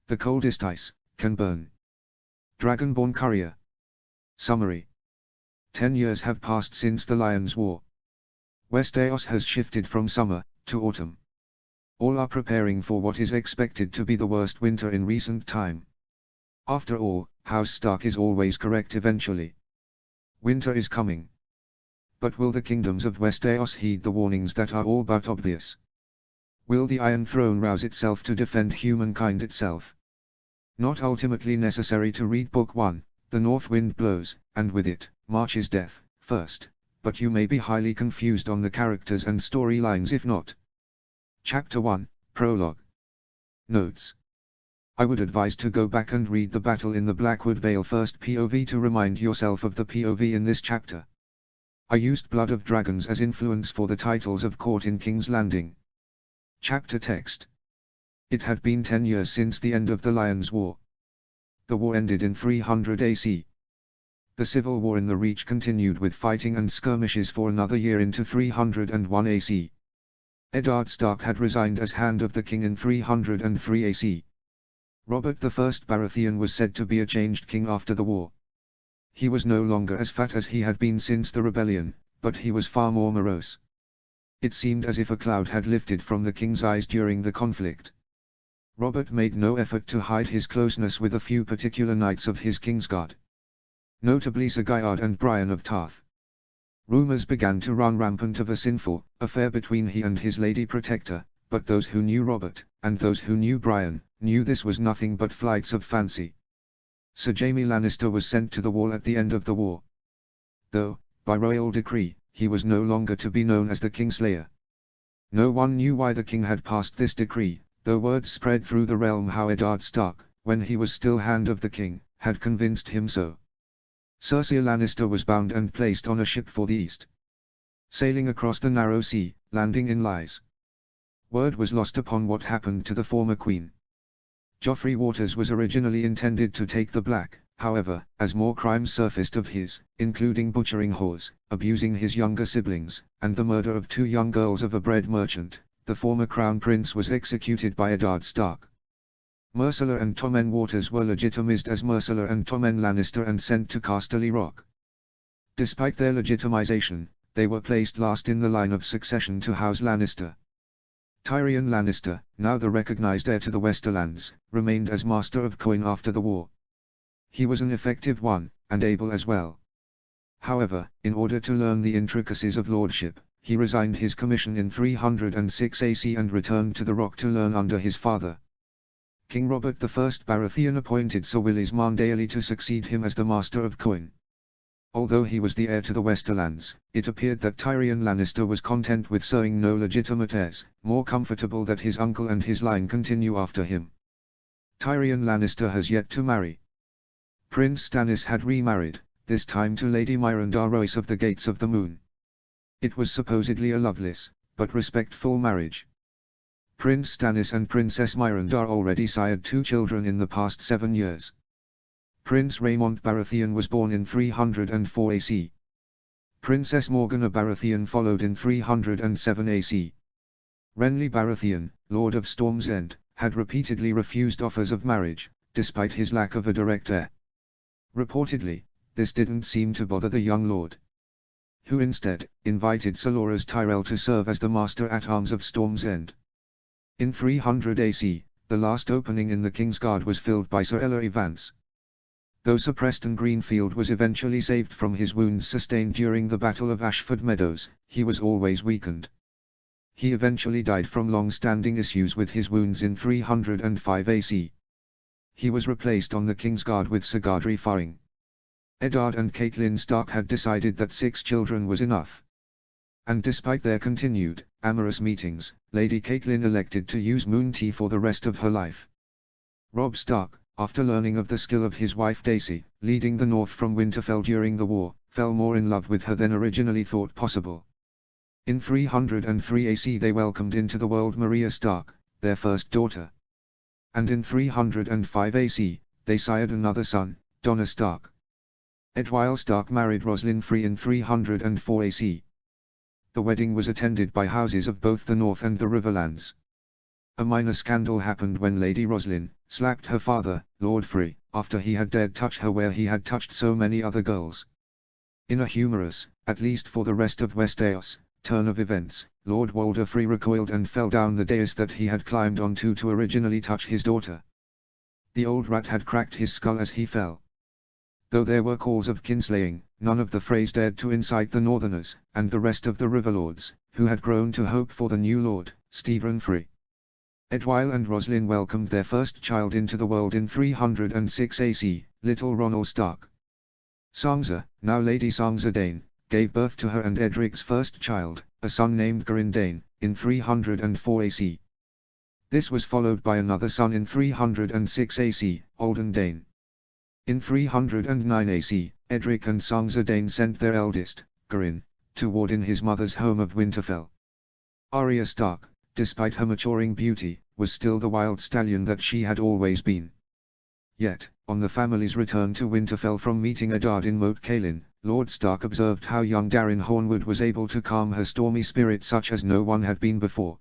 The coldest ice can burn. Dragonborn Courier. Summary. 10 years have passed since the Lions' War. Westeros has shifted from summer to autumn. All are preparing for what is expected to be the worst winter in recent time. After all, House Stark is always correct eventually. Winter is coming. But will the kingdoms of Westeros heed the warnings that are all but obvious? Will the Iron Throne rouse itself to defend humankind itself? Not ultimately necessary to read Book 1, The North Wind Blows, and with it, marches death, first, but you may be highly confused on the characters and storylines if not. Chapter 1, Prologue. Notes. I would advise to go back and read the battle in the Blackwood Vale first POV to remind yourself of the POV in this chapter. I used Blood of Dragons as influence for the titles of Court in King's Landing. Chapter text. It had been 10 years since the end of the Lions' War. The war ended in 300 AC. The civil war in the Reach continued with fighting and skirmishes for another year into 301 AC. Eddard Stark had resigned as Hand of the King in 303 AC. Robert I Baratheon was said to be a changed king after the war. He was no longer as fat as he had been since the rebellion, but he was far more morose. It seemed as if a cloud had lifted from the king's eyes during the conflict. Robert made no effort to hide his closeness with a few particular knights of his Kingsguard. Notably Sir Gyard and Brian of Tarth. Rumors began to run rampant of a sinful affair between he and his lady protector, but those who knew Robert, and those who knew Brian, knew this was nothing but flights of fancy. Sir Jaime Lannister was sent to the wall at the end of the war. Though, by royal decree, he was no longer to be known as the Kingslayer. No one knew why the king had passed this decree, though word spread through the realm how Eddard Stark, when he was still Hand of the King, had convinced him so. Cersei Lannister was bound and placed on a ship for the east. Sailing across the narrow sea, landing in Lies. Word was lost upon what happened to the former queen. Joffrey Waters was originally intended to take the Black, however, as more crimes surfaced of his, including butchering whores, abusing his younger siblings, and the murder of 2 young girls of a bread merchant, the former crown prince was executed by Eddard Stark. Myrcella and Tommen Waters were legitimized as Myrcella and Tommen Lannister and sent to Casterly Rock. Despite their legitimization, they were placed last in the line of succession to House Lannister. Tyrion Lannister, now the recognized heir to the Westerlands, remained as Master of Coin after the war. He was an effective one, and able as well. However, in order to learn the intricacies of lordship, he resigned his commission in 306 AC and returned to the Rock to learn under his father. King Robert I Baratheon appointed Sir Willis Marndaeli to succeed him as the Master of Coin. Although he was the heir to the Westerlands, it appeared that Tyrion Lannister was content with sowing no legitimate heirs, more comfortable that his uncle and his line continue after him. Tyrion Lannister has yet to marry. Prince Stannis had remarried, this time to Lady Myranda Royce of the Gates of the Moon. It was supposedly a loveless, but respectful marriage. Prince Stannis and Princess Myranda already sired 2 children in the past 7 years. Prince Raymond Baratheon was born in 304 AC. Princess Morgana Baratheon followed in 307 AC. Renly Baratheon, Lord of Storm's End, had repeatedly refused offers of marriage, despite his lack of a direct heir. Reportedly, this didn't seem to bother the young lord, who instead invited Sir Loras Tyrell to serve as the Master-at-Arms of Storm's End. In 300 AC, the last opening in the Kingsguard was filled by Sir Ellery Vance. Though Sir Preston Greenfield was eventually saved from his wounds sustained during the Battle of Ashford Meadows, he was always weakened. He eventually died from long-standing issues with his wounds in 305 AC. He was replaced on the Kingsguard with Sir Gendry Faring. Eddard and Catelyn Stark had decided that 6 children was enough. And despite their continued, amorous meetings, Lady Catelyn elected to use moon tea for the rest of her life. Robb Stark, after learning of the skill of his wife Daisy, leading the North from Winterfell during the war, fell more in love with her than originally thought possible. In 303 AC they welcomed into the world Maria Stark, their first daughter. And in 305 AC, they sired another son, Donna Stark. Edwyle Stark married Roslyn Free in 304 AC. The wedding was attended by houses of both the North and the Riverlands. A minor scandal happened when Lady Roslyn, slapped her father, Lord Frey, after he had dared touch her where he had touched so many other girls. In a humorous, at least for the rest of Westeros, turn of events, Lord Walder Frey recoiled and fell down the dais that he had climbed onto to originally touch his daughter. The old rat had cracked his skull as he fell. Though there were calls of kinslaying, none of the Freys dared to incite the Northerners, and the rest of the Riverlords, who had grown to hope for the new lord, Stephen Frey. Edwyle and Roslyn welcomed their first child into the world in 306 AC, little Ronald Stark. Sansa, now Lady Sansa Dane, gave birth to her and Edric's first child, a son named Garin Dane, in 304 AC. This was followed by another son in 306 AC, Alden Dane. In 309 AC, Edric and Sansa Dane sent their eldest, Garin, to ward in his mother's home of Winterfell. Arya Stark, despite her maturing beauty, was still the wild stallion that she had always been. Yet, on the family's return to Winterfell from meeting Eddard in Moat Cailin, Lord Stark observed how young Darin Hornwood was able to calm her stormy spirit such as no one had been before.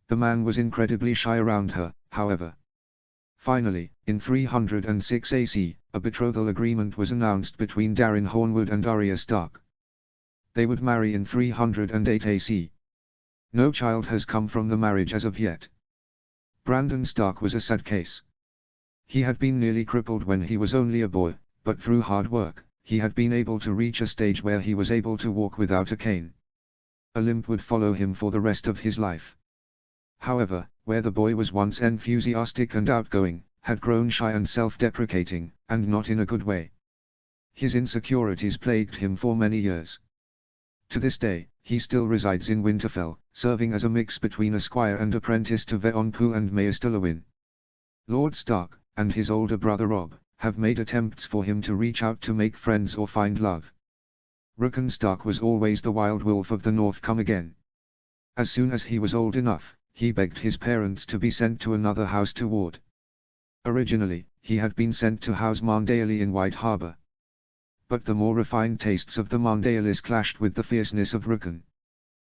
The man was incredibly shy around her, however. Finally, in 306 AC, a betrothal agreement was announced between Darin Hornwood and Arya Stark. They would marry in 308 AC. No child has come from the marriage as of yet. Brandon Stark was a sad case. He had been nearly crippled when he was only a boy, but through hard work, he had been able to reach a stage where he was able to walk without a cane. A limp would follow him for the rest of his life. However, where the boy was once enthusiastic and outgoing, had grown shy and self-deprecating, and not in a good way. His insecurities plagued him for many years. To this day, he still resides in Winterfell, serving as a mix between a squire and apprentice to Veon Poole and Maester Lewin. Lord Stark, and his older brother Robb, have made attempts for him to reach out to make friends or find love. Rickon Stark was always the wild wolf of the North come again. As soon as he was old enough, he begged his parents to be sent to another house to ward. Originally, he had been sent to House Marndale in White Harbour. But the more refined tastes of the Marndales clashed with the fierceness of Rickon.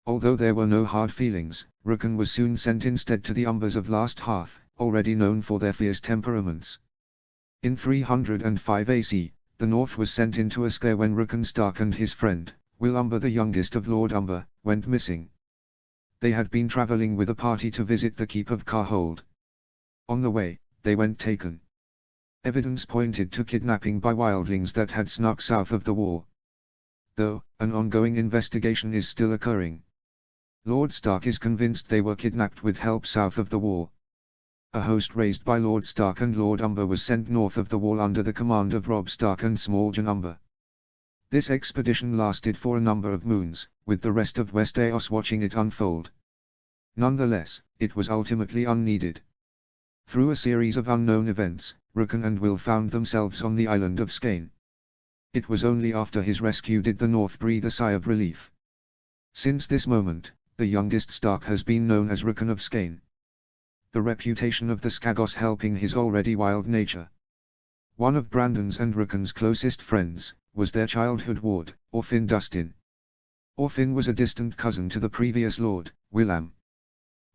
Although there were no hard feelings, Rickon was soon sent instead to the Umbers of Last Hearth, already known for their fierce temperaments. In 305 AC, the North was sent into a scare when Rickon Stark and his friend, Will Umber the youngest of Lord Umber, went missing. They had been travelling with a party to visit the keep of Carhold. On the way, they went taken. Evidence pointed to kidnapping by wildlings that had snuck south of the wall. Though, an ongoing investigation is still occurring. Lord Stark is convinced they were kidnapped with help south of the wall. A host raised by Lord Stark and Lord Umber was sent north of the wall under the command of Robb Stark and Small Jon Umber. This expedition lasted for a number of moons, with the rest of Westeros watching it unfold. Nonetheless, it was ultimately unneeded. Through a series of unknown events, Rickon and Will found themselves on the island of Skane. It was only after his rescue did the North breathe a sigh of relief. Since this moment, the youngest Stark has been known as Rickon of Skane. The reputation of the Skagos helping his already wild nature. One of Brandon's and Rickon's closest friends, was their childhood ward, Orfin Dustin. Orfin was a distant cousin to the previous lord, Willam.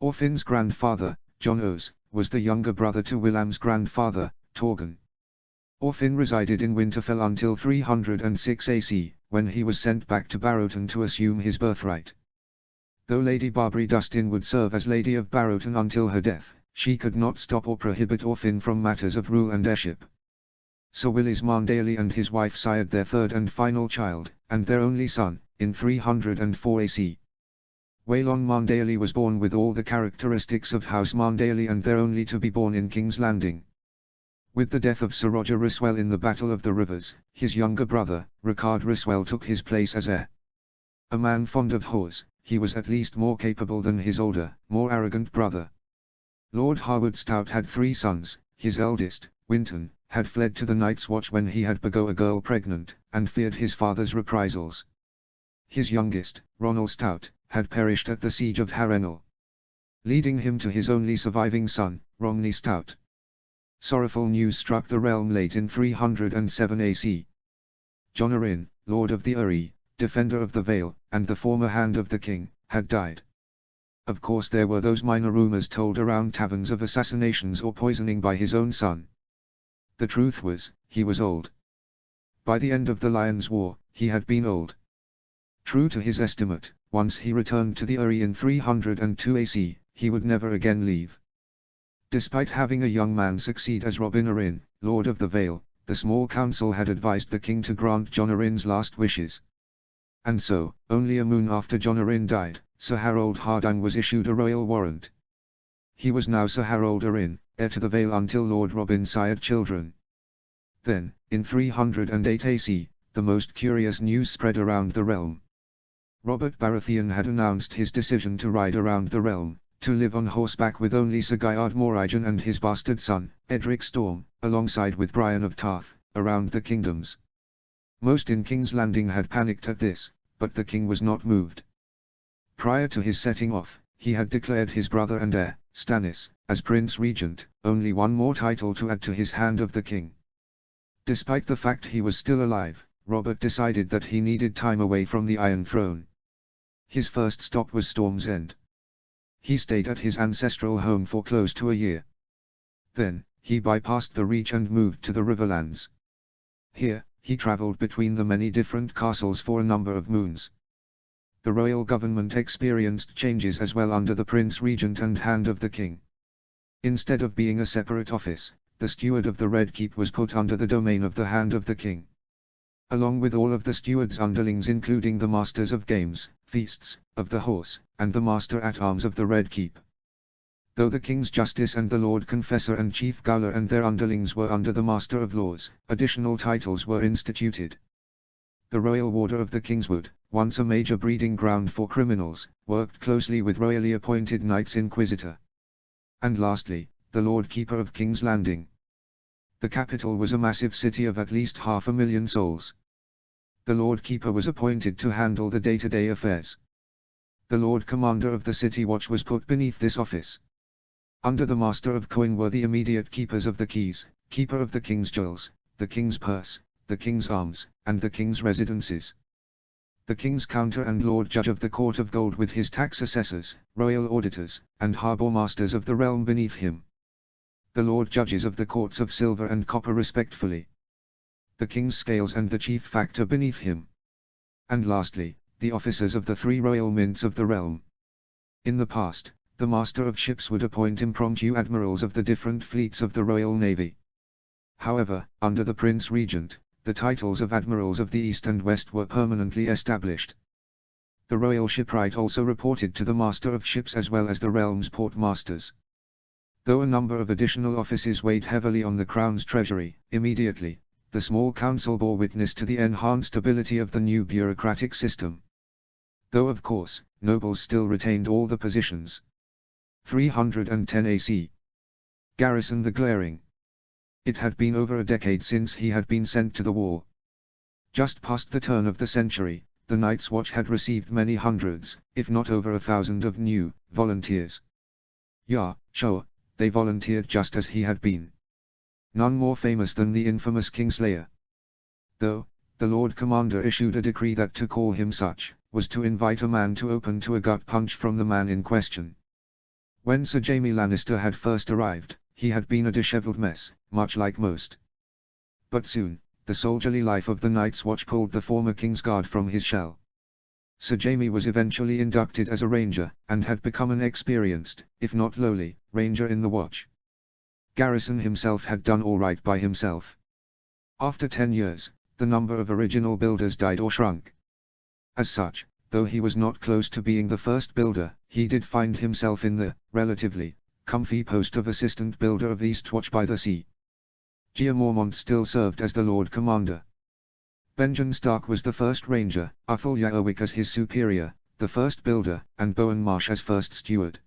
Orfin's grandfather, Jon Oz, was the younger brother to Willam's grandfather, Torgon. Orfin resided in Winterfell until 306 AC, when he was sent back to Barrowton to assume his birthright. Though Lady Barbary Dustin would serve as Lady of Barrowton until her death, she could not stop or prohibit Orfin from matters of rule and heirship. Sir Willis Marndale and his wife sired their third and final child, and their only son, in 304 AC. Waylon Marndale was born with all the characteristics of House Marndale and their only to be born in King's Landing. With the death of Sir Roger Ryswell in the Battle of the Rivers, his younger brother, Rickard Ryswell took his place as heir. A man fond of whores, he was at least more capable than his older, more arrogant brother. Lord Harwood Stout had 3 sons, his eldest, Winton, had fled to the Night's Watch when he had begot a girl pregnant, and feared his father's reprisals. His youngest, Ronald Stout, had perished at the siege of Harrenhal, leading him to his only surviving son, Romney Stout. Sorrowful news struck the realm late in 307 AC. Jon Arryn, Lord of the Uri, Defender of the Vale, and the former Hand of the King, had died. Of course there were those minor rumors told around taverns of assassinations or poisoning by his own son. The truth was, he was old. By the end of the Lions' War, he had been old. True to his estimate, once he returned to the Uri in 302 AC, he would never again leave. Despite having a young man succeed as Robin Arryn, Lord of the Vale, the small council had advised the king to grant Jon Arryn's last wishes. And so, only a moon after Jon Arryn died, Sir Harold Hardyng was issued a royal warrant. He was now Sir Harold Arryn, heir to the Vale until Lord Robin sired children. Then, in 308 AC, the most curious news spread around the realm. Robert Baratheon had announced his decision to ride around the realm, to live on horseback with only Sir Gyard Morrigan and his bastard son, Edric Storm, alongside with Brian of Tarth, around the kingdoms. Most in King's Landing had panicked at this, but the king was not moved. Prior to his setting off, he had declared his brother and heir, Stannis, as Prince Regent, only one more title to add to his hand of the king. Despite the fact he was still alive, Robert decided that he needed time away from the Iron Throne. His first stop was Storm's End. He stayed at his ancestral home for close to a year. Then, he bypassed the Reach and moved to the Riverlands. Here, he traveled between the many different castles for a number of moons. The royal government experienced changes as well under the Prince Regent and Hand of the King. Instead of being a separate office, the Steward of the Red Keep was put under the domain of the Hand of the King. Along with all of the steward's underlings including the Masters of Games, Feasts, of the Horse, and the Master-at-Arms of the Red Keep. Though the King's Justice and the Lord Confessor and Chief Gaoler and their underlings were under the Master of Laws, additional titles were instituted. The Royal Warder of the Kingswood, once a major breeding ground for criminals, worked closely with royally appointed Knights Inquisitor. And lastly, the Lord Keeper of King's Landing. The capital was a massive city of at least 500,000 souls. The Lord Keeper was appointed to handle the day-to-day affairs. The Lord Commander of the City Watch was put beneath this office. Under the Master of Coin were the immediate keepers of the keys, keeper of the King's jewels, the King's purse, the King's arms, and the King's residences. The King's Counter and Lord Judge of the Court of Gold with his tax assessors, royal auditors, and harbour masters of the realm beneath him. The Lord Judges of the Courts of Silver and Copper respectfully. The King's Scales and the Chief Factor beneath him. And lastly, the officers of the 3 royal mints of the realm. In the past, the Master of Ships would appoint impromptu admirals of the different fleets of the Royal Navy. However, under the Prince Regent, the titles of Admirals of the East and West were permanently established. The Royal Shipwright also reported to the Master of Ships as well as the realm's port masters. Though a number of additional offices weighed heavily on the Crown's treasury, immediately, the small council bore witness to the enhanced ability of the new bureaucratic system. Though of course, nobles still retained all the positions. 310 AC. Garrison the Glaring. It had been over a decade since he had been sent to the war. Just past the turn of the century, the Night's Watch had received many hundreds, if not over 1,000 of new volunteers. Yeah, sure, they volunteered just as he had been. None more famous than the infamous Kingslayer. Though, the Lord Commander issued a decree that to call him such, was to invite a man to open to a gut punch from the man in question. When Sir Jaime Lannister had first arrived, he had been a dishevelled mess, much like most. But soon, the soldierly life of the Night's Watch pulled the former Kingsguard from his shell. Sir Jaime was eventually inducted as a ranger, and had become an experienced, if not lowly, ranger in the watch. Garrison himself had done all right by himself. After 10 years, the number of original builders died or shrunk. As such, though he was not close to being the first builder, he did find himself in the, relatively, comfy post of assistant builder of Eastwatch by the Sea. Jeor Mormont still served as the Lord Commander. Benjen Stark was the first ranger, Uthal Yarwick as his superior, the first builder, and Bowen Marsh as first steward.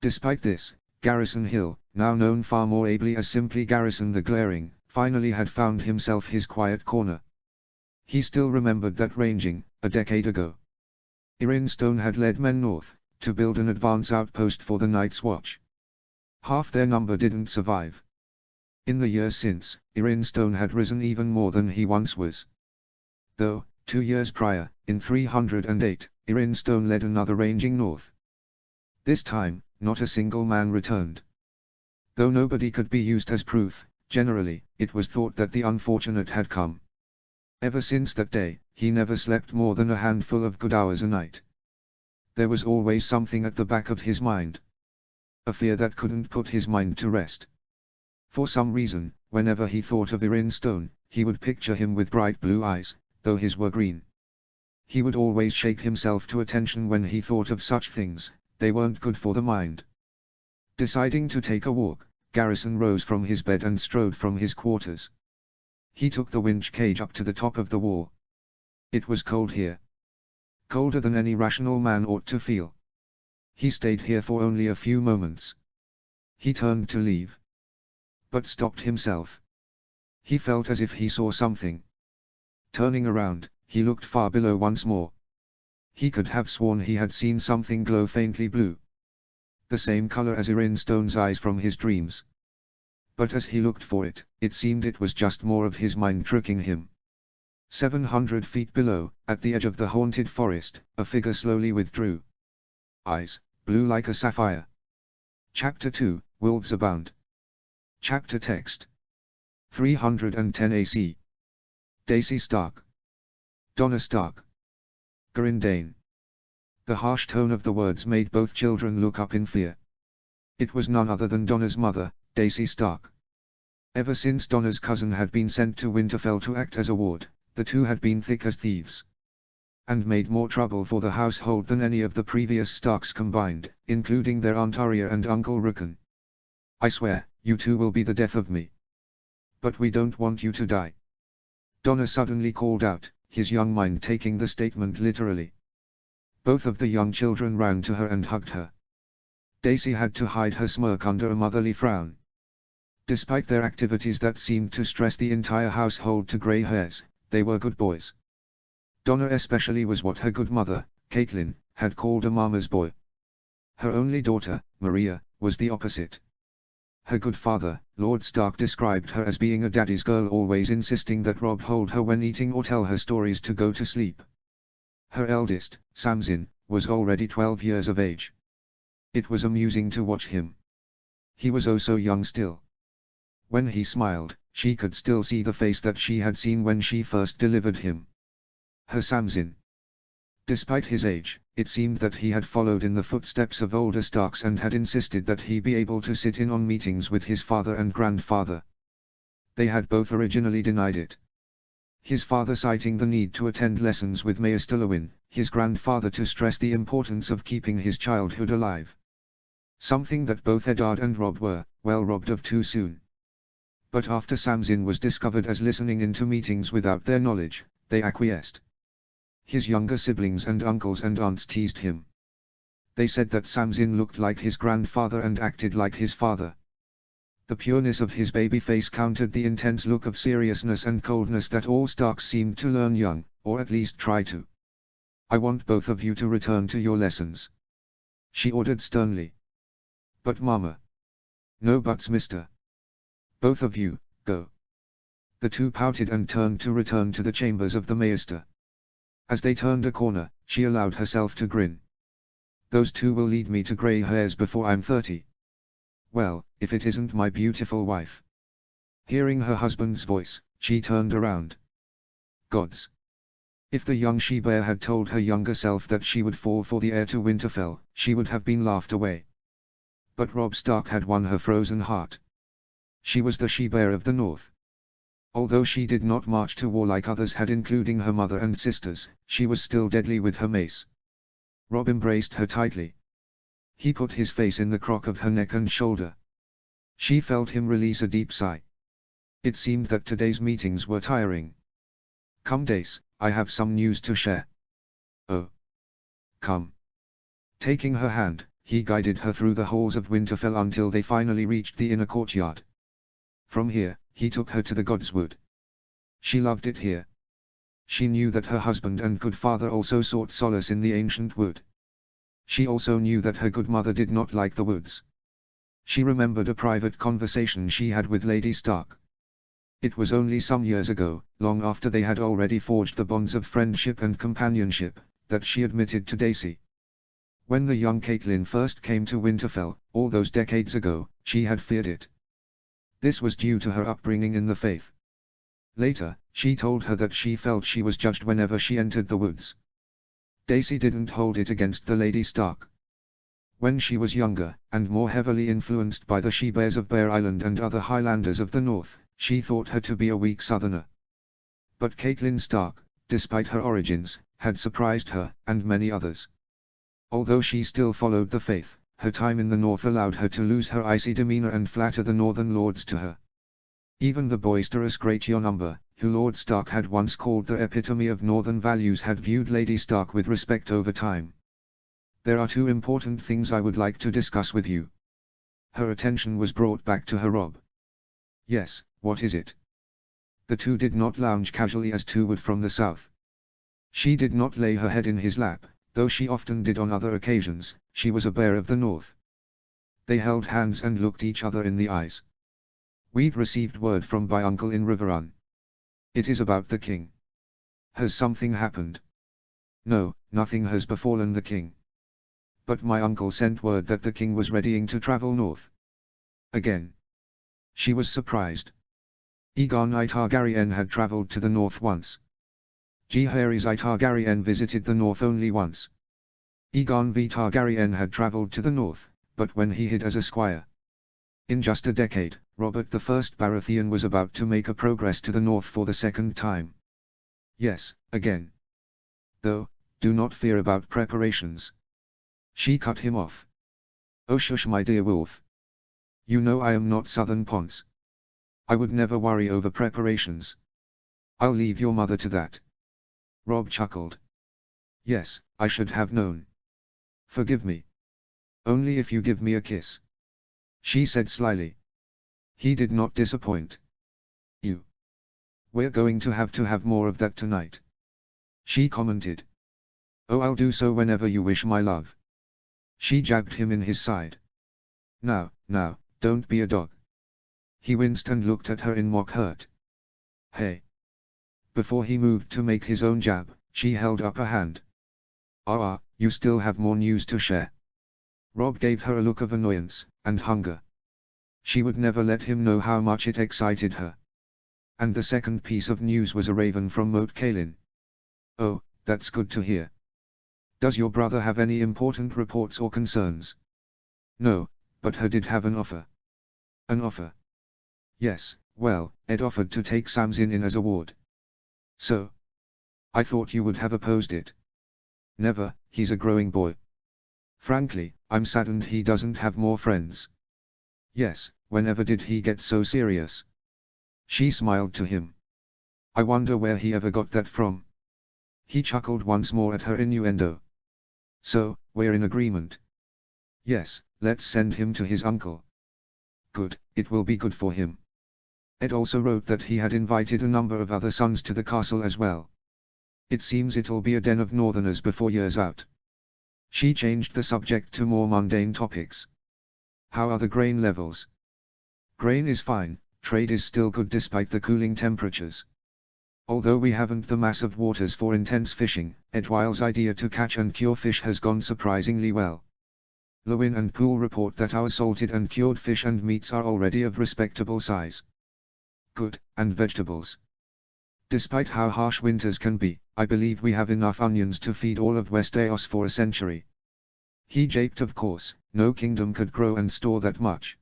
Despite this, Garrison Hill, now known far more ably as simply Garrison the Glaring, finally had found himself his quiet corner. He still remembered that ranging, a decade ago. Ironstone had led men north, to build an advance outpost for the Night's Watch. Half their number didn't survive. In the years since, Ironstone had risen even more than he once was. Though, 2 years prior, in 308, Ironstone led another ranging north. This time, not a single man returned. Though nobody could be used as proof, generally, it was thought that the unfortunate had come. Ever since that day, he never slept more than a handful of good hours a night. There was always something at the back of his mind. A fear that couldn't put his mind to rest. For some reason, whenever he thought of Irin Stone, he would picture him with bright blue eyes, though his were green. He would always shake himself to attention when he thought of such things, they weren't good for the mind. Deciding to take a walk, Garrison rose from his bed and strode from his quarters. He took the winch cage up to the top of the wall. It was cold here. Colder than any rational man ought to feel. He stayed here for only a few moments. He turned to leave, but stopped himself. He felt as if he saw something. Turning around, he looked far below once more. He could have sworn he had seen something glow faintly blue. The same color as Irin Stone's eyes from his dreams. But as he looked for it, it seemed it was just more of his mind tricking him. 700 feet below, at the edge of the haunted forest, a figure slowly withdrew. Eyes, blue like a sapphire. Chapter 2, Wolves Abound. Chapter Text 310 AC. Daisy Stark. Donna Stark. Garindane. The harsh tone of the words made both children look up in fear. It was none other than Donna's mother, Daisy Stark. Ever since Donna's cousin had been sent to Winterfell to act as a ward, the two had been thick as thieves. And made more trouble for the household than any of the previous Starks combined, including their Aunt Arya and Uncle Rickon. I swear, you two will be the death of me. But we don't want you to die. Donna suddenly called out, his young mind taking the statement literally. Both of the young children ran to her and hugged her. Daisy had to hide her smirk under a motherly frown. Despite their activities that seemed to stress the entire household to grey hairs, they were good boys. Donna especially was what her good mother, Caitlin, had called a mama's boy. Her only daughter, Maria, was the opposite. Her good father, Lord Stark, described her as being a daddy's girl, always insisting that Robb hold her when eating or tell her stories to go to sleep. Her eldest, Samzin, was already 12 years of age. It was amusing to watch him. He was oh so young still. When he smiled, she could still see the face that she had seen when she first delivered him. Her Samzin. Despite his age, it seemed that he had followed in the footsteps of older Starks and had insisted that he be able to sit in on meetings with his father and grandfather. They had both originally denied it. His father citing the need to attend lessons with Maester Lewin, his grandfather to stress the importance of keeping his childhood alive. Something that both Eddard and Robb were, well, robbed of too soon. But after Samzin was discovered as listening into meetings without their knowledge, they acquiesced. His younger siblings and uncles and aunts teased him. They said that Samzin looked like his grandfather and acted like his father. The pureness of his baby face countered the intense look of seriousness and coldness that all Starks seemed to learn young, or at least try to. I want both of you to return to your lessons, she ordered sternly. But Mama. No buts, mister. Both of you, go. The two pouted and turned to return to the chambers of the Maester. As they turned a corner, she allowed herself to grin. Those two will lead me to grey hairs before I'm 30. Well, if it isn't my beautiful wife. Hearing her husband's voice, she turned around. Gods! If the young she-bear had told her younger self that she would fall for the heir to Winterfell, she would have been laughed away. But Robb Stark had won her frozen heart. She was the she-bear of the North. Although she did not march to war like others had, including her mother and sisters, she was still deadly with her mace. Robb embraced her tightly. He put his face in the crook of her neck and shoulder. She felt him release a deep sigh. It seemed that today's meetings were tiring. Come Dace, I have some news to share. Oh. Come. Taking her hand, he guided her through the halls of Winterfell until they finally reached the inner courtyard. From here, he took her to the Godswood. She loved it here. She knew that her husband and good father also sought solace in the ancient wood. She also knew that her good mother did not like the woods. She remembered a private conversation she had with Lady Stark. It was only some years ago, long after they had already forged the bonds of friendship and companionship, that she admitted to Daisy. When the young Catelyn first came to Winterfell, all those decades ago, she had feared it. This was due to her upbringing in the faith. Later, she told her that she felt she was judged whenever she entered the woods. Daisy didn't hold it against the Lady Stark. When she was younger, and more heavily influenced by the she-bears of Bear Island and other Highlanders of the North, she thought her to be a weak Southerner. But Catelyn Stark, despite her origins, had surprised her, and many others. Although she still followed the faith, her time in the North allowed her to lose her icy demeanor and flatter the Northern lords to her. Even the boisterous Great Yonumber, who Lord Stark had once called the epitome of Northern values, had viewed Lady Stark with respect over time. There are two important things I would like to discuss with you. Her attention was brought back to her Rob. Yes, what is it? The two did not lounge casually as two would from the south. She did not lay her head in his lap, though she often did on other occasions. She was a bear of the north. They held hands and looked each other in the eyes. We've received word from my uncle in Riverrun. It is about the king. Has something happened? No, nothing has befallen the king. But my uncle sent word that the king was readying to travel north. Again. She was surprised. Aegon I Targaryen had traveled to the north once. Jaehaerys I Targaryen visited the north only once. Aegon V Targaryen had traveled to the north, but when he hid as a squire. In just a decade, Robert I Baratheon was about to make a progress to the north for the second time. Yes, again. Though, do not fear about preparations. She cut him off. Oh shush my dear wolf. You know I am not Southern Ponce. I would never worry over preparations. I'll leave your mother to that. Rob chuckled. Yes, I should have known. Forgive me. Only if you give me a kiss. She said slyly. He did not disappoint. You. We're going to have more of that tonight. She commented. Oh, I'll do so whenever you wish, my love. She jabbed him in his side. Now, don't be a dog. He winced and looked at her in mock hurt. Hey. Before he moved to make his own jab, she held up a hand. You still have more news to share. Rob gave her a look of annoyance and hunger. She would never let him know how much it excited her. And the second piece of news was a raven from Moat Cailin. Oh, that's good to hear. Does your brother have any important reports or concerns? No, but he did have an offer. An offer? Yes, well, Ed offered to take Sam's in as a ward. So? I thought you would have opposed it. Never, he's a growing boy. Frankly, I'm saddened he doesn't have more friends. Yes, whenever did he get so serious? She smiled to him. I wonder where he ever got that from. He chuckled once more at her innuendo. So, we're in agreement. Yes, let's send him to his uncle. Good, it will be good for him. Ed also wrote that he had invited a number of other sons to the castle as well. It seems it'll be a den of northerners before year's out. She changed the subject to more mundane topics. How are the grain levels? Grain is fine, trade is still good despite the cooling temperatures. Although we haven't the massive waters for intense fishing, Edwyle's idea to catch and cure fish has gone surprisingly well. Lewin and Poole report that our salted and cured fish and meats are already of respectable size. Good, and vegetables. Despite how harsh winters can be, I believe we have enough onions to feed all of Westeros for a century. He japed, of course, no kingdom could grow and store that much.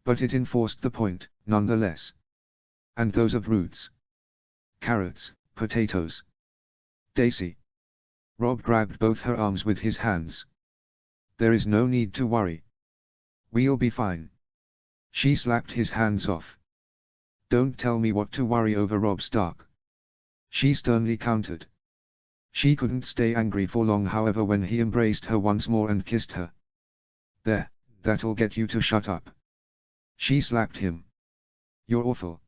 But it enforced the point, nonetheless. And those of roots. Carrots, potatoes. Daisy. Rob grabbed both her arms with his hands. There is no need to worry. We'll be fine. She slapped his hands off. Don't tell me what to worry over, Robb Stark. She sternly countered. She couldn't stay angry for long, however, when he embraced her once more and kissed her. There, that'll get you to shut up. She slapped him. You're awful.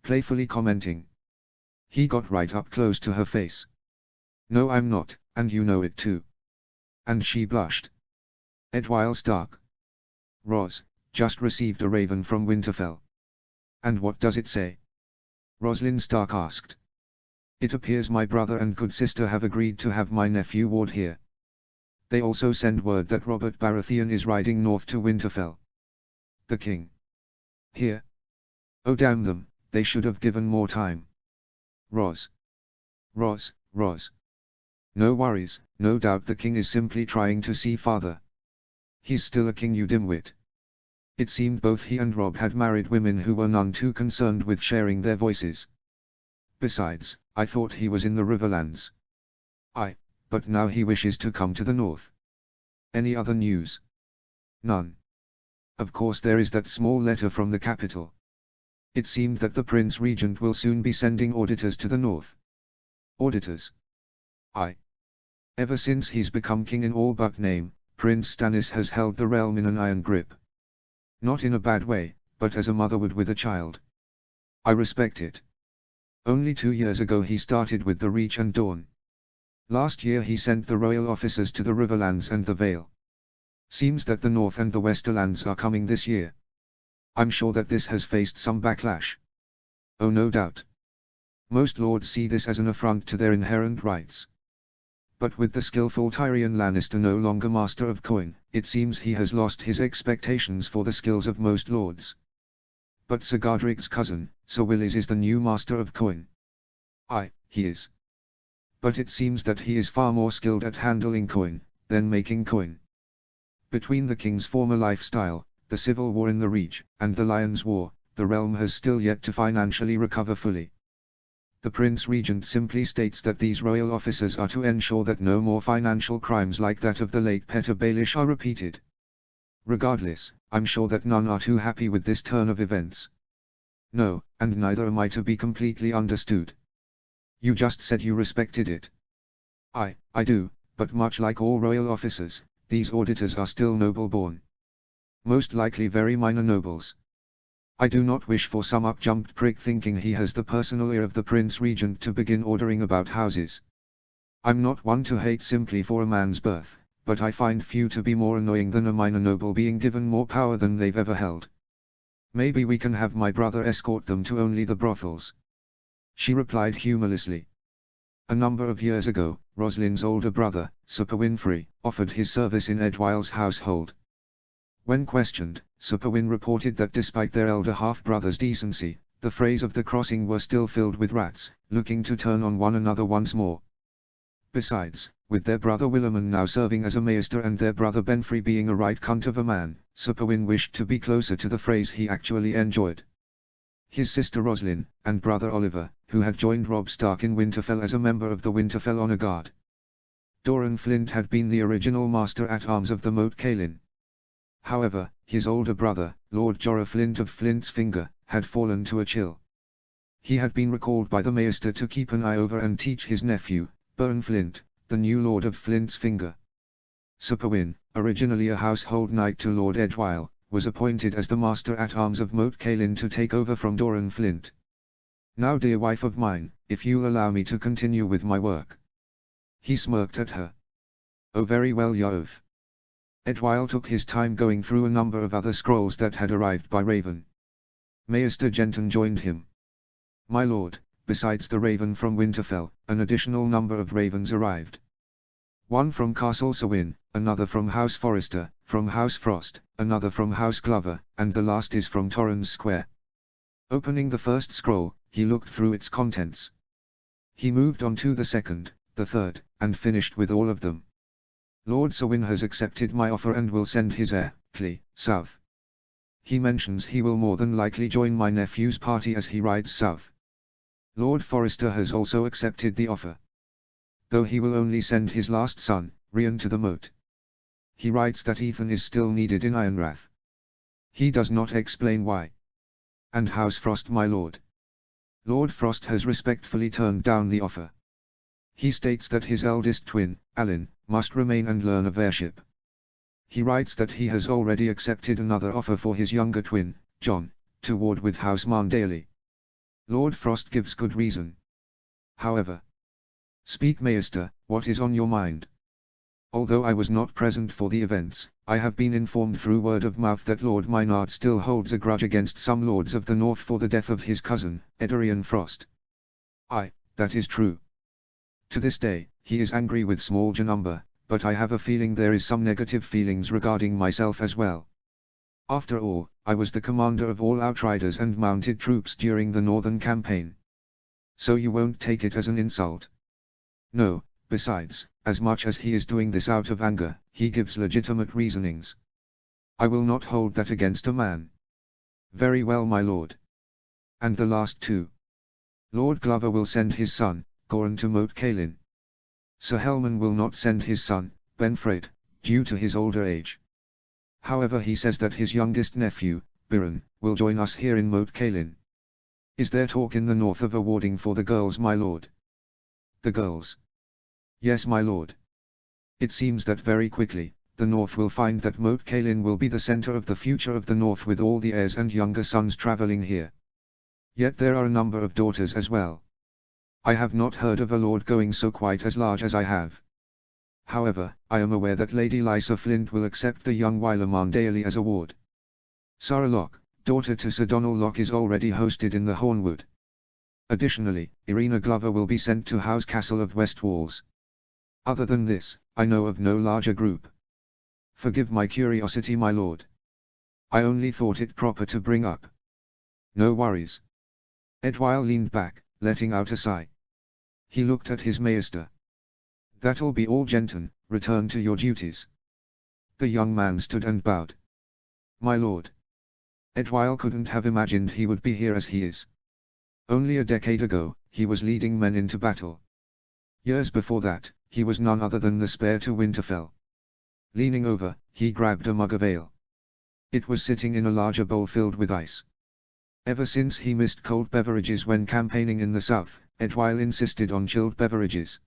Playfully commenting. He got right up close to her face. No, I'm not, and you know it too. And she blushed. Edwyle Stark. Ros, just received a raven from Winterfell. And what does it say? Roslyn Stark asked. It appears my brother and good sister have agreed to have my nephew ward here. They also send word that Robert Baratheon is riding north to Winterfell. The king. Here. Oh damn them, they should have given more time. Ros. Ros. No worries, no doubt the king is simply trying to see father. He's still a king, you dimwit. It seemed both he and Rob had married women who were none too concerned with sharing their voices. Besides, I thought he was in the Riverlands. But now he wishes to come to the north. Any other news? None. Of course there is that small letter from the capital. It seemed that the Prince Regent will soon be sending auditors to the north. Auditors? Ever since he's become king in all but name, Prince Stannis has held the realm in an iron grip. Not in a bad way, but as a mother would with a child. I respect it. Only 2 years ago he started with the Reach and Dawn. Last year he sent the royal officers to the Riverlands and the Vale. Seems that the North and the Westerlands are coming this year. I'm sure that this has faced some backlash. Oh, no doubt. Most lords see this as an affront to their inherent rights. But with the skillful Tyrion Lannister no longer master of coin, it seems he has lost his expectations for the skills of most lords. But Sir Godric's cousin, Sir Willis, is the new master of coin. He is. But it seems that he is far more skilled at handling coin than making coin. Between the king's former lifestyle, the civil war in the Reach, and the Lion's War, the realm has still yet to financially recover fully. The Prince Regent simply states that these royal officers are to ensure that no more financial crimes like that of the late Petyr Baelish are repeated. Regardless, I'm sure that none are too happy with this turn of events. No, and neither am I, to be completely understood. You just said you respected it. I do, but much like all royal officers, these auditors are still noble-born. Most likely very minor nobles. I do not wish for some up-jumped prick thinking he has the personal ear of the Prince Regent to begin ordering about houses. I'm not one to hate simply for a man's birth, but I find few to be more annoying than a minor noble being given more power than they've ever held. Maybe we can have my brother escort them to only the brothels. She replied humorlessly. A number of years ago, Roslyn's older brother, Sir Winfrey, offered his service in Edwyle's household. When questioned, Sir Pewin reported that despite their elder half-brother's decency, the frays of the crossing were still filled with rats, looking to turn on one another once more. Besides, with their brother Willemon now serving as a maester and their brother Benfrey being a right cunt of a man, Sir Pewin wished to be closer to the frays he actually enjoyed. His sister Roslyn, and brother Oliver, who had joined Robb Stark in Winterfell as a member of the Winterfell Honor Guard. Doran Flint had been the original master-at-arms of the Moat Cailin. However, his older brother, Lord Jorah Flint of Flint's Finger, had fallen to a chill. He had been recalled by the Maester to keep an eye over and teach his nephew, Bern Flint, the new Lord of Flint's Finger. Sir Pewin, originally a household knight to Lord Edwyle, was appointed as the master-at-arms of Moat Cailin to take over from Doran Flint. Now, dear wife of mine, if you'll allow me to continue with my work. He smirked at her. Oh, very well, Yov. Edwyle took his time going through a number of other scrolls that had arrived by Raven. Maester Genton joined him. My lord, besides the Raven from Winterfell, an additional number of ravens arrived. One from Castle Sewin, another from House Forrester, from House Frost, another from House Glover, and the last is from Torrens Square. Opening the first scroll, he looked through its contents. He moved on to the second, the third, and finished with all of them. Lord Sewin has accepted my offer and will send his heir, Clee, south. He mentions he will more than likely join my nephew's party as he rides south. Lord Forrester has also accepted the offer. Though he will only send his last son, Rian, to the moat. He writes that Ethan is still needed in Ironrath. He does not explain why. And House Frost, my lord. Lord Frost has respectfully turned down the offer. He states that his eldest twin, Alan, must remain and learn of airship. He writes that he has already accepted another offer for his younger twin, John, to ward with House Marndale. Lord Frost gives good reason. However, speak, Maester, what is on your mind? Although I was not present for the events, I have been informed through word of mouth that Lord Maynard still holds a grudge against some lords of the north for the death of his cousin, Eddarian Frost. That is true. To this day, he is angry with small Janumber, but I have a feeling there is some negative feelings regarding myself as well. After all, I was the commander of all outriders and mounted troops during the northern campaign. So you won't take it as an insult? No, besides, as much as he is doing this out of anger, he gives legitimate reasonings. I will not hold that against a man. Very well, my lord. And the last two? Lord Glover will send his son, Goran, to Moat Cailin. Sir Helman will not send his son, Benfred, due to his older age. However, he says that his youngest nephew, Biron, will join us here in Moat Cailin. Is there talk in the north of awarding for the girls, my lord? The girls? Yes, my lord. It seems that very quickly, the north will find that Moat Cailin will be the center of the future of the north, with all the heirs and younger sons traveling here. Yet there are a number of daughters as well. I have not heard of a lord going so quite as large as I have. However, I am aware that Lady Lysa Flint will accept the young Wylerman Daly as a ward. Sarah Locke, daughter to Sir Donald Locke, is already hosted in the Hornwood. Additionally, Irina Glover will be sent to House Castle of West Walls. Other than this, I know of no larger group. Forgive my curiosity, my lord. I only thought it proper to bring up. No worries. Edwyle leaned back, letting out a sigh. He looked at his maester. That'll be all, Genton, return to your duties. The young man stood and bowed. My lord. Edwyle couldn't have imagined he would be here as he is. Only a decade ago, he was leading men into battle. Years before that, he was none other than the spare to Winterfell. Leaning over, he grabbed a mug of ale. It was sitting in a larger bowl filled with ice. Ever since he missed cold beverages when campaigning in the south, Edwyle insisted on chilled beverages.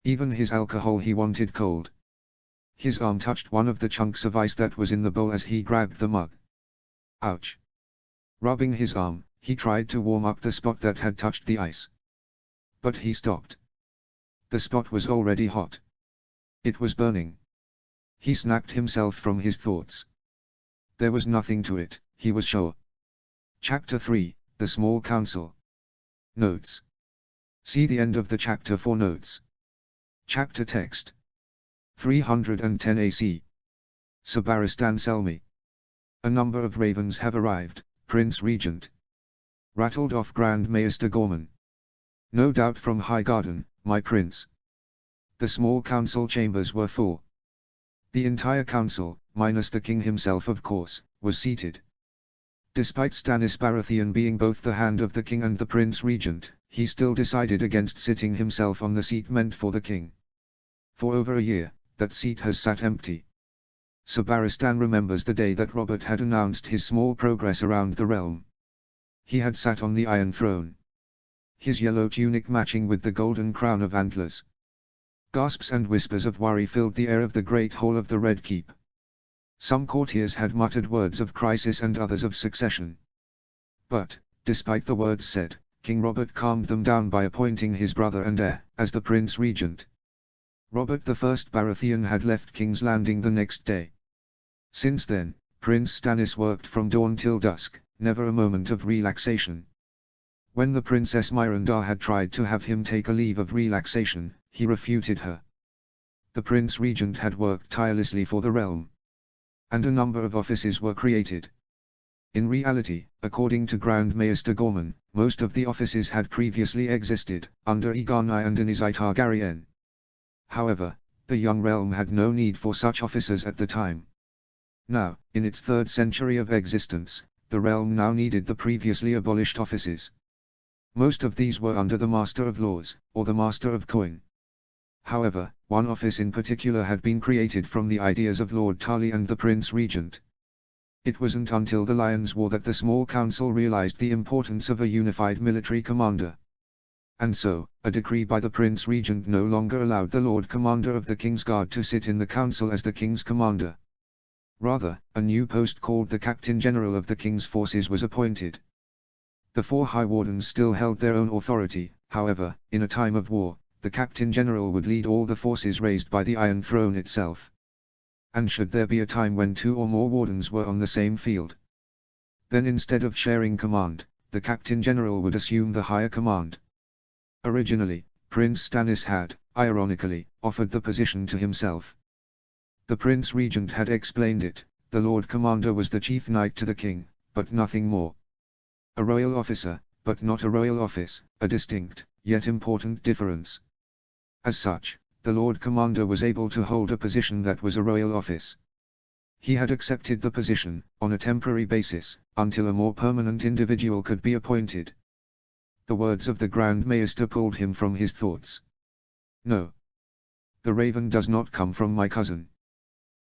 Even his alcohol he wanted cold. His arm touched one of the chunks of ice that was in the bowl as he grabbed the mug. Ouch! Rubbing his arm, he tried to warm up the spot that had touched the ice. But he stopped. The spot was already hot. It was burning. He snapped himself from his thoughts. There was nothing to it, he was sure. Chapter 3, The Small Council. Notes. See the end of the chapter for notes. Chapter text. 310 AC. Sir Barristan Selmy. A number of ravens have arrived, Prince Regent. Rattled off Grand Maester Gorman. No doubt from Highgarden, my prince. The small council chambers were full. The entire council, minus the king himself of course, was seated. Despite Stannis Baratheon being both the hand of the king and the Prince Regent, he still decided against sitting himself on the seat meant for the king. For over a year, that seat has sat empty. Sir Barristan remembers the day that Robert had announced his small progress around the realm. He had sat on the Iron Throne. His yellow tunic matching with the golden crown of antlers. Gasps and whispers of worry filled the air of the great hall of the Red Keep. Some courtiers had muttered words of crisis and others of succession. But, despite the words said, King Robert calmed them down by appointing his brother and heir as the Prince Regent. Robert I Baratheon had left King's Landing the next day. Since then, Prince Stannis worked from dawn till dusk, never a moment of relaxation. When the Princess Myranda had tried to have him take a leave of relaxation, he refuted her. The Prince Regent had worked tirelessly for the realm. And a number of offices were created. In reality, according to Grand Maester Gorman, most of the offices had previously existed, under Aegon I and Aenys Targaryen. However, the young realm had no need for such officers at the time. Now, in its 3rd century of existence, the realm now needed the previously abolished offices. Most of these were under the Master of Laws, or the Master of Coin. However, one office in particular had been created from the ideas of Lord Tarly and the Prince Regent. It wasn't until the Lions' War that the small council realized the importance of a unified military commander. And so, a decree by the Prince Regent no longer allowed the Lord Commander of the King's Guard to sit in the council as the King's commander. Rather, a new post called the Captain General of the King's Forces was appointed. The 4 High Wardens still held their own authority, however, in a time of war, the Captain General would lead all the forces raised by the Iron Throne itself. And should there be a time when 2 or more wardens were on the same field, then instead of sharing command, the Captain General would assume the higher command. Originally, Prince Stannis had, ironically, offered the position to himself. The Prince Regent had explained it, the Lord Commander was the chief knight to the king, but nothing more. A royal officer, but not a royal office, a distinct, yet important difference. As such, the Lord Commander was able to hold a position that was a royal office. He had accepted the position, on a temporary basis, until a more permanent individual could be appointed. The words of the Grand Maester pulled him from his thoughts. No. The raven does not come from my cousin.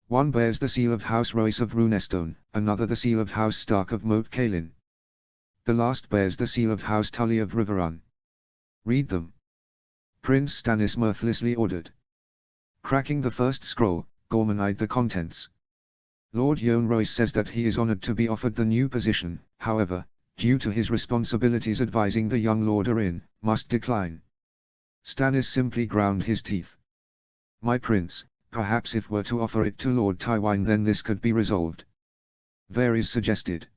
One bears the seal of House Royce of Runestone, another the seal of House Stark of Moat Cailin. The last bears the seal of House Tully of Riverrun. Read them. Prince Stannis mirthlessly ordered. Cracking the first scroll, Gorman eyed the contents. Lord Yohn Royce says that he is honored to be offered the new position, however, due to his responsibilities advising the young Lord Arryn, must decline. Stannis simply ground his teeth. My prince, perhaps if were to offer it to Lord Tywine then this could be resolved. Varys suggested.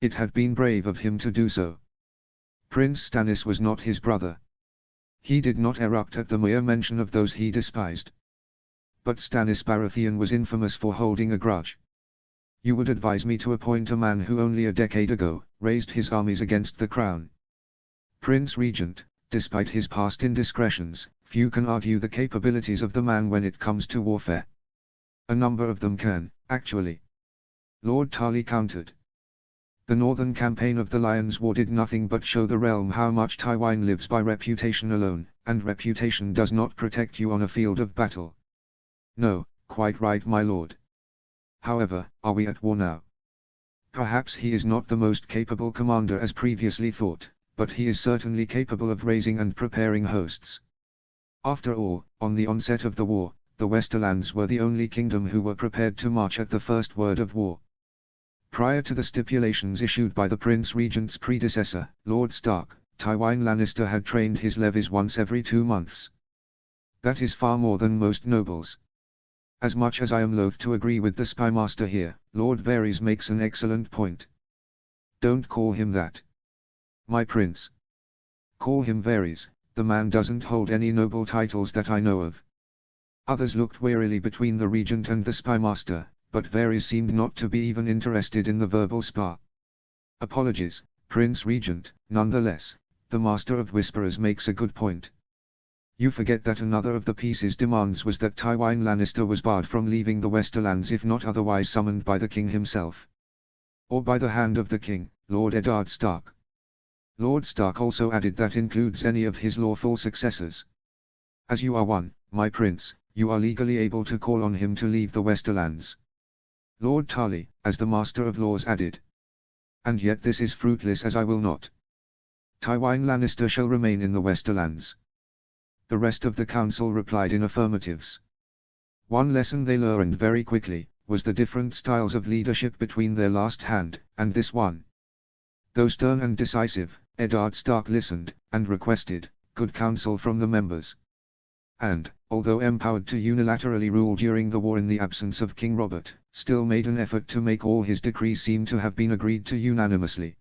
It had been brave of him to do so. Prince Stannis was not his brother. He did not erupt at the mere mention of those he despised. But Stannis Baratheon was infamous for holding a grudge. You would advise me to appoint a man who only a decade ago, raised his armies against the crown. Prince Regent, despite his past indiscretions, few can argue the capabilities of the man when it comes to warfare. A number of them can, actually. Lord Tarly countered. The northern campaign of the Lions' War did nothing but show the realm how much Tywine lives by reputation alone, and reputation does not protect you on a field of battle. No, quite right my lord. However, are we at war now? Perhaps he is not the most capable commander as previously thought, but he is certainly capable of raising and preparing hosts. After all, on the onset of the war, the Westerlands were the only kingdom who were prepared to march at the first word of war. Prior to the stipulations issued by the Prince Regent's predecessor, Lord Stark, Tywine Lannister had trained his levies once every 2 months. That is far more than most nobles. As much as I am loath to agree with the Spymaster here, Lord Varys makes an excellent point. Don't call him that. My prince. Call him Varys, the man doesn't hold any noble titles that I know of. Others looked warily between the Regent and the Spymaster, but Varys seemed not to be even interested in the verbal spar. Apologies, Prince Regent, nonetheless, the Master of Whisperers makes a good point. You forget that another of the piece's demands was that Tywine Lannister was barred from leaving the Westerlands if not otherwise summoned by the king himself. Or by the hand of the king, Lord Eddard Stark. Lord Stark also added that includes any of his lawful successors. As you are one, my prince, you are legally able to call on him to leave the Westerlands. Lord Tarly, as the Master of Laws added. And yet this is fruitless as I will not. Tywine Lannister shall remain in the Westerlands. The rest of the council replied in affirmatives. One lesson they learned very quickly, was the different styles of leadership between their last hand, and this one. Though stern and decisive, Eddard Stark listened, and requested, good counsel from the members. And, although empowered to unilaterally rule during the war in the absence of King Robert, still made an effort to make all his decrees seem to have been agreed to unanimously.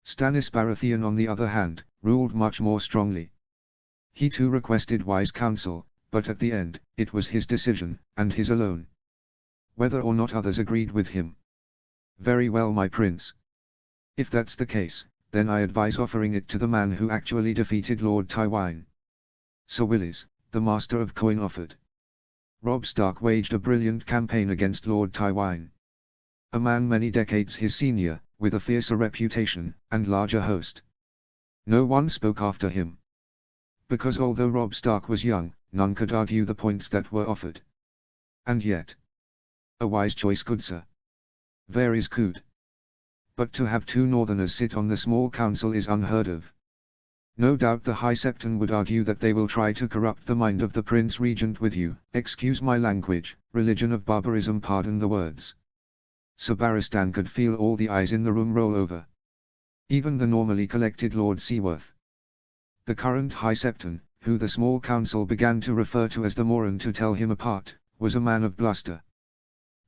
Stannis Baratheon on the other hand, ruled much more strongly. He too requested wise counsel, but at the end, it was his decision, and his alone. Whether or not others agreed with him. Very well my prince. If that's the case, then I advise offering it to the man who actually defeated Lord Tywine. Sir Willis, the Master of Coin offered. Robb Stark waged a brilliant campaign against Lord Tywine. A man many decades his senior, with a fiercer reputation, and larger host. No one spoke after him. Because although Robb Stark was young, none could argue the points that were offered. And yet. A wise choice good sir. Varys could. But to have 2 Northerners sit on the small council is unheard of. No doubt the High Septon would argue that they will try to corrupt the mind of the Prince Regent with you, excuse my language, religion of barbarism pardon the words. Sir Barristan could feel all the eyes in the room roll over. Even the normally collected Lord Seaworth. The current High Septon, who the small council began to refer to as the Moran to tell him apart, was a man of bluster.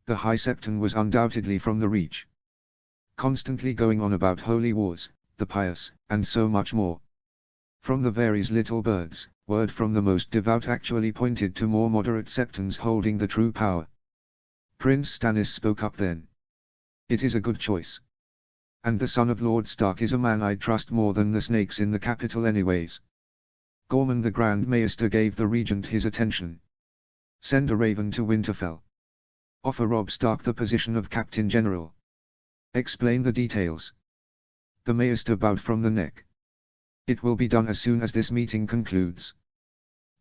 The High Septon was undoubtedly from the Reach. Constantly going on about holy wars, the pious, and so much more. From the Varys little birds, Word from the most devout actually pointed to more moderate septons holding the true power. Prince Stannis spoke up then. It is a good choice. And the son of Lord Stark is a man I'd trust more than the snakes in the capital anyways. Gorman the Grand Maester gave the regent his attention. Send a raven to Winterfell. Offer Robb Stark the position of Captain General. Explain the details. The Maester bowed from the neck. It will be done as soon as this meeting concludes.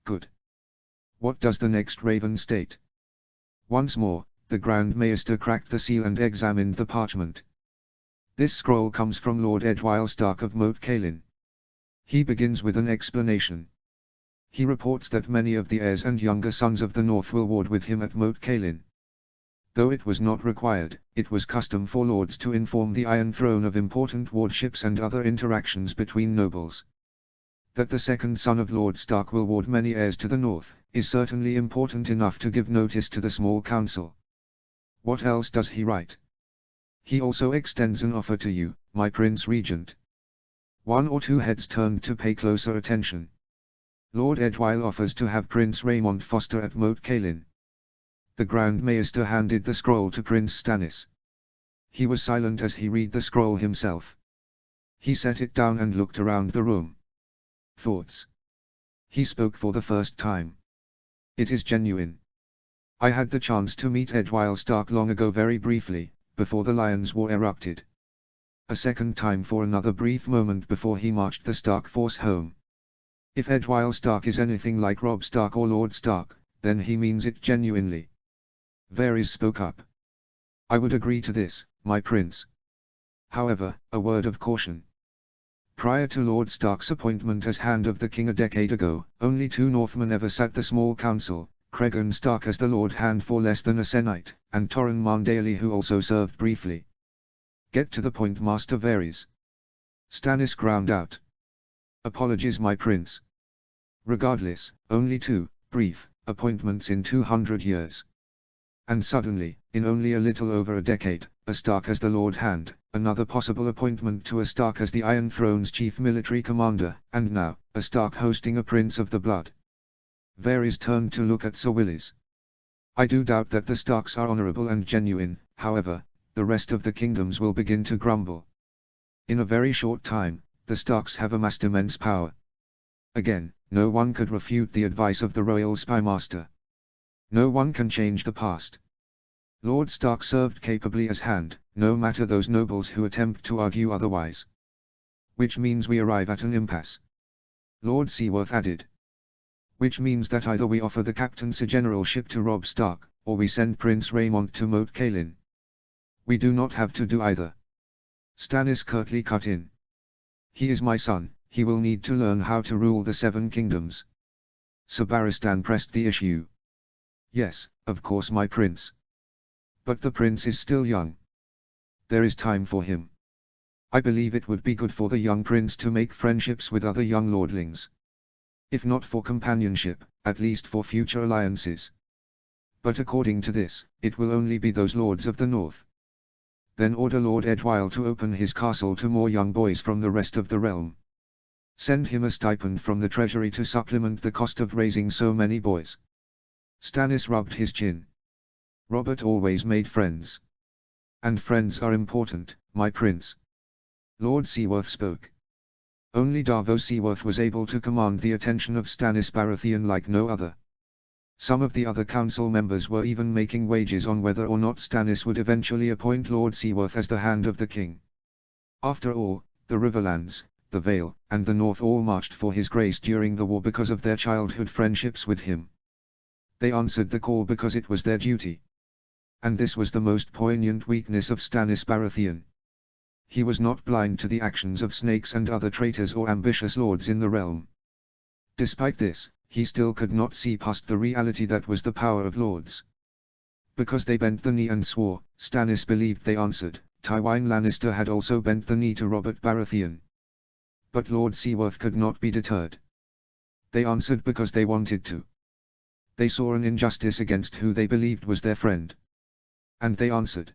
Good. What does the next raven state? Once more, the Grand Maester cracked the seal and examined the parchment. This scroll comes from Lord Edwyle Stark of Moat Cailin. He begins with an explanation. He reports that many of the heirs and younger sons of the North will ward with him at Moat Cailin. Though it was not required, it was custom for lords to inform the Iron Throne of important wardships and other interactions between nobles. That the second son of Lord Stark will ward many heirs to the north, is certainly important enough to give notice to the small council. What else does he write? He also extends an offer to you, my Prince Regent. One or two heads turned to pay closer attention. Lord Edwyle offers to have Prince Raymond Foster at Moat Cailin. The Grand Maester handed the scroll to Prince Stannis. He was silent as he read the scroll himself. He set it down and looked around the room. Thoughts. He spoke for the first time. It is genuine. I had the chance to meet Edwyle Stark long ago, very briefly, before the Lions' War erupted. A second time for another brief moment before he marched the Stark force home. If Edwyle Stark is anything like Robb Stark or Lord Stark, then he means it genuinely. Varys spoke up. I would agree to this, my prince. However, a word of caution. Prior to Lord Stark's appointment as Hand of the King a decade ago, only two Northmen ever sat the small council, Cregan Stark as the Lord Hand for less than a sennight, and Torren Marndale who also served briefly. Get to the point, Master Varys. Stannis ground out. Apologies, my prince. Regardless, only two, brief, appointments in 200 years. And suddenly, in only a little over a decade, a Stark as the Lord Hand, another possible appointment to a Stark as the Iron Throne's chief military commander, and now, a Stark hosting a Prince of the Blood. Varys turned to look at Sir Willis. I do doubt that the Starks are honorable and genuine, however, the rest of the kingdoms will begin to grumble. In a very short time, the Starks have amassed immense power. Again, no one could refute the advice of the royal spymaster. No one can change the past. Lord Stark served capably as Hand, no matter those nobles who attempt to argue otherwise. Which means we arrive at an impasse. Lord Seaworth added. Which means that either we offer the captaincy generalship to Robb Stark, or we send Prince Raymond to Moat Cailin. We do not have to do either. Stannis curtly cut in. He is my son, he will need to learn how to rule the Seven Kingdoms. Sir Barristan pressed the issue. Yes, of course, my prince. But the prince is still young. There is time for him. I believe it would be good for the young prince to make friendships with other young lordlings. If not for companionship, at least for future alliances. But according to this, it will only be those lords of the north. Then order Lord Edwyle to open his castle to more young boys from the rest of the realm. Send him a stipend from the treasury to supplement the cost of raising so many boys. Stannis rubbed his chin. Robert always made friends. And friends are important, my prince. Lord Seaworth spoke. Only Davos Seaworth was able to command the attention of Stannis Baratheon like no other. Some of the other council members were even making wagers on whether or not Stannis would eventually appoint Lord Seaworth as the Hand of the King. After all, the Riverlands, the Vale, and the North all marched for his grace during the war because of their childhood friendships with him. They answered the call because it was their duty. And this was the most poignant weakness of Stannis Baratheon. He was not blind to the actions of snakes and other traitors or ambitious lords in the realm. Despite this, he still could not see past the reality that was the power of lords. Because they bent the knee and swore, Stannis believed they answered. Tywin Lannister had also bent the knee to Robert Baratheon. But Lord Seaworth could not be deterred. They answered because they wanted to. They saw an injustice against who they believed was their friend. And they answered.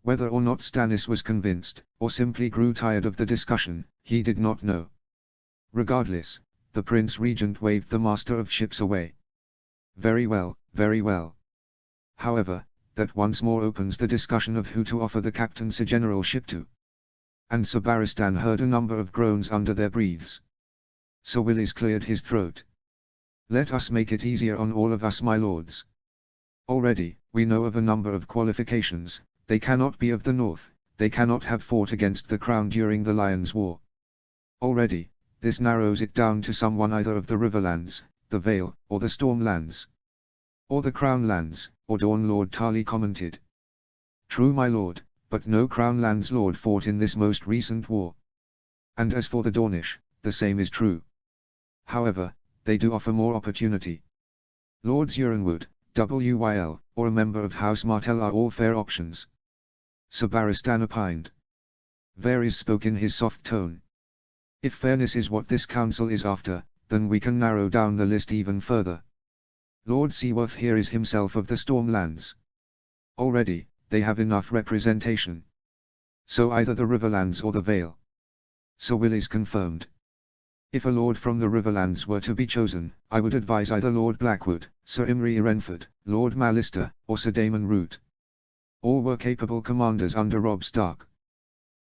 Whether or not Stannis was convinced, or simply grew tired of the discussion, he did not know. Regardless, The Prince Regent waved the Master of Ships away. Very well, very well. However, that once more opens the discussion of who to offer the captaincy generalship to. And Sir Barristan heard a number of groans under their breaths. Sir Willis cleared his throat. Let us make it easier on all of us, my lords. Already, we know of a number of qualifications. They cannot be of the north, they cannot have fought against the crown during the Lions' War. Already, this narrows it down to someone either of the Riverlands, the Vale, or the Stormlands. Or the Crown Lands, or Dawn, Lord Tarley commented. True, my lord, but no Crown Lands lord fought in this most recent war. And as for the Dornish, the same is true. However, they do offer more opportunity. Lords Euronwood, Wyl, or a member of House Martell are all fair options. Sir Barristan opined. Varys spoke in his soft tone. If fairness is what this council is after, then we can narrow down the list even further. Lord Seaworth here is himself of the Stormlands. Already, they have enough representation. So either the Riverlands or the Vale. Sir Willis confirmed. If a lord from the Riverlands were to be chosen, I would advise either Lord Blackwood, Sir Imry Renford, Lord Mallister, or Sir Damon Root. All were capable commanders under Robb Stark.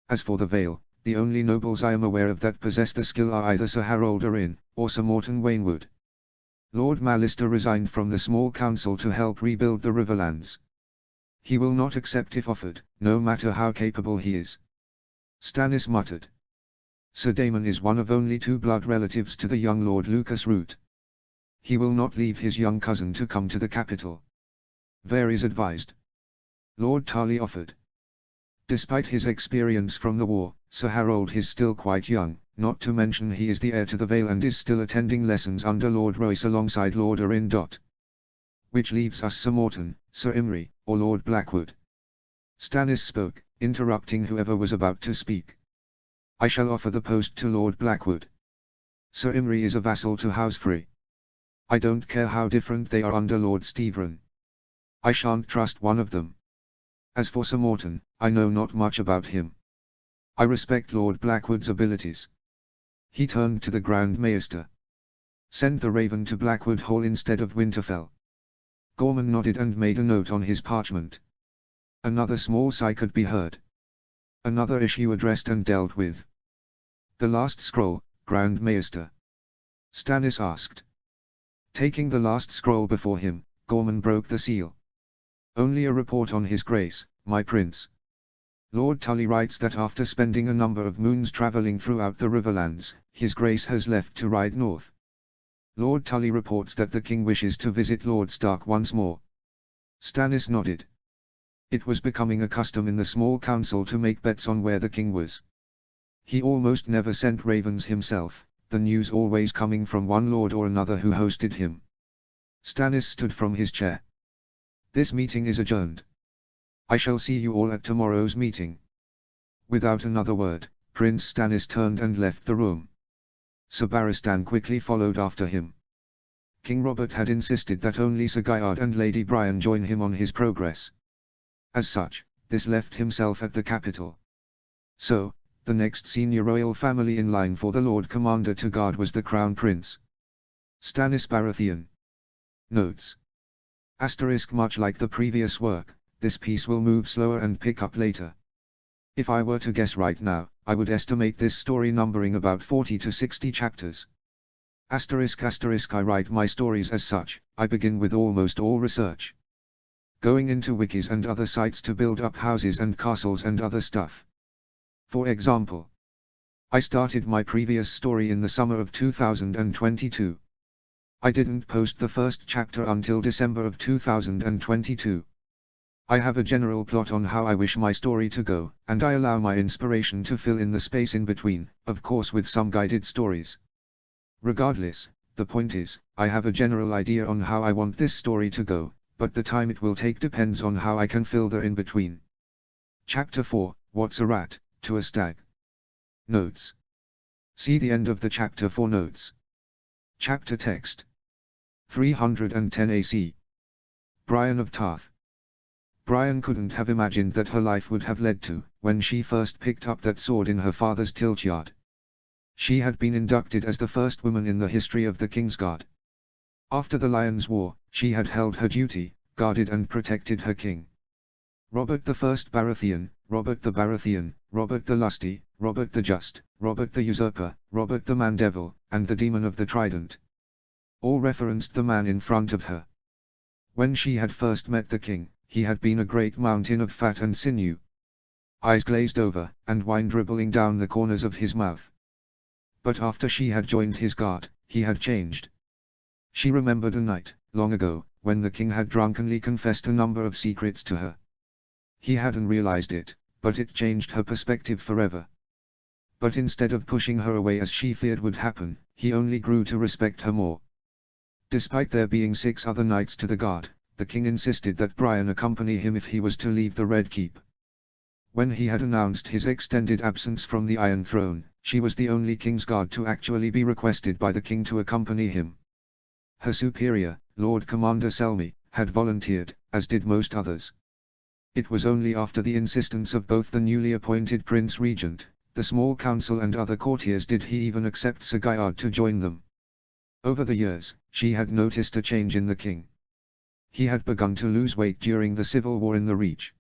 As for the Vale, the only nobles I am aware of that possess the skill are either Sir Harold Arryn, or Sir Morton Waynwood. Lord Mallister resigned from the small council to help rebuild the Riverlands. He will not accept if offered, no matter how capable he is. Stannis muttered. Sir Damon is one of only 2 blood relatives to the young Lord Lucas Root. He will not leave his young cousin to come to the capital. Varys advised. Lord Tarley offered. Despite his experience from the war, Sir Harold is still quite young, not to mention he is the heir to the Vale and is still attending lessons under Lord Royce alongside Lord Arryn. Which leaves us Sir Morton, Sir Imry, or Lord Blackwood. Stannis spoke, interrupting whoever was about to speak. I shall offer the post to Lord Blackwood. Sir Imry is a vassal to House Free. I don't care how different they are under Lord Stevron. I shan't trust one of them. As for Sir Morton, I know not much about him. I respect Lord Blackwood's abilities. He turned to the Grand Maester. Send the Raven to Blackwood Hall instead of Winterfell. Gorman nodded and made a note on his parchment. Another small sigh could be heard. Another issue addressed and dealt with. The last scroll, Grand Maester? Stannis asked. Taking the last scroll before him, Gorman broke the seal. Only a report on his grace, my prince. Lord Tully writes that after spending a number of moons travelling throughout the Riverlands, his grace has left to ride north. Lord Tully reports that the king wishes to visit Lord Stark once more. Stannis nodded. It was becoming a custom in the small council to make bets on where the king was. He almost never sent ravens himself, the news always coming from one lord or another who hosted him. Stannis stood from his chair. This meeting is adjourned. I shall see you all at tomorrow's meeting. Without another word, Prince Stannis turned and left the room. Sir Barristan quickly followed after him. King Robert had insisted that only Sir Gaillard and Lady Brienne join him on his progress. As such, this left himself at the capital. So, the next senior royal family in line for the Lord Commander to guard was the Crown Prince. Stannis Baratheon. Notes. Asterisk much like the previous work, this piece will move slower and pick up later. If I were to guess right now, I would estimate this story numbering about 40 to 60 chapters. Asterisk I write my stories as such, I begin with almost all research. Going into wikis and other sites to build up houses and castles and other stuff. For example, I started my previous story in the summer of 2022. I didn't post the first chapter until December of 2022. I have a general plot on how I wish my story to go, and I allow my inspiration to fill in the space in between, of course with some guided stories. Regardless, the point is, I have a general idea on how I want this story to go, but the time it will take depends on how I can fill the in-between. Chapter 4, What's a Rat, to a Stag? Notes. See the end of the chapter for notes. Chapter text. 310 AC. Brienne of Tarth. Brienne couldn't have imagined that her life would have led to, when she first picked up that sword in her father's tiltyard. She had been inducted as the first woman in the history of the King's Guard. After the Lions' War, she had held her duty, guarded and protected her king. Robert the First Baratheon, Robert the Baratheon, Robert the Lusty, Robert the Just, Robert the Usurper, Robert the Man-Devil, and the Demon of the Trident. All referenced the man in front of her. When she had first met the king, he had been a great mountain of fat and sinew. Eyes glazed over, and wine dribbling down the corners of his mouth. But after she had joined his guard, he had changed. She remembered a night, long ago, when the king had drunkenly confessed a number of secrets to her. He hadn't realized it, but it changed her perspective forever. But instead of pushing her away as she feared would happen, he only grew to respect her more. Despite there being 6 other knights to the guard, the king insisted that Brian accompany him if he was to leave the Red Keep. When he had announced his extended absence from the Iron Throne, she was the only King's Guard to actually be requested by the king to accompany him. Her superior, Lord Commander Selmy, had volunteered, as did most others. It was only after the insistence of both the newly appointed Prince Regent, the small council and other courtiers did he even accept Sir Guyard to join them. Over the years, she had noticed a change in the king. He had begun to lose weight during the civil war in the Reach.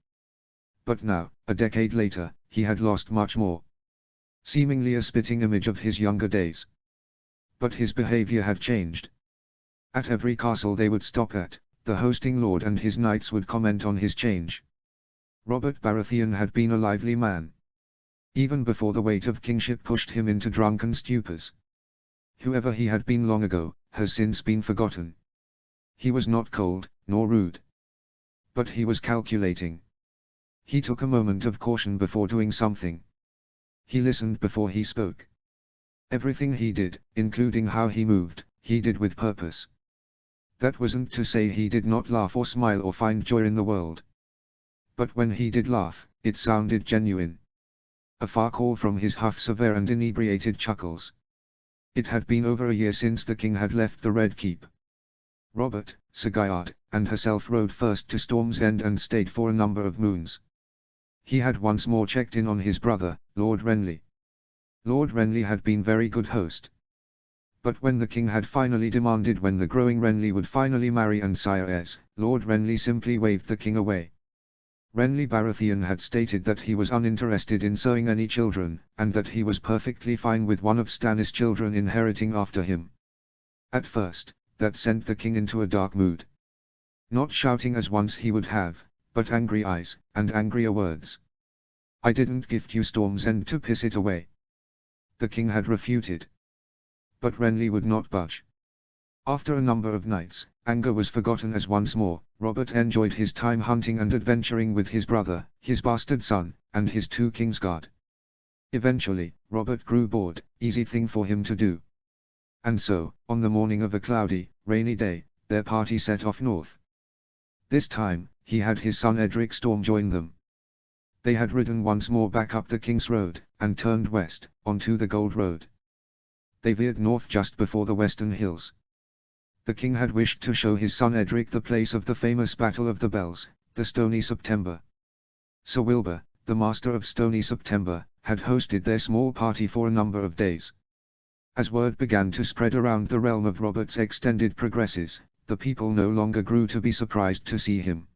But now, a decade later, he had lost much more. Seemingly a spitting image of his younger days. But his behavior had changed. At every castle they would stop at, the hosting lord and his knights would comment on his change. Robert Baratheon had been a lively man. Even before the weight of kingship pushed him into drunken stupors. Whoever he had been long ago, has since been forgotten. He was not cold, nor rude. But he was calculating. He took a moment of caution before doing something. He listened before he spoke. Everything he did, including how he moved, he did with purpose. That wasn't to say he did not laugh or smile or find joy in the world. But when he did laugh, it sounded genuine. A far call from his huffs of air and inebriated chuckles. It had been over a year since the king had left the Red Keep. Robert, Sir Guyard, and herself rode first to Storm's End and stayed for a number of moons. He had once more checked in on his brother, Lord Renly. Lord Renly had been very good host. But when the king had finally demanded when the growing Renly would finally marry and sire heirs, Lord Renly simply waved the king away. Renly Baratheon had stated that he was uninterested in sowing any children, and that he was perfectly fine with one of Stannis' children inheriting after him. At first, that sent the king into a dark mood. Not shouting as once he would have, but angry eyes, and angrier words. "I didn't gift you Storm's End to piss it away." The king had refuted. But Renly would not budge. After a number of nights, anger was forgotten as once more, Robert enjoyed his time hunting and adventuring with his brother, his bastard son, and his 2 Kingsguard. Eventually, Robert grew bored, easy thing for him to do. And so, on the morning of a cloudy, rainy day, their party set off north. This time, he had his son Edric Storm join them. They had ridden once more back up the King's Road, and turned west, onto the Gold Road. They veered north just before the Western Hills. The king had wished to show his son Edric the place of the famous Battle of the Bells, the Stony September. Sir Wilbur, the master of Stony September, had hosted their small party for a number of days. As word began to spread around the realm of Robert's extended progresses, the people no longer grew to be surprised to see him.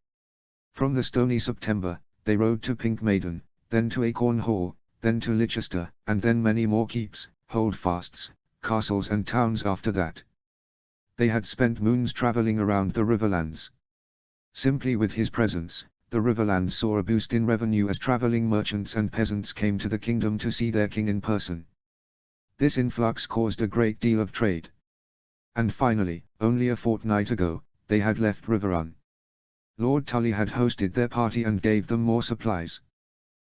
From the Stony September, they rode to Pink Maiden, then to Acorn Hall, then to Lichester, and then many more keeps, holdfasts, castles and towns after that. They had spent moons traveling around the Riverlands. Simply with his presence, the Riverlands saw a boost in revenue as traveling merchants and peasants came to the kingdom to see their king in person. This influx caused a great deal of trade. And finally, only a fortnight ago, they had left Riverrun. Lord Tully had hosted their party and gave them more supplies.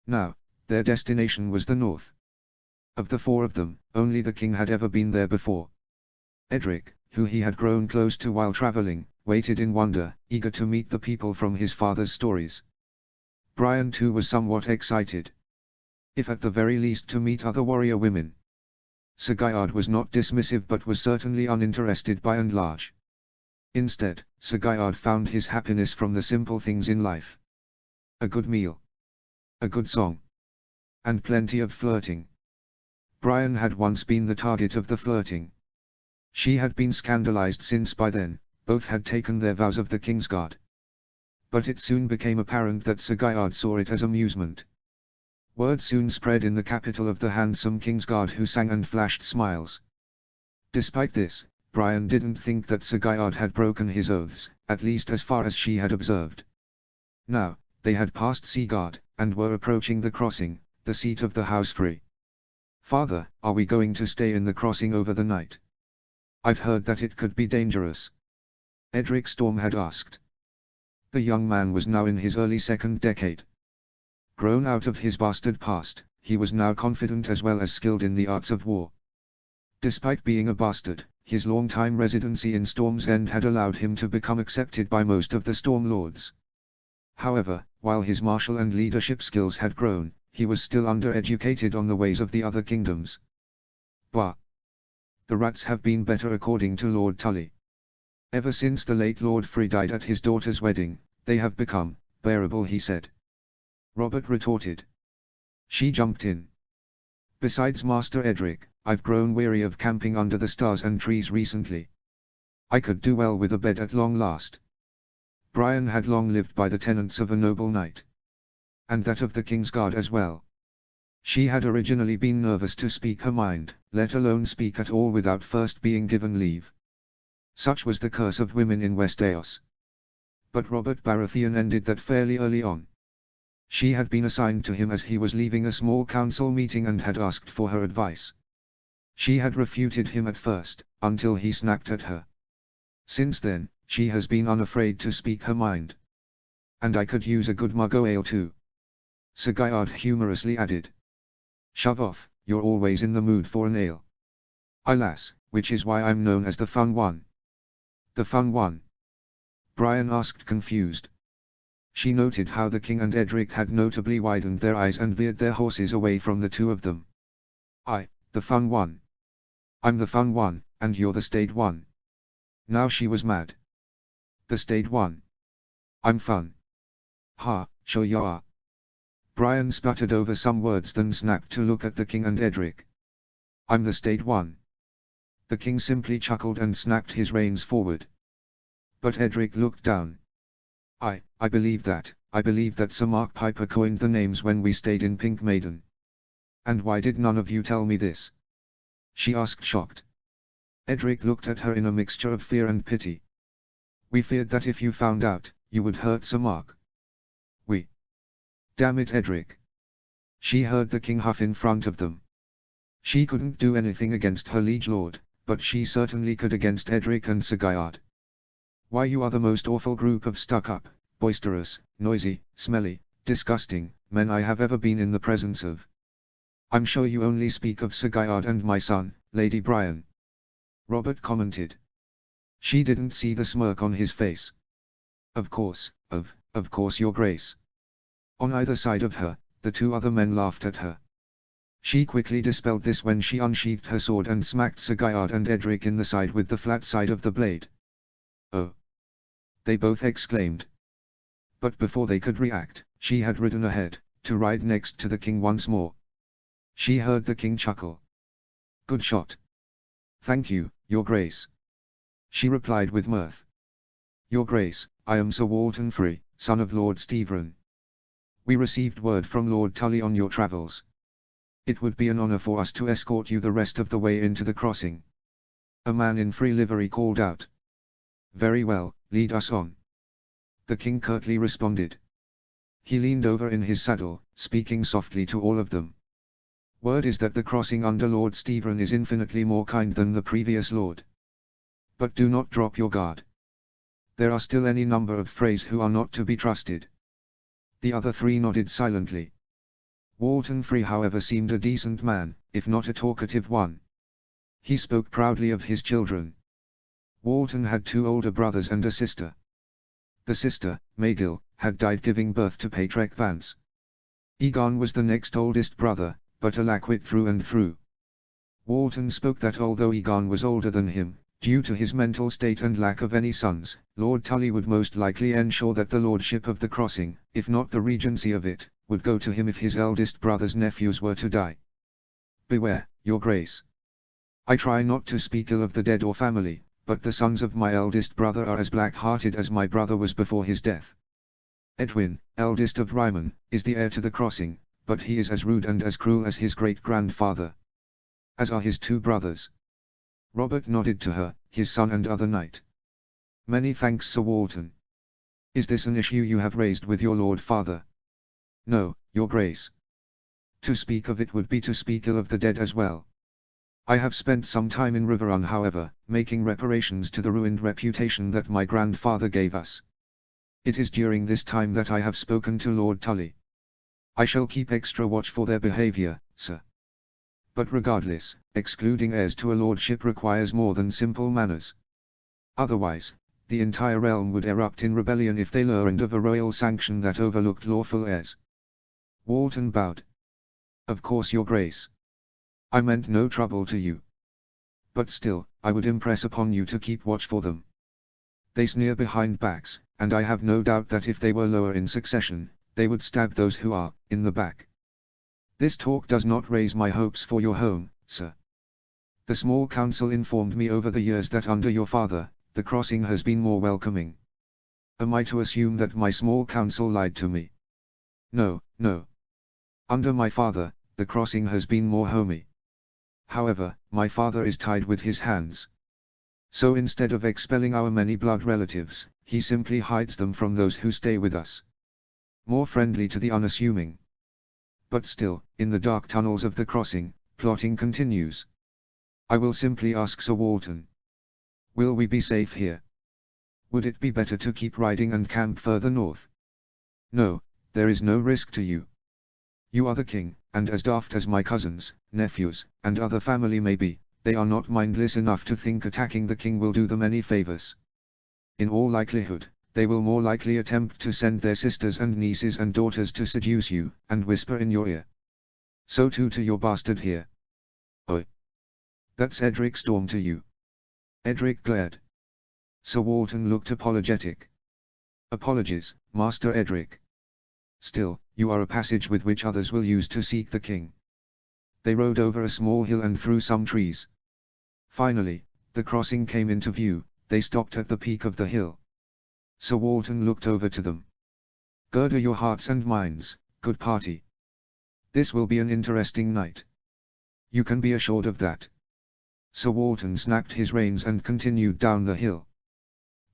Now, their destination was the north. Of the 4 of them, only the king had ever been there before. Edric, who he had grown close to while traveling, waited in wonder, eager to meet the people from his father's stories. Brian too was somewhat excited. If at the very least to meet other warrior women. Sir Guyard was not dismissive but was certainly uninterested by and large. Instead, Sir Guyard found his happiness from the simple things in life. A good meal. A good song. And plenty of flirting. Brian had once been the target of the flirting. She had been scandalized since by then, both had taken their vows of the Kingsguard. But it soon became apparent that Sir Gaillard saw it as amusement. Word soon spread in the capital of the handsome Kingsguard who sang and flashed smiles. Despite this, Brian didn't think that Sir Gaillard had broken his oaths, at least as far as she had observed. Now, they had passed Seaguard, and were approaching the crossing, the seat of the House Free. "Father, are we going to stay in the crossing over the night? I've heard that it could be dangerous," Edric Storm had asked. The young man was now in his early second decade. Grown out of his bastard past, he was now confident as well as skilled in the arts of war. Despite being a bastard, his long-time residency in Storm's End had allowed him to become accepted by most of the Storm Lords. However, while his martial and leadership skills had grown, he was still undereducated on the ways of the other kingdoms. Bah! The rats have been better according to Lord Tully. Ever since the late Lord Free died at his daughter's wedding, they have become bearable, he said. Robert retorted. She jumped in. Besides, Master Edric, I've grown weary of camping under the stars and trees recently. I could do well with a bed at long last. Brian had long lived by the tenets of a noble knight. And that of the Kingsguard as well. She had originally been nervous to speak her mind, let alone speak at all without first being given leave. Such was the curse of women in Westeros. But Robert Baratheon ended that fairly early on. She had been assigned to him as he was leaving a small council meeting and had asked for her advice. She had refuted him at first, until he snapped at her. Since then, she has been unafraid to speak her mind. And I could use a good mug o' ale too, Sir Gaillard humorously added. Shove off, you're always in the mood for an ale. Alas, which is why I'm known as the fun one. The fun one? Brian asked, confused. She noted how the king and Edric had notably widened their eyes and veered their horses away from the two of them. The fun one. I'm the fun one, and you're the staid one. Now she was mad. The staid one. I'm fun. Ha, sure you are. Brian sputtered over some words, then snapped to look at the king and Edric. I'm the staid one. The king simply chuckled and snapped his reins forward. But Edric looked down. I believe that Sir Mark Piper coined the names when we stayed in Pink Maiden. And why did none of you tell me this? She asked, shocked. Edric looked at her in a mixture of fear and pity. We feared that if you found out, you would hurt Sir Mark. We. Damn it, Edric. She heard the king huff in front of them. She couldn't do anything against her liege lord, but she certainly could against Edric and Sir Gaillard. Why, you are the most awful group of stuck-up, boisterous, noisy, smelly, disgusting men I have ever been in the presence of. I'm sure you only speak of Sir Gaillard and my son, Lady Brian. Robert commented. She didn't see the smirk on his face. Of course, your grace. On either side of her, the two other men laughed at her. She quickly dispelled this when she unsheathed her sword and smacked Sir Gaillard and Edric in the side with the flat side of the blade. Oh! They both exclaimed. But before they could react, she had ridden ahead, to ride next to the king once more. She heard the king chuckle. Good shot. Thank you, your grace. She replied with mirth. Your grace, I am Sir Walton Free, son of Lord Steveren. We received word from Lord Tully on your travels. It would be an honor for us to escort you the rest of the way into the crossing. A man in free livery called out. Very well, lead us on. The king curtly responded. He leaned over in his saddle, speaking softly to all of them. Word is that the crossing under Lord Steveren is infinitely more kind than the previous lord. But do not drop your guard. There are still any number of Freys who are not to be trusted. The other three nodded silently. Walton Free, however, seemed a decent man, if not a talkative one. He spoke proudly of his children. Walton had 2 older brothers and a sister. The sister, Maegil, had died giving birth to Patrick Vance. Egon was the next oldest brother, but a lackwit through and through. Walton spoke that although Egon was older than him, due to his mental state and lack of any sons, Lord Tully would most likely ensure that the lordship of the crossing, if not the regency of it, would go to him if his eldest brother's nephews were to die. Beware, your grace. I try not to speak ill of the dead or family, but the sons of my eldest brother are as black-hearted as my brother was before his death. Edwin, eldest of Ryman, is the heir to the crossing, but he is as rude and as cruel as his great-grandfather. As are his 2 brothers. Robert nodded to her, his son and other knight. Many thanks, Sir Walton. Is this an issue you have raised with your lord father? No, your grace. To speak of it would be to speak ill of the dead as well. I have spent some time in Riverrun, however, making reparations to the ruined reputation that my grandfather gave us. It is during this time that I have spoken to Lord Tully. I shall keep extra watch for their behavior, sir. But regardless, excluding heirs to a lordship requires more than simple manners. Otherwise, the entire realm would erupt in rebellion if they learned of a royal sanction that overlooked lawful heirs. Walton bowed. Of course, your grace. I meant no trouble to you. But still, I would impress upon you to keep watch for them. They sneer behind backs, and I have no doubt that if they were lower in succession, they would stab those who are, in the back. This talk does not raise my hopes for your home, sir. The small council informed me over the years that under your father, the crossing has been more welcoming. Am I to assume that my small council lied to me? No, no. Under my father, the crossing has been more homey. However, my father is tied with his hands. So instead of expelling our many blood relatives, he simply hides them from those who stay with us. More friendly to the unassuming. But still, in the dark tunnels of the crossing, plotting continues. I will simply ask Sir Walton. Will we be safe here? Would it be better to keep riding and camp further north? No, there is no risk to you. You are the king, and as daft as my cousins, nephews, and other family may be, they are not mindless enough to think attacking the king will do them any favors. In all likelihood, they will more likely attempt to send their sisters and nieces and daughters to seduce you, and whisper in your ear. So too to your bastard here. Oh. That's Edric Storm to you. Edric glared. Sir Walton looked apologetic. Apologies, Master Edric. Still, you are a passage with which others will use to seek the king. They rode over a small hill and through some trees. Finally, the crossing came into view. They stopped at the peak of the hill. Sir Walton looked over to them. Girder your hearts and minds, good party. This will be an interesting night. You can be assured of that. Sir Walton snapped his reins and continued down the hill.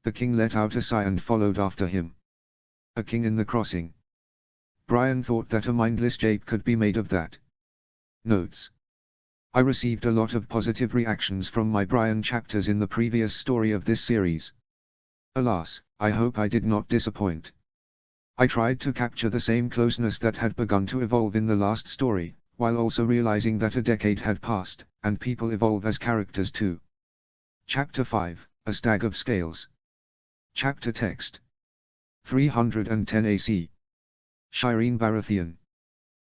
The king let out a sigh and followed after him. A king in the crossing. Brian thought that a mindless jape could be made of that. Notes. I received a lot of positive reactions from my Brian chapters in the previous story of this series. Alas, I hope I did not disappoint. I tried to capture the same closeness that had begun to evolve in the last story, while also realizing that a decade had passed, and people evolve as characters too. Chapter 5, A Stag of Scales. Chapter Text. 310 AC. Shireen Baratheon.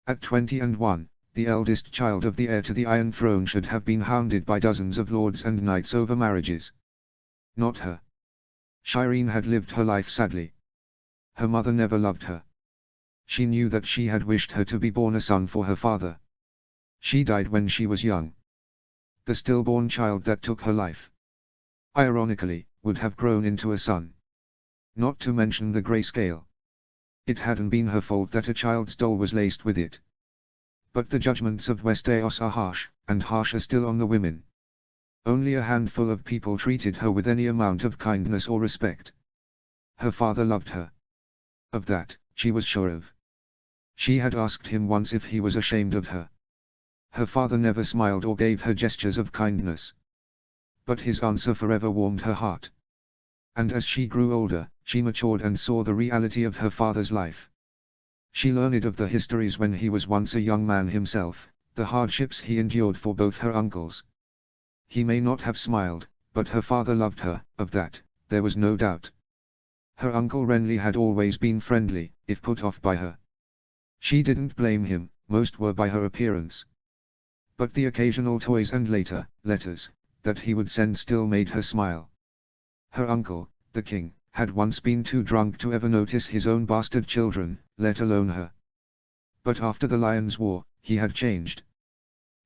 At 21, the eldest child of the heir to the Iron Throne should have been hounded by dozens of lords and knights over marriages. Not her. Shireen had lived her life sadly. Her mother never loved her. She knew that she had wished her to be born a son for her father. She died when she was young. The stillborn child that took her life, ironically, would have grown into a son. Not to mention the grayscale. It hadn't been her fault that a child's doll was laced with it. But the judgments of Westeros are harsh, and harsher still on the women. Only a handful of people treated her with any amount of kindness or respect. Her father loved her. Of that, she was sure of. She had asked him once if he was ashamed of her. Her father never smiled or gave her gestures of kindness. But his answer forever warmed her heart. And as she grew older, she matured and saw the reality of her father's life. She learned of the histories when he was once a young man himself, the hardships he endured for both her uncles. He may not have smiled, but her father loved her, of that, there was no doubt. Her uncle Renly had always been friendly, if put off by her. She didn't blame him, most were by her appearance. But the occasional toys and later, letters, that he would send still made her smile. Her uncle, the king, had once been too drunk to ever notice his own bastard children, let alone her. But after the Lion's War, he had changed.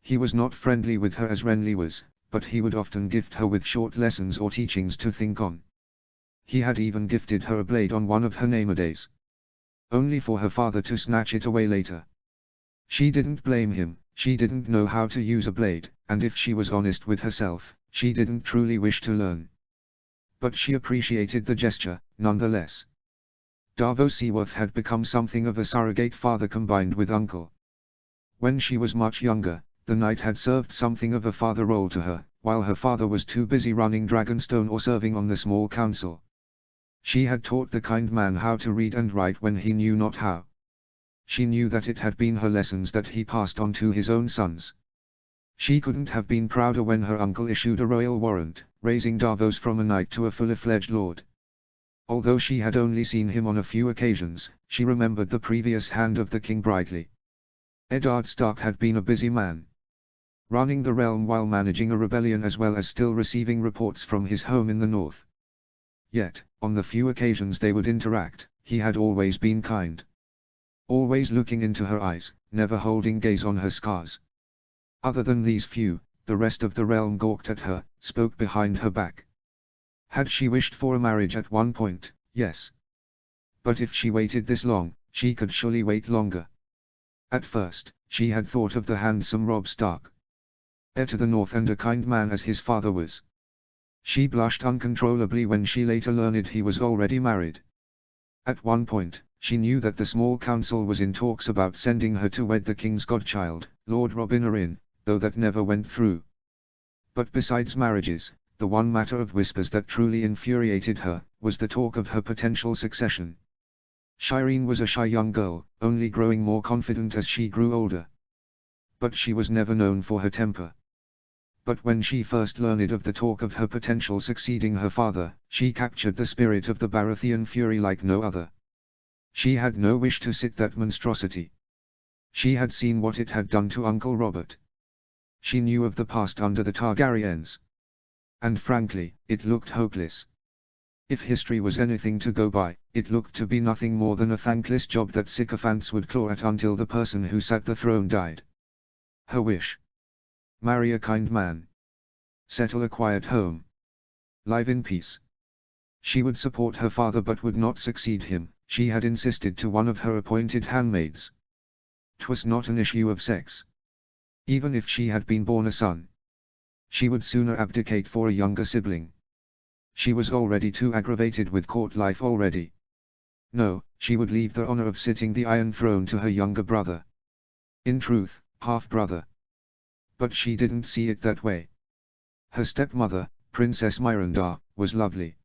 He was not friendly with her as Renly was, but he would often gift her with short lessons or teachings to think on. He had even gifted her a blade on one of her name-a-days, only for her father to snatch it away later. She didn't blame him, she didn't know how to use a blade, and if she was honest with herself, she didn't truly wish to learn. But she appreciated the gesture, nonetheless. Davos Seaworth had become something of a surrogate father combined with uncle. When she was much younger, the knight had served something of a father role to her, while her father was too busy running Dragonstone or serving on the small council. She had taught the kind man how to read and write when he knew not how. She knew that it had been her lessons that he passed on to his own sons. She couldn't have been prouder when her uncle issued a royal warrant, raising Davos from a knight to a fully-fledged lord. Although she had only seen him on a few occasions, she remembered the previous hand of the king brightly. Eddard Stark had been a busy man, running the realm while managing a rebellion as well as still receiving reports from his home in the north. Yet, on the few occasions they would interact, he had always been kind. Always looking into her eyes, never holding gaze on her scars. Other than these few, the rest of the realm gawked at her, spoke behind her back. Had she wished for a marriage at one point? Yes. But if she waited this long, she could surely wait longer. At first, she had thought of the handsome Robb Stark, heir to the north and a kind man as his father was. She blushed uncontrollably when she later learned he was already married. At one point, she knew that the small council was in talks about sending her to wed the king's godchild, Lord Robin Arryn, though that never went through. But besides marriages, the one matter of whispers that truly infuriated her, was the talk of her potential succession. Shireen was a shy young girl, only growing more confident as she grew older. But she was never known for her temper. But when she first learned of the talk of her potential succeeding her father, she captured the spirit of the Baratheon fury like no other. She had no wish to sit that monstrosity. She had seen what it had done to Uncle Robert. She knew of the past under the Targaryens. And frankly, it looked hopeless. If history was anything to go by, it looked to be nothing more than a thankless job that sycophants would claw at until the person who sat the throne died. Her wish: marry a kind man, settle a quiet home, live in peace. She would support her father but would not succeed him, she had insisted to one of her appointed handmaids. 'Twas not an issue of sex. Even if she had been born a son, she would sooner abdicate for a younger sibling. She was already too aggravated with court life already. No, she would leave the honor of sitting the Iron Throne to her younger brother. In truth, half-brother. But she didn't see it that way. Her stepmother, Princess Myranda, was lovely.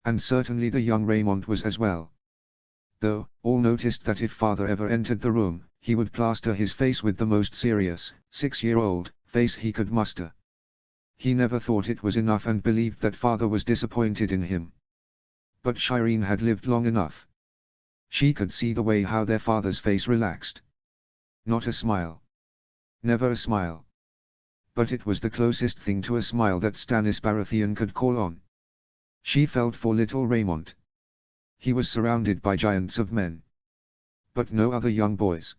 And certainly the young Raymond was as well. Though, all noticed that if father ever entered the room, he would plaster his face with the most serious, 6-year-old, face he could muster. He never thought it was enough and believed that father was disappointed in him. But Shireen had lived long enough. She could see the way how their father's face relaxed. Not a smile. Never a smile. But it was the closest thing to a smile that Stannis Baratheon could call on. She felt for little Raymond. He was surrounded by giants of men, but no other young boys.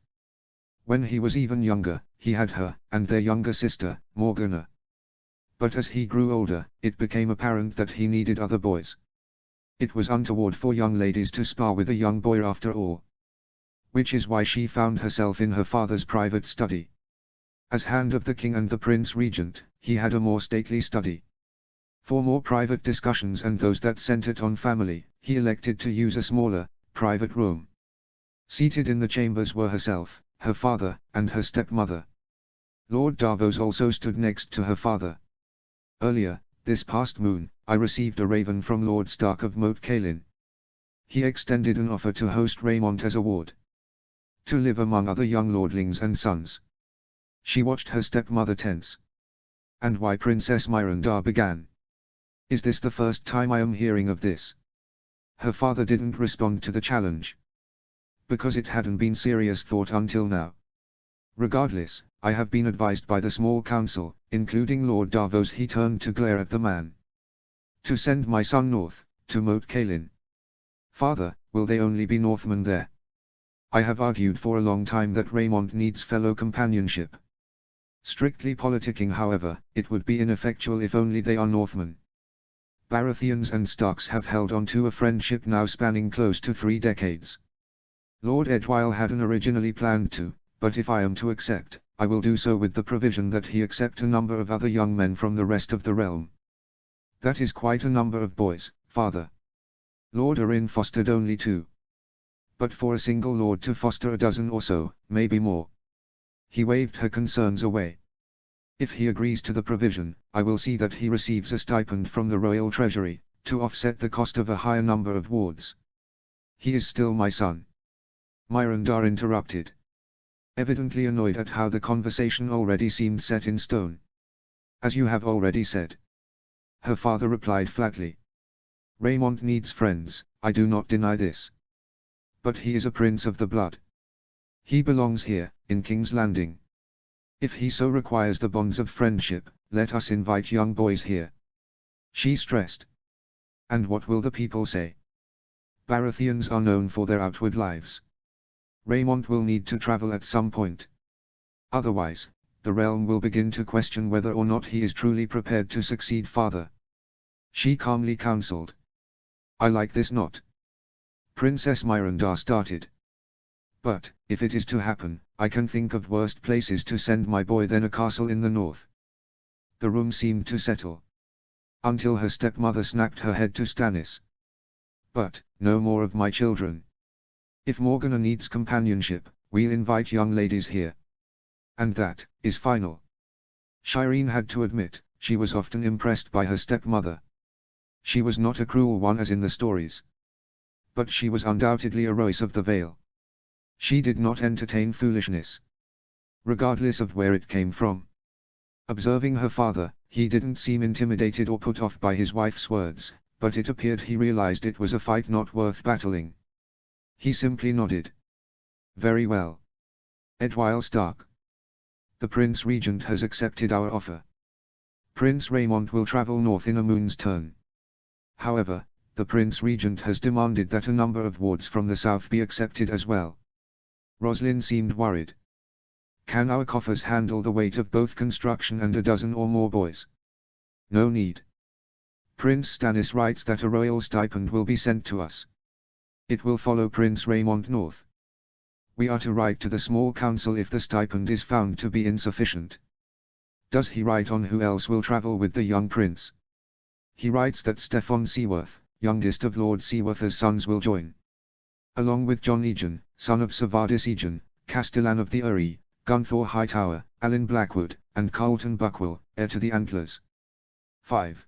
When he was even younger, he had her, and their younger sister, Morgana. But as he grew older, it became apparent that he needed other boys. It was untoward for young ladies to spar with a young boy after all. Which is why she found herself in her father's private study. As hand of the king and the prince regent, he had a more stately study. For more private discussions and those that centered on family, he elected to use a smaller, private room. Seated in the chambers were herself, her father, and her stepmother. Lord Davos also stood next to her father. Earlier, this past moon, I received a raven from Lord Stark of Moat Cailin. He extended an offer to host Raymond as a ward, to live among other young lordlings and sons. She watched her stepmother tense. And why Princess Myranda began. Is this the first time I am hearing of this? Her father didn't respond to the challenge. Because it hadn't been serious thought until now. Regardless, I have been advised by the small council, including Lord Davos. He turned to glare at the man. To send my son north, to Moat Cailin. Father, will they only be Northmen there? I have argued for a long time that Raymond needs fellow companionship. Strictly politicking, however, it would be ineffectual if only they are Northmen. Baratheons and Starks have held on to a friendship now spanning close to 3 decades. Lord Edwyle hadn't originally planned to, but if I am to accept, I will do so with the provision that he accept a number of other young men from the rest of the realm. That is quite a number of boys, father. Lord Arryn fostered only 2. But for a single lord to foster a dozen or so, maybe more. He waved her concerns away. If he agrees to the provision, I will see that he receives a stipend from the royal treasury, to offset the cost of a higher number of wards. He is still my son. Myrondar interrupted, evidently annoyed at how the conversation already seemed set in stone. As you have already said. Her father replied flatly. Raymond needs friends, I do not deny this. But he is a prince of the blood. He belongs here, in King's Landing. If he so requires the bonds of friendship, let us invite young boys here. She stressed. And what will the people say? Baratheons are known for their outward lives. Raymond will need to travel at some point. Otherwise, the realm will begin to question whether or not he is truly prepared to succeed father. She calmly counseled. I like this not. Princess Myrondar started. But, if it is to happen, I can think of worse places to send my boy than a castle in the north. The room seemed to settle. Until her stepmother snapped her head to Stannis. But, no more of my children. If Morgana needs companionship, we'll invite young ladies here. And that, is final. Shireen had to admit, she was often impressed by her stepmother. She was not a cruel one as in the stories. But she was undoubtedly a Royce of the Vale. She did not entertain foolishness. Regardless of where it came from. Observing her father, he didn't seem intimidated or put off by his wife's words, but it appeared he realized it was a fight not worth battling. He simply nodded. Very well. Edwyle Stark. The Prince Regent has accepted our offer. Prince Raymond will travel north in a moon's turn. However, the Prince Regent has demanded that a number of wards from the south be accepted as well. Roslyn seemed worried. Can our coffers handle the weight of both construction and a dozen or more boys? No need. Prince Stannis writes that a royal stipend will be sent to us. It will follow Prince Raymond north. We are to write to the small council if the stipend is found to be insufficient. Does he write on who else will travel with the young prince? He writes that Steffon Seaworth, youngest of Lord Seaworth's sons, will join. Along with Jon Egan, son of Savardis Egan, Castellan of the Uri, Gunthor Hightower, Alan Blackwood, and Carlton Buckwell, heir to the Antlers. 5.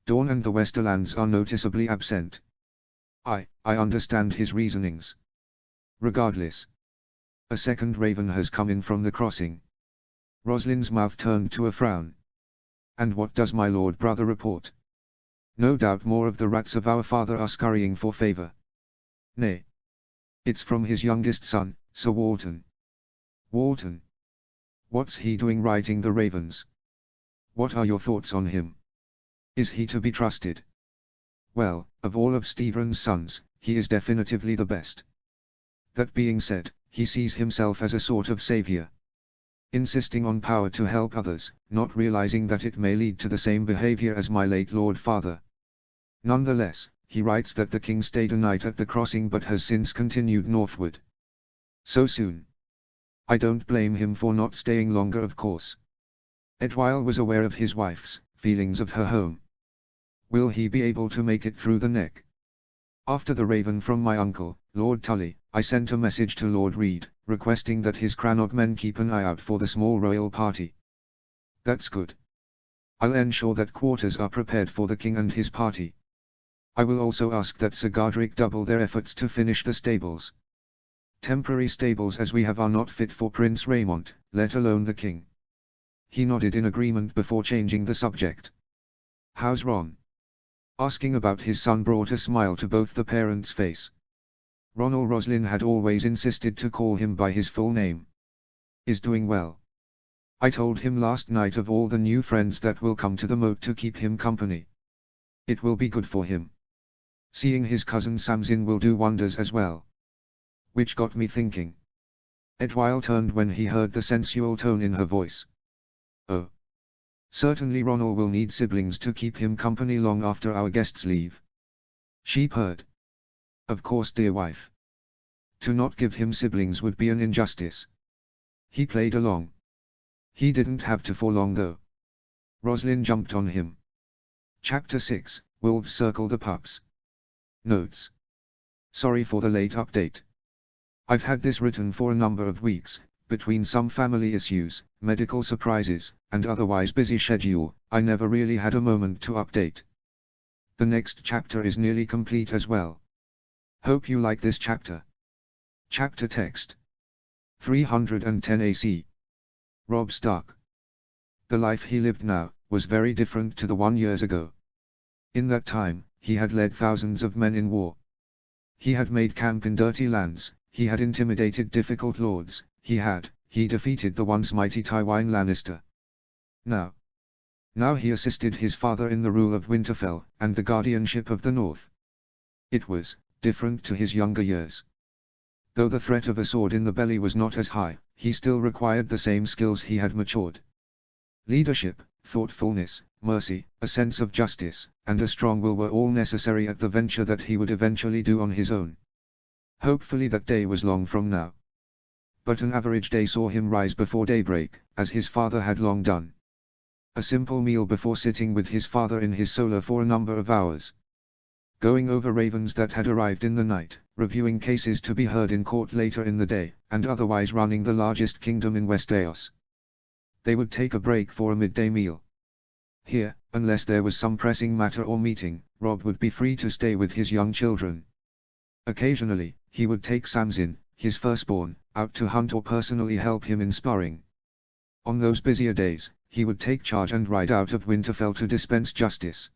Dorne and the Westerlands are noticeably absent. I understand his reasonings. Regardless. A second raven has come in from the crossing. Roslyn's mouth turned to a frown. And what does my lord brother report? No doubt more of the rats of our father are scurrying for favor. Nay. It's from his youngest son, Sir Walton. Walton. What's he doing writing the ravens? What are your thoughts on him? Is he to be trusted? Well, of all of Stephen's sons, he is definitively the best. That being said, he sees himself as a sort of savior. Insisting on power to help others, not realizing that it may lead to the same behavior as my late lord father. Nonetheless, he writes that the king stayed a night at the crossing but has since continued northward. So soon. I don't blame him for not staying longer, of course. Edwyle was aware of his wife's feelings of her home. Will he be able to make it through the neck? After the raven from my uncle, Lord Tully, I sent a message to Lord Reed, requesting that his Crannog men keep an eye out for the small royal party. That's good. I'll ensure that quarters are prepared for the king and his party. I will also ask that Sir Godric double their efforts to finish the stables. Temporary stables as we have are not fit for Prince Raymond, let alone the king. He nodded in agreement before changing the subject. How's Ron? Asking about his son brought a smile to both the parents' face. Ronald Roslin had always insisted to call him by his full name. Is doing well. I told him last night of all the new friends that will come to the moat to keep him company. It will be good for him. Seeing his cousin Samsin will do wonders as well. Which got me thinking. Edwyle turned when he heard the sensual tone in her voice. Oh. Certainly Ronald will need siblings to keep him company long after our guests leave. She purred. Of course, dear wife. To not give him siblings would be an injustice. He played along. He didn't have to for long though. Roslyn jumped on him. Chapter 6, Wolves Circle the Pups. Notes. Sorry for the late update. I've had this written for a number of weeks. Between some family issues, medical surprises, and otherwise busy schedule, I never really had a moment to update. The next chapter is nearly complete as well. Hope you like this chapter. Chapter text. 310 AC. Robb Stark. The life he lived now, was very different to the one years ago. In that time, he had led thousands of men in war. He had made camp in dirty lands, he had intimidated difficult lords, he defeated the once mighty Tywin Lannister. Now he assisted his father in the rule of Winterfell, and the guardianship of the North. It was different to his younger years. Though the threat of a sword in the belly was not as high, he still required the same skills he had matured. Leadership, thoughtfulness, mercy, a sense of justice, and a strong will were all necessary at the venture that he would eventually do on his own. Hopefully that day was long from now. But an average day saw him rise before daybreak, as his father had long done. A simple meal before sitting with his father in his solo for a number of hours. Going over ravens that had arrived in the night, reviewing cases to be heard in court later in the day, and otherwise running the largest kingdom in Westeros. They would take a break for a midday meal. Here, unless there was some pressing matter or meeting, Robb would be free to stay with his young children. Occasionally, he would take Samson, his firstborn, out to hunt or personally help him in sparring. On those busier days, he would take charge and ride out of Winterfell to dispense justice.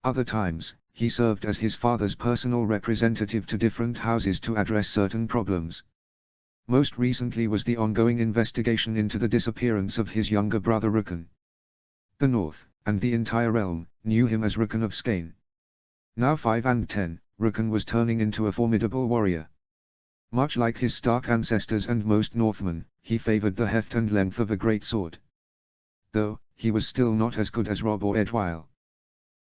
Other times, he served as his father's personal representative to different houses to address certain problems. Most recently was the ongoing investigation into the disappearance of his younger brother Rickon. The North, and the entire realm, knew him as Rickon of Skane. Now 5 and 10, Rickon was turning into a formidable warrior. Much like his Stark ancestors and most Northmen, he favored the heft and length of a great sword. Though, he was still not as good as Robb or Edwyle.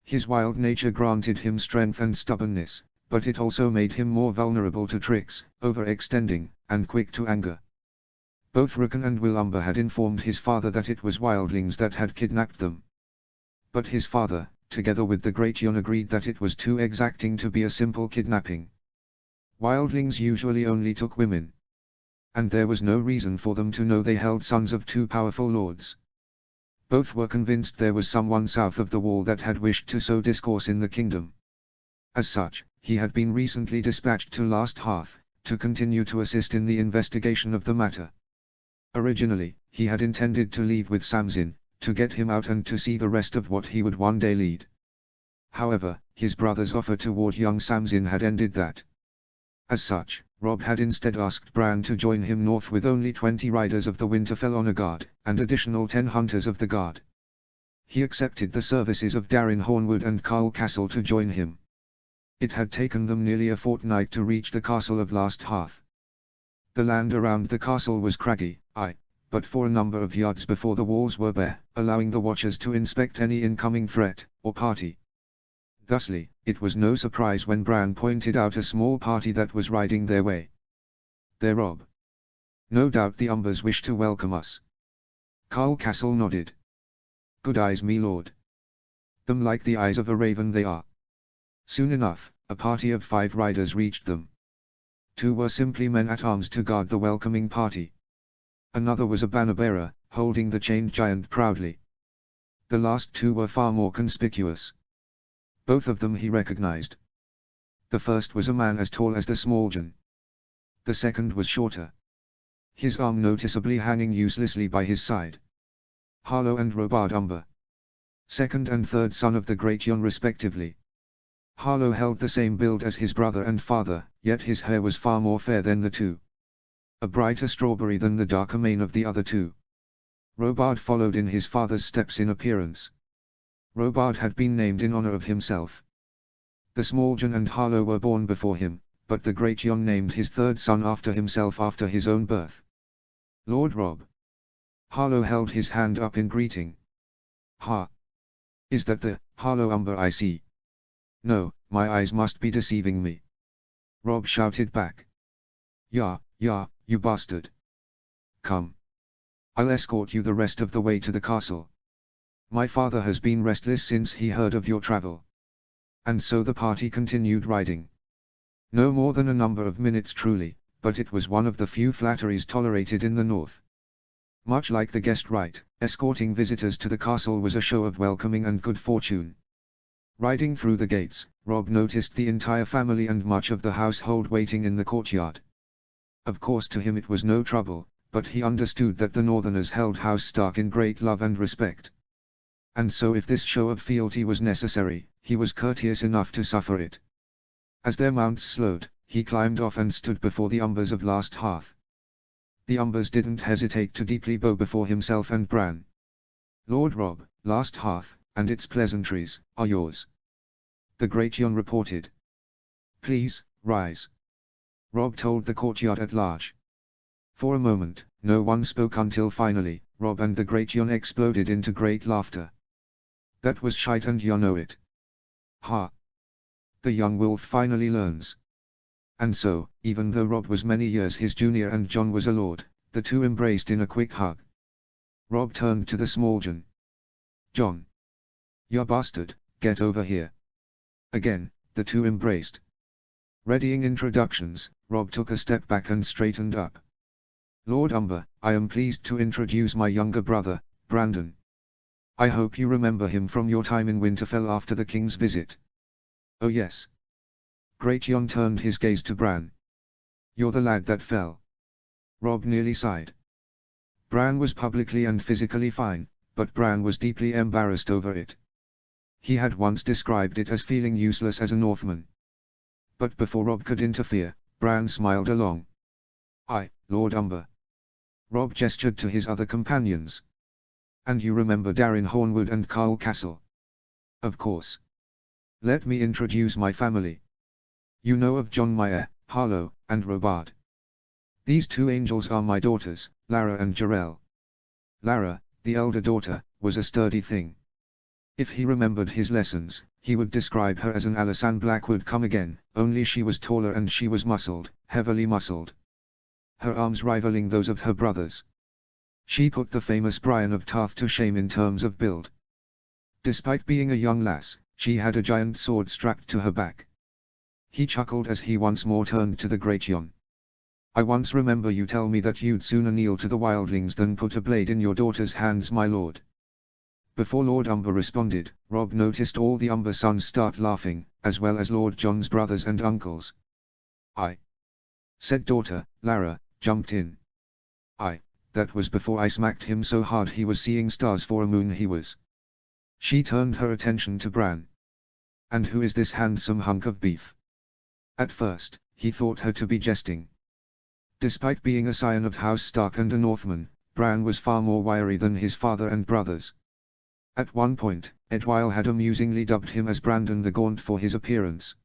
His wild nature granted him strength and stubbornness, but it also made him more vulnerable to tricks, overextending, and quick to anger. Both Rickon and Will Umber had informed his father that it was wildlings that had kidnapped them. But his father, together with the Great Jon, agreed that it was too exacting to be a simple kidnapping. Wildlings usually only took women. And there was no reason for them to know they held sons of two powerful lords. Both were convinced there was someone south of the wall that had wished to sow discourse in the kingdom. As such, he had been recently dispatched to Last Hearth, to continue to assist in the investigation of the matter. Originally, he had intended to leave with Samson, to get him out and to see the rest of what he would one day lead. However, his brother's offer toward young Samson had ended that. As such, Robb had instead asked Bran to join him north with only 20 riders of the Winterfell honor guard, and additional 10 hunters of the guard. He accepted the services of Darren Hornwood and Carl Castle to join him. It had taken them nearly a fortnight to reach the castle of Last Hearth. The land around the castle was craggy, but for a number of yards before the walls were bare, allowing the watchers to inspect any incoming threat, or party. Thusly, it was no surprise when Bran pointed out a small party that was riding their way. "They're Robb. No doubt the Umbers wish to welcome us." Carl Castle nodded. "Good eyes, me lord. Them like the eyes of a raven they are." Soon enough, a party of 5 riders reached them. 2 were simply men-at-arms to guard the welcoming party. Another was a banner-bearer, holding the chained giant proudly. The last 2 were far more conspicuous. Both of them he recognized. The first was a man as tall as the small Jon. The second was shorter. His arm noticeably hanging uselessly by his side. Harlow and Robard Umber. Second and third son of the Great Jon respectively. Harlow held the same build as his brother and father, yet his hair was far more fair than the 2. A brighter strawberry than the darker mane of the other 2. Robard followed in his father's steps in appearance. Robard had been named in honor of himself. The small Jon and Harlow were born before him, but the Great Jon named his third son after himself after his own birth. Lord Robb. Harlow held his hand up in greeting. Ha! Is that the Harlow Umber I see? No, my eyes must be deceiving me. Rob shouted back. Ya, you bastard. Come. I'll escort you the rest of the way to the castle. My father has been restless since he heard of your travel. And so the party continued riding. No more than a number of minutes truly, but it was one of the few flatteries tolerated in the north. Much like the guest rite, escorting visitors to the castle was a show of welcoming and good fortune. Riding through the gates, Rob noticed the entire family and much of the household waiting in the courtyard. Of course to him it was no trouble, but he understood that the northerners held House Stark in great love and respect. And so if this show of fealty was necessary, he was courteous enough to suffer it. As their mounts slowed, he climbed off and stood before the Umbers of Last Hearth. The Umbers didn't hesitate to deeply bow before himself and Bran. Lord Rob, Last Hearth, and its pleasantries, are yours. The Great Yon reported. Please, rise. Rob told the courtyard at large. For a moment, no one spoke until finally, Rob and the Great Yon exploded into great laughter. That was shite and you know it. Ha! The young wolf finally learns. And so, even though Rob was many years his junior and John was a lord, the two embraced in a quick hug. Rob turned to the small John. John. Ya bastard, get over here. Again, the two embraced. Readying introductions, Rob took a step back and straightened up. Lord Umber, I am pleased to introduce my younger brother, Brandon. I hope you remember him from your time in Winterfell after the king's visit. Oh yes. Great Yon turned his gaze to Bran. You're the lad that fell. Rob nearly sighed. Bran was publicly and physically fine, but Bran was deeply embarrassed over it. He had once described it as feeling useless as a Northman. But before Rob could interfere, Bran smiled along. Aye, Lord Umber. Rob gestured to his other companions. And you remember Darren Hornwood and Carl Castle? Of course. Let me introduce my family. You know of John Meyer, Harlow, and Robard. These two angels are my daughters, Lara and Jarell. Lara, the elder daughter, was a sturdy thing. If he remembered his lessons, he would describe her as an Alysanne Blackwood come again, only she was taller and she was muscled, heavily muscled. Her arms rivaling those of her brothers. She put the famous Brian of Tarth to shame in terms of build. Despite being a young lass, she had a giant sword strapped to her back. He chuckled as he once more turned to the Great Yon. I once remember you tell me that you'd sooner kneel to the wildlings than put a blade in your daughter's hands, my lord. Before Lord Umber responded, Rob noticed all the Umber sons start laughing, as well as Lord John's brothers and uncles. I said daughter, Lara, jumped in. That was before I smacked him so hard he was seeing stars for a moon he was. She turned her attention to Bran. And who is this handsome hunk of beef? At first, he thought her to be jesting. Despite being a scion of House Stark and a Northman, Bran was far more wiry than his father and brothers. At one point, Edwyle had amusingly dubbed him as Brandon the Gaunt for his appearance.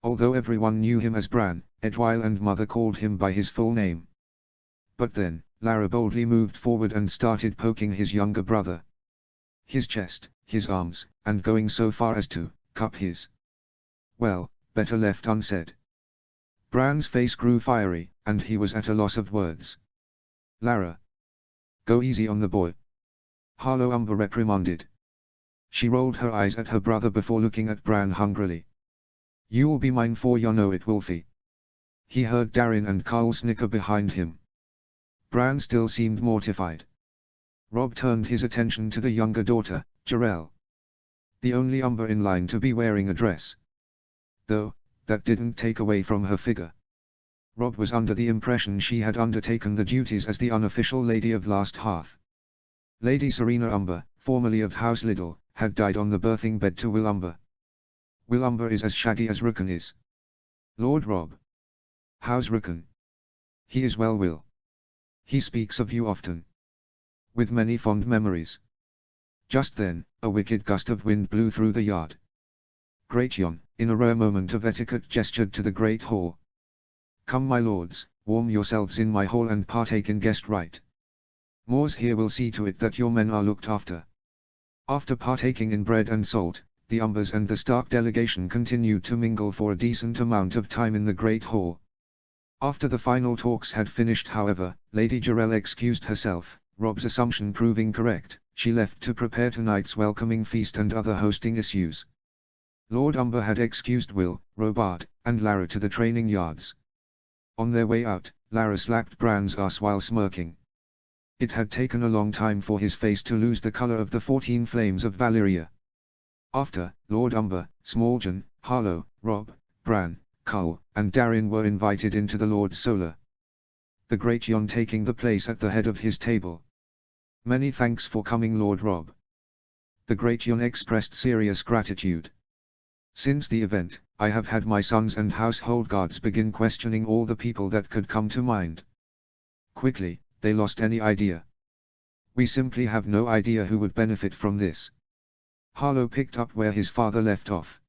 Although everyone knew him as Bran, Edwyle and Mother called him by his full name. But then, Lara boldly moved forward and started poking his younger brother. His chest, his arms, and going so far as to cup his. Well, better left unsaid. Bran's face grew fiery, and he was at a loss of words. Lara. Go easy on the boy. Harlow Umber reprimanded. She rolled her eyes at her brother before looking at Bran hungrily. You'll be mine for you know it, Wolfie. He heard Darren and Carl snicker behind him. Bran still seemed mortified. Rob turned his attention to the younger daughter, Jarell. The only Umber in line to be wearing a dress. Though, that didn't take away from her figure. Rob was under the impression she had undertaken the duties as the unofficial Lady of Last Hearth. Lady Serena Umber, formerly of House Liddell, had died on the birthing bed to Will Umber. Will Umber is as shaggy as Rookon is. Lord Rob. How's Rookon? He is well, Will. He speaks of you often. With many fond memories. Just then, a wicked gust of wind blew through the yard. Great Yon, in a rare moment of etiquette, gestured to the great hall. Come my lords, warm yourselves in my hall and partake in guest rite. Moors here will see to it that your men are looked after. After partaking in bread and salt, the Umbers and the Stark delegation continued to mingle for a decent amount of time in the Great Hall. After the final talks had finished, however, Lady Jarell excused herself, Rob's assumption proving correct. She left to prepare tonight's welcoming feast and other hosting issues. Lord Umber had excused Will, Robart, and Lara to the training yards. On their way out, Lara slapped Bran's ass while smirking. It had taken a long time for his face to lose the color of the 14 flames of Valyria. After, Lord Umber, Smalljan, Harlow, Robb, Bran, Cull, and Darin were invited into the Lord's Solar. The Great Yon taking the place at the head of his table. Many thanks for coming, Lord Robb. The Great Yon expressed serious gratitude. Since the event, I have had my sons and household guards begin questioning all the people that could come to mind. Quickly, they lost any idea. We simply have no idea who would benefit from this. Harlow picked up where his father left off.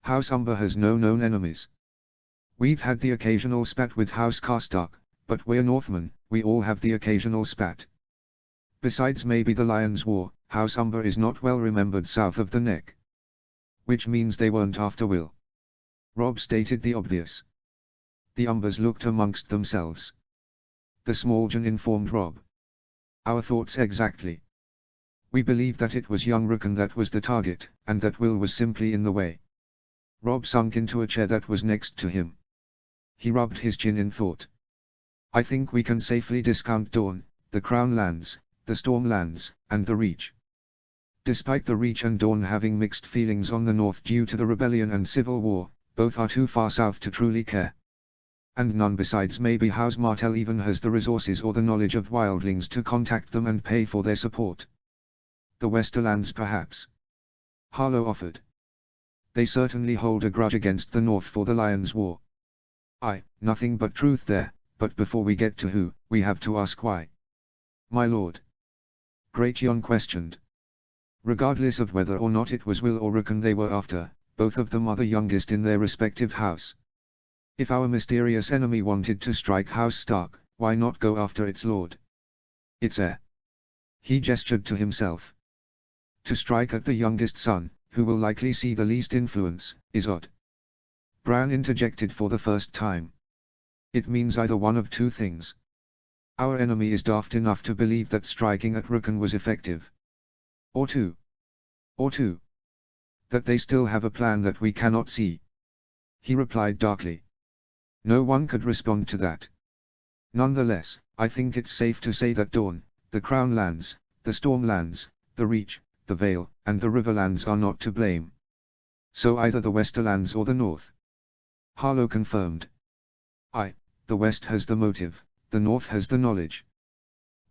House Umber has no known enemies. We've had the occasional spat with House Karstark, but we're Northmen, we all have the occasional spat. Besides maybe the Lion's War, House Umber is not well remembered south of the Neck. Which means they weren't after Will. Robb stated the obvious. The Umbers looked amongst themselves. The Smalljan informed Robb. Our thoughts exactly. We believe that it was young Rookon that was the target, and that Will was simply in the way. Robb sunk into a chair that was next to him. He rubbed his chin in thought. I think we can safely discount Dawn, the Crown lands, the Storm lands, and the Reach. Despite the Reach and Dawn having mixed feelings on the north due to the rebellion and civil war, both are too far south to truly care. And none besides maybe House Martell even has the resources or the knowledge of wildlings to contact them and pay for their support. The Westerlands perhaps. Harlow offered. They certainly hold a grudge against the North for the Lion's War. Nothing but truth there, but before we get to who, we have to ask why. My lord. Great Yon questioned. Regardless of whether or not it was Will or Rookon they were after, both of them are the youngest in their respective house. If our mysterious enemy wanted to strike House Stark, why not go after its lord? Its heir. He gestured to himself. To strike at the youngest son, who will likely see the least influence, is odd. Bran interjected for the first time. It means either one of two things. Our enemy is daft enough to believe that striking at Rookon was effective. Or two. That they still have a plan that we cannot see. He replied darkly. No one could respond to that. Nonetheless, I think it's safe to say that Dawn, the Crown lands, the Storm lands, the Reach, the Vale, and the Riverlands are not to blame. So either the Westerlands or the North. Harlow confirmed. The West has the motive, the North has the knowledge.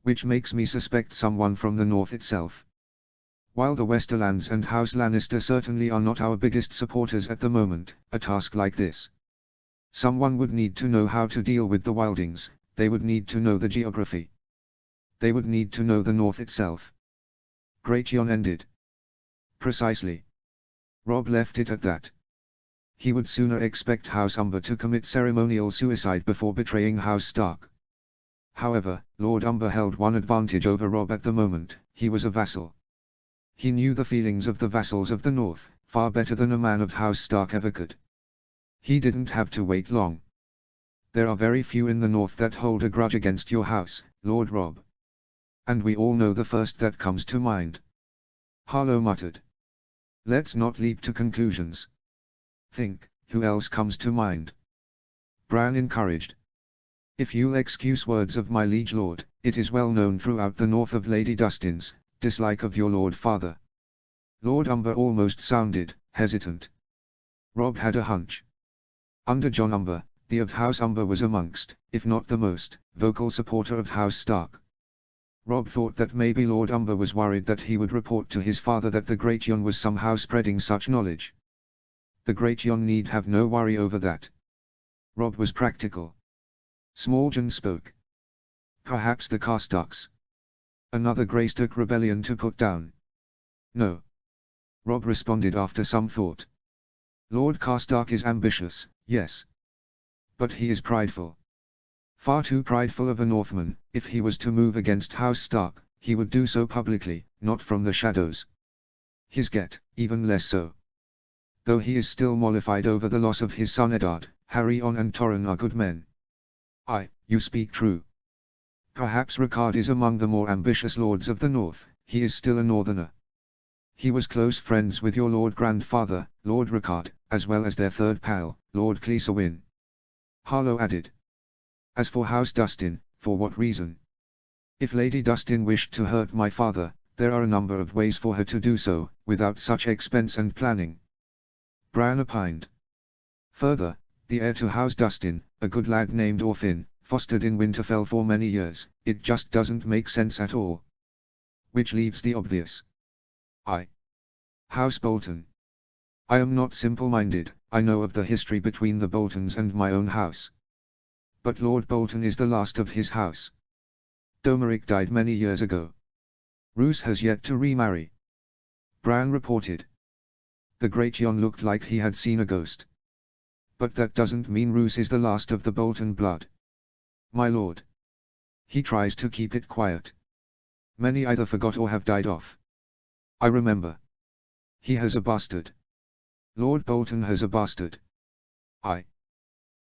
Which makes me suspect someone from the North itself. While the Westerlands and House Lannister certainly are not our biggest supporters at the moment, a task like this. Someone would need to know how to deal with the wildings, they would need to know the geography. They would need to know the North itself. Great Yon ended. Precisely. Robb left it at that. He would sooner expect House Umber to commit ceremonial suicide before betraying House Stark. However, Lord Umber held one advantage over Robb at the moment, he was a vassal. He knew the feelings of the vassals of the North, far better than a man of House Stark ever could. He didn't have to wait long. There are very few in the North that hold a grudge against your house, Lord Robb. And we all know the first that comes to mind. Harlow muttered. Let's not leap to conclusions. Think, who else comes to mind? Bran encouraged. If you'll excuse words of my liege lord, it is well known throughout the North of Lady Dustin's dislike of your lord father. Lord Umber almost sounded hesitant. Robb had a hunch. Under Jon Umber, the of House Umber was amongst, if not the most, vocal supporter of House Stark. Robb thought that maybe Lord Umber was worried that he would report to his father that the Great Yon was somehow spreading such knowledge. The Great Yon need have no worry over that. Robb was practical. Smalljan spoke. Perhaps the Karstarks. Another Greystoke rebellion to put down. No. Robb responded after some thought. Lord Karstark is ambitious, yes. But he is prideful. Far too prideful of a Northman. If he was to move against House Stark, he would do so publicly, not from the shadows. His Get, even less so. Though he is still mollified over the loss of his son Eddard, Harryon and Torren are good men. Aye, you speak true. Perhaps Rickard is among the more ambitious lords of the North. He is still a Northerner. He was close friends with your Lord Grandfather, Lord Rickard, as well as their third pal, Lord Cleesewin. Harlow added. As for House Dustin, for what reason? If Lady Dustin wished to hurt my father, there are a number of ways for her to do so, without such expense and planning. Bran opined. Further, the heir to House Dustin, a good lad named Orfin, fostered in Winterfell for many years, it just doesn't make sense at all. Which leaves the obvious. House Bolton. I am not simple-minded, I know of the history between the Boltons and my own house. But Lord Bolton is the last of his house. Domeric died many years ago. Roose has yet to remarry. Bran reported. The Great Jon looked like he had seen a ghost. But that doesn't mean Roose is the last of the Bolton blood. My lord. He tries to keep it quiet. Many either forgot or have died off. I remember. He has a bastard. Lord Bolton has a bastard.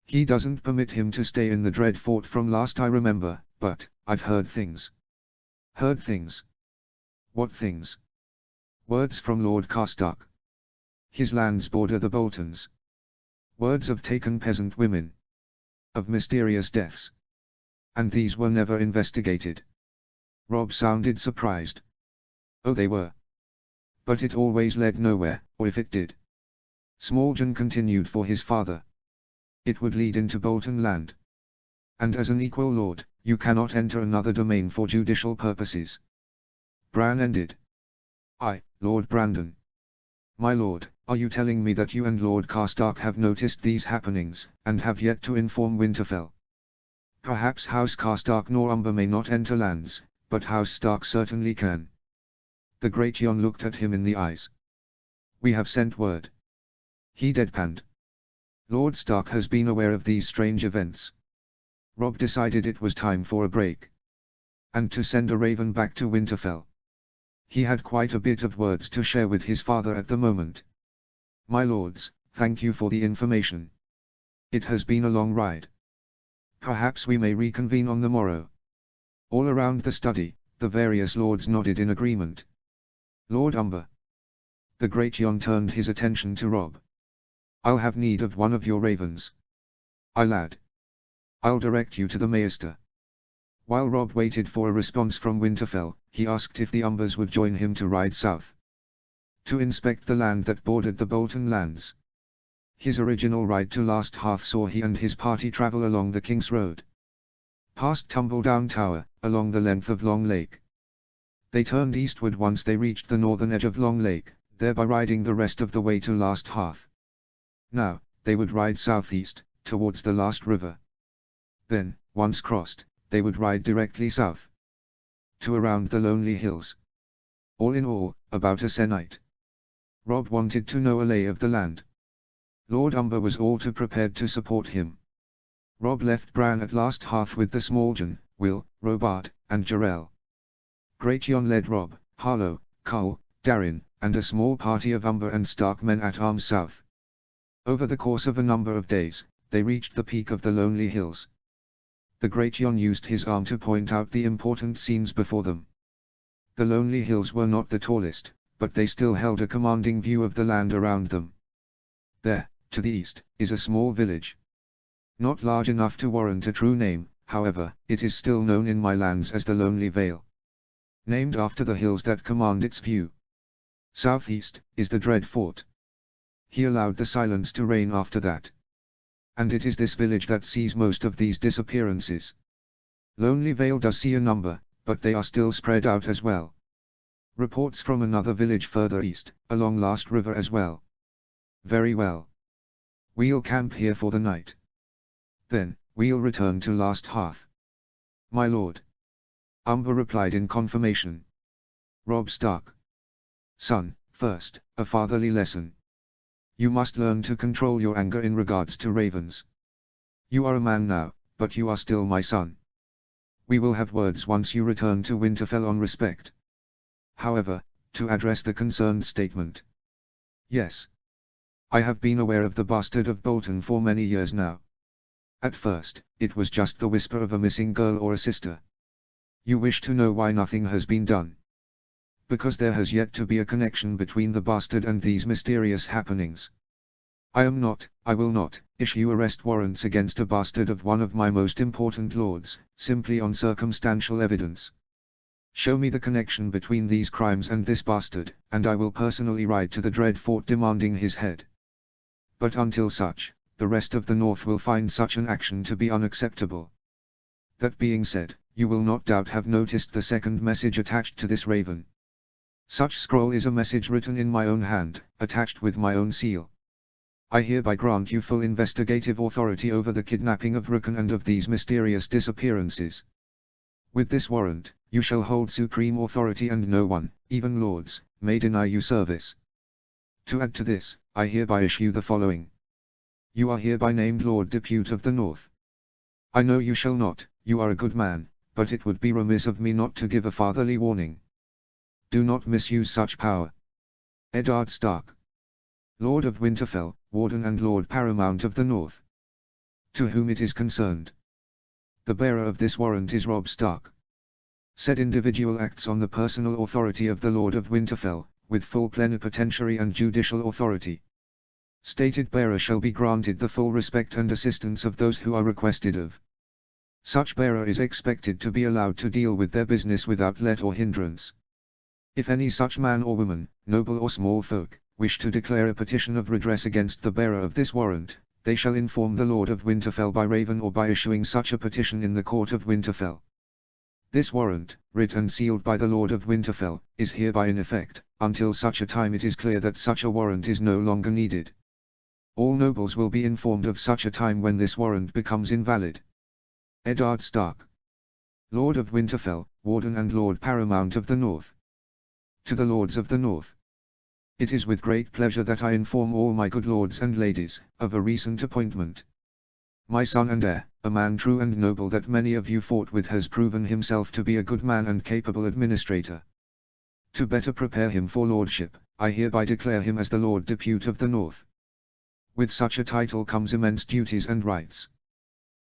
He doesn't permit him to stay in the Dread Fort from last I remember, but, I've heard things. Heard things? What things? Words from Lord Karstark. His lands border the Boltons. Words of taken peasant women. Of mysterious deaths. And these were never investigated. Robb sounded surprised. Oh, they were. But it always led nowhere, or if it did. Smalljon continued for his father. It would lead into Bolton land. And as an equal lord, you cannot enter another domain for judicial purposes. Bran ended. Lord Brandon. My lord, are you telling me that you and Lord Karstark have noticed these happenings, and have yet to inform Winterfell? Perhaps House Karstark nor Umber may not enter lands, but House Stark certainly can. The Great Jon looked at him in the eyes. We have sent word. He deadpanned. Lord Stark has been aware of these strange events. Robb decided it was time for a break. And to send a raven back to Winterfell. He had quite a bit of words to share with his father at the moment. My lords, thank you for the information. It has been a long ride. Perhaps we may reconvene on the morrow. All around the study, the various lords nodded in agreement. Lord Umber. The Great Jon turned his attention to Robb. I'll have need of one of your ravens. Lad. I'll direct you to the Maester. While Robb waited for a response from Winterfell, he asked if the Umbers would join him to ride south. To inspect the land that bordered the Bolton lands. His original ride to Last Hearth saw he and his party travel along the King's Road. Past Tumbledown Tower, along the length of Long Lake. They turned eastward once they reached the northern edge of Long Lake, thereby riding the rest of the way to Last Hearth. Now, they would ride southeast, towards the last river. Then, once crossed, they would ride directly south. To around the lonely hills. All in all, about a sennight. Robb wanted to know a lay of the land. Lord Umber was all too prepared to support him. Robb left Bran at Last Hearth with the Smalljon, Will, Robart, and Jarell. Great Jon led Robb, Harlow, Cull, Darin, and a small party of Umber and Stark men at arms south. Over the course of a number of days, they reached the peak of the lonely hills. The Great Jon used his arm to point out the important scenes before them. The lonely hills were not the tallest, but they still held a commanding view of the land around them. There, to the east, is a small village. Not large enough to warrant a true name, however, it is still known in my lands as the Lonely Vale. Named after the hills that command its view. Southeast, is the Dread Fort. He allowed the silence to reign after that. And it is this village that sees most of these disappearances. Lonely Vale does see a number, but they are still spread out as well. Reports from another village further east, along Last River as well. Very well. We'll camp here for the night. Then, we'll return to Last Hearth. My lord. Umber replied in confirmation. Robb Stark. Son, first, a fatherly lesson. You must learn to control your anger in regards to ravens. You are a man now, but you are still my son. We will have words once you return to Winterfell on respect. However, to address the concerned statement. Yes. I have been aware of the bastard of Bolton for many years now. At first, it was just the whisper of a missing girl or a sister. You wish to know why nothing has been done? Because there has yet to be a connection between the bastard and these mysterious happenings. I will not, issue arrest warrants against a bastard of one of my most important lords, simply on circumstantial evidence. Show me the connection between these crimes and this bastard, and I will personally ride to the Dread Fort demanding his head. But until such, the rest of the North will find such an action to be unacceptable. That being said, you will not doubt have noticed the second message attached to this raven. Such scroll is a message written in my own hand, attached with my own seal. I hereby grant you full investigative authority over the kidnapping of Rookon and of these mysterious disappearances. With this warrant, you shall hold supreme authority and no one, even lords, may deny you service. To add to this, I hereby issue the following. You are hereby named Lord Depute of the North. I know you shall not, you are a good man, but it would be remiss of me not to give a fatherly warning. Do not misuse such power. Eddard Stark, Lord of Winterfell, Warden and Lord Paramount of the North. To whom it is concerned. The bearer of this warrant is Robb Stark. Said individual acts on the personal authority of the Lord of Winterfell, with full plenipotentiary and judicial authority. Stated bearer shall be granted the full respect and assistance of those who are requested of. Such bearer is expected to be allowed to deal with their business without let or hindrance. If any such man or woman, noble or small folk, wish to declare a petition of redress against the bearer of this warrant, they shall inform the Lord of Winterfell by raven or by issuing such a petition in the court of Winterfell. This warrant, writ and sealed by the Lord of Winterfell, is hereby in effect, until such a time it is clear that such a warrant is no longer needed. All nobles will be informed of such a time when this warrant becomes invalid. Eddard Stark, Lord of Winterfell, Warden and Lord Paramount of the North. To the Lords of the North. It is with great pleasure that I inform all my good lords and ladies, of a recent appointment. My son and heir, a man true and noble that many of you fought with, has proven himself to be a good man and capable administrator. To better prepare him for lordship, I hereby declare him as the Lord Depute of the North. With such a title comes immense duties and rights.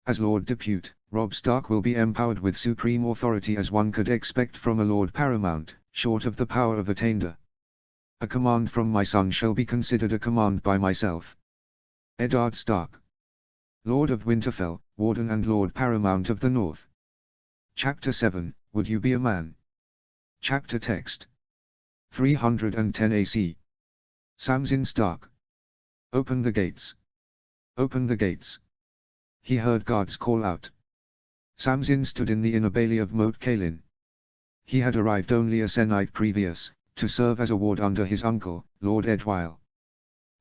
As Lord Depute, Robb Stark will be empowered with supreme authority as one could expect from a Lord Paramount, short of the power of attainder. A command from my son shall be considered a command by myself. Eddard Stark, Lord of Winterfell, Warden and Lord Paramount of the North. Chapter 7, Would You Be a Man? Chapter Text 310 AC. Samsin Stark. Open the gates. Open the gates. He heard guards call out. Samsin stood in the inner bailey of Moat Cailin. He had arrived only a se'night previous, to serve as a ward under his uncle, Lord Edwyle.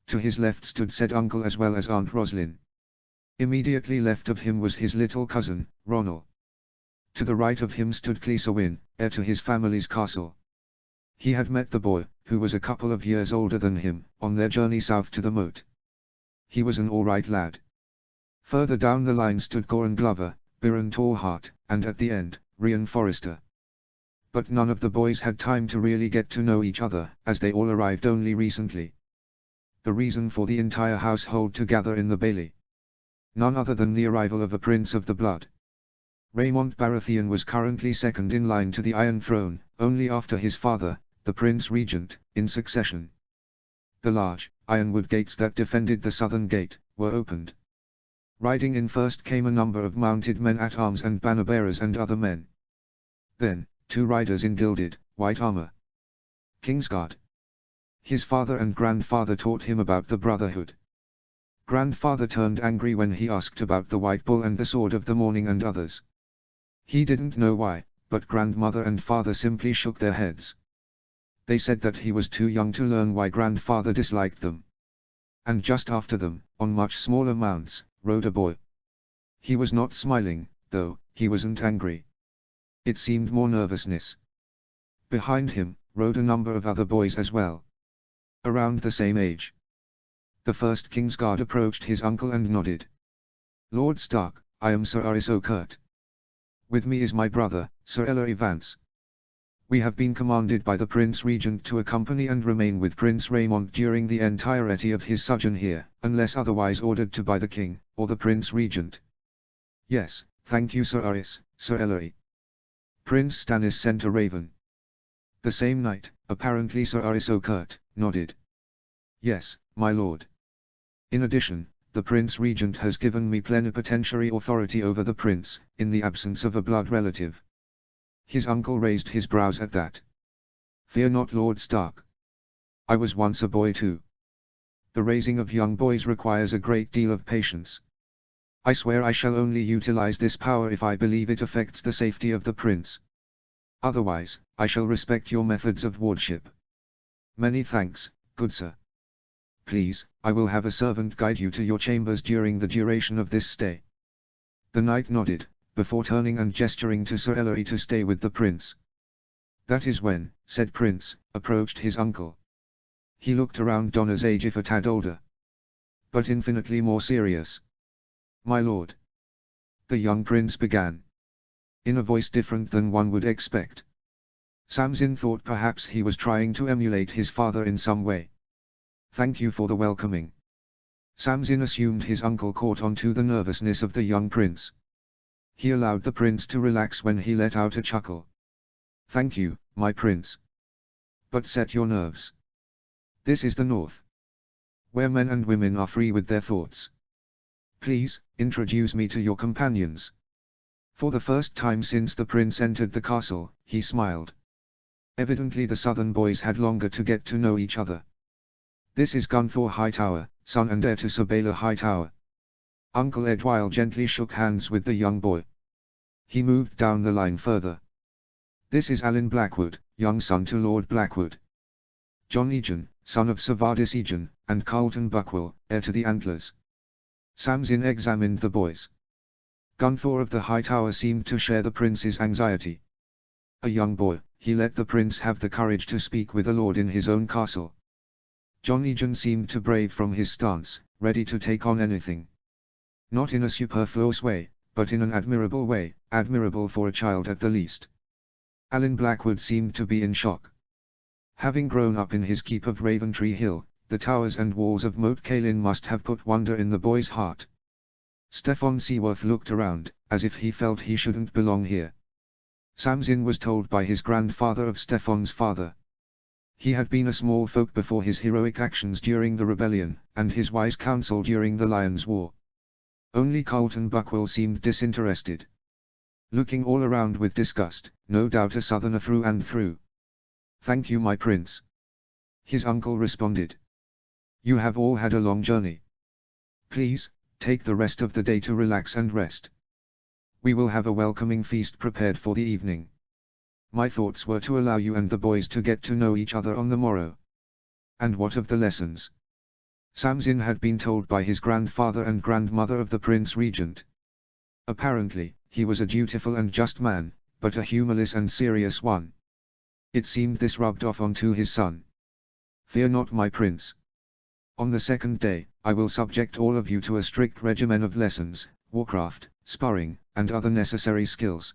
To his left stood said uncle as well as Aunt Roslin. Immediately left of him was his little cousin, Ronal. To the right of him stood Cleesewin, heir to his family's castle. He had met the boy, who was a couple of years older than him, on their journey south to the moat. He was an all-right lad. Further down the line stood Goran Glover, Biron Tallheart, and at the end, Rian Forrester. But none of the boys had time to really get to know each other, as they all arrived only recently. The reason for the entire household to gather in the bailey. None other than the arrival of a prince of the blood. Raymond Baratheon was currently second in line to the Iron Throne, only after his father, the Prince Regent, in succession. The large, ironwood gates that defended the southern gate, were opened. Riding in first came a number of mounted men-at-arms and banner-bearers and other men. Then, 2 riders in gilded, white armor. Kingsguard. His father and grandfather taught him about the Brotherhood. Grandfather turned angry when he asked about the White Bull and the Sword of the Morning and others. He didn't know why, but grandmother and father simply shook their heads. They said that he was too young to learn why grandfather disliked them. And just after them, on much smaller mounts, rode a boy. He was not smiling, though, he wasn't angry. It seemed more nervousness. Behind him, rode a number of other boys as well. Around the same age. The first Kingsguard approached his uncle and nodded. Lord Stark, I am Sir Aris O'Kurt. With me is my brother, Sir Ellery Vance. We have been commanded by the Prince Regent to accompany and remain with Prince Raymond during the entirety of his sojourn here, unless otherwise ordered to by the King, or the Prince Regent. Yes, thank you Sir Aris, Sir Ellery. Prince Stannis sent a raven. The same night, apparently Sir Aris O'Kurt nodded. Yes, my lord. In addition, the Prince Regent has given me plenipotentiary authority over the prince, in the absence of a blood relative. His uncle raised his brows at that. Fear not Lord Stark. I was once a boy too. The raising of young boys requires a great deal of patience. I swear I shall only utilize this power if I believe it affects the safety of the prince. Otherwise, I shall respect your methods of wardship. Many thanks, good sir. Please, I will have a servant guide you to your chambers during the duration of this stay. The knight nodded, before turning and gesturing to Sir Ellery to stay with the prince. That is when, said Prince, approached his uncle. He looked around Donna's age if a tad older, but infinitely more serious. My lord. The young prince began, in a voice different than one would expect. Samsin thought perhaps he was trying to emulate his father in some way. Thank you for the welcoming. Samsin assumed his uncle caught on to the nervousness of the young prince. He allowed the prince to relax when he let out a chuckle. Thank you, my prince. But set your nerves. This is the North, where men and women are free with their thoughts. Please, introduce me to your companions. For the first time since the prince entered the castle, he smiled. Evidently the southern boys had longer to get to know each other. This is Gunthor Hightower, son and heir to Sir Baelor Hightower. Uncle Edwyle gently shook hands with the young boy. He moved down the line further. This is Alan Blackwood, young son to Lord Blackwood. John Egan, son of Sir Vardis Egan, and Carlton Buckwell, heir to the Antlers. Samsin examined the boys. Gunthor of the Hightower seemed to share the prince's anxiety. A young boy, he let the prince have the courage to speak with a lord in his own castle. John Egan seemed to brave from his stance, ready to take on anything. Not in a superfluous way, but in an admirable way, admirable for a child at the least. Alan Blackwood seemed to be in shock. Having grown up in his keep of Raventree Hill, the towers and walls of Moat Cailin must have put wonder in the boy's heart. Steffon Seaworth looked around, as if he felt he shouldn't belong here. Samsin was told by his grandfather of Steffon's father. He had been a small folk before his heroic actions during the rebellion, and his wise counsel during the Lions' War. Only Carlton Buckwell seemed disinterested. Looking all around with disgust, no doubt a southerner through and through. Thank you my prince. His uncle responded. You have all had a long journey. Please, take the rest of the day to relax and rest. We will have a welcoming feast prepared for the evening. My thoughts were to allow you and the boys to get to know each other on the morrow. And what of the lessons? Samsin had been told by his grandfather and grandmother of the Prince Regent. Apparently, he was a dutiful and just man, but a humorless and serious one. It seemed this rubbed off onto his son. Fear not my prince. On the second day, I will subject all of you to a strict regimen of lessons, warcraft, sparring, and other necessary skills.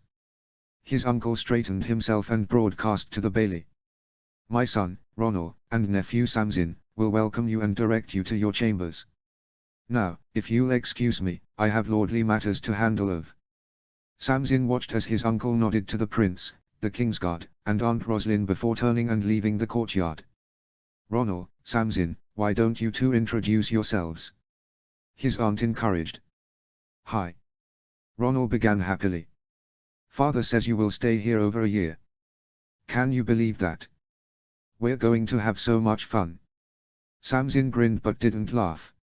His uncle straightened himself and broadcast to the bailey. My son, Ronald, and nephew Samsin, will welcome you and direct you to your chambers. Now, if you'll excuse me, I have lordly matters to handle of. Samsin watched as his uncle nodded to the prince, the Kingsguard, and Aunt Roslin before turning and leaving the courtyard. Ronald, Samsin, why don't you two introduce yourselves? His aunt encouraged. Hi. Ronald began happily. Father says you will stay here over a year. Can you believe that? We're going to have so much fun. Samsin grinned but didn't laugh.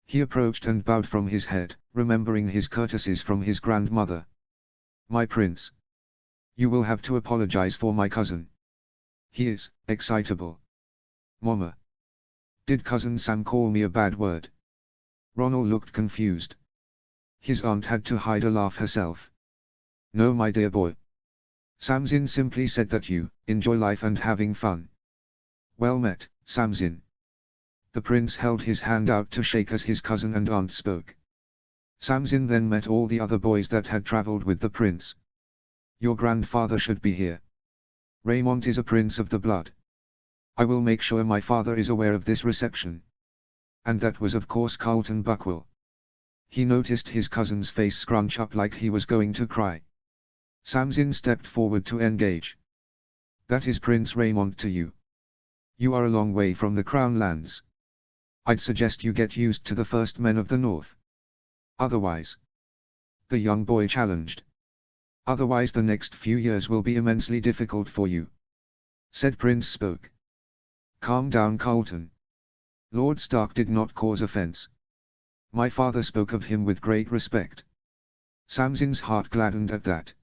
He approached and bowed from his head, remembering his courtesies from his grandmother. My prince. You will have to apologize for my cousin. He is excitable. Mama. Did cousin Sam call me a bad word? Ronald looked confused. His aunt had to hide a laugh herself. No my dear boy. Samsin simply said that you enjoy life and having fun. Well met, Samsin. The prince held his hand out to shake as his cousin and aunt spoke. Samsin then met all the other boys that had traveled with the prince. Your grandfather should be here. Raymond is a prince of the blood. I will make sure my father is aware of this reception. And that was of course Carlton Buckwell. He noticed his cousin's face scrunch up like he was going to cry. Samsin stepped forward to engage. That is Prince Raymond to you. You are a long way from the Crown lands. I'd suggest you get used to the first men of the north. Otherwise, the young boy challenged. Otherwise the next few years will be immensely difficult for you. Said Prince spoke. Calm down, Carlton. Lord Stark did not cause offense. My father spoke of him with great respect. Samsin's heart gladdened at that.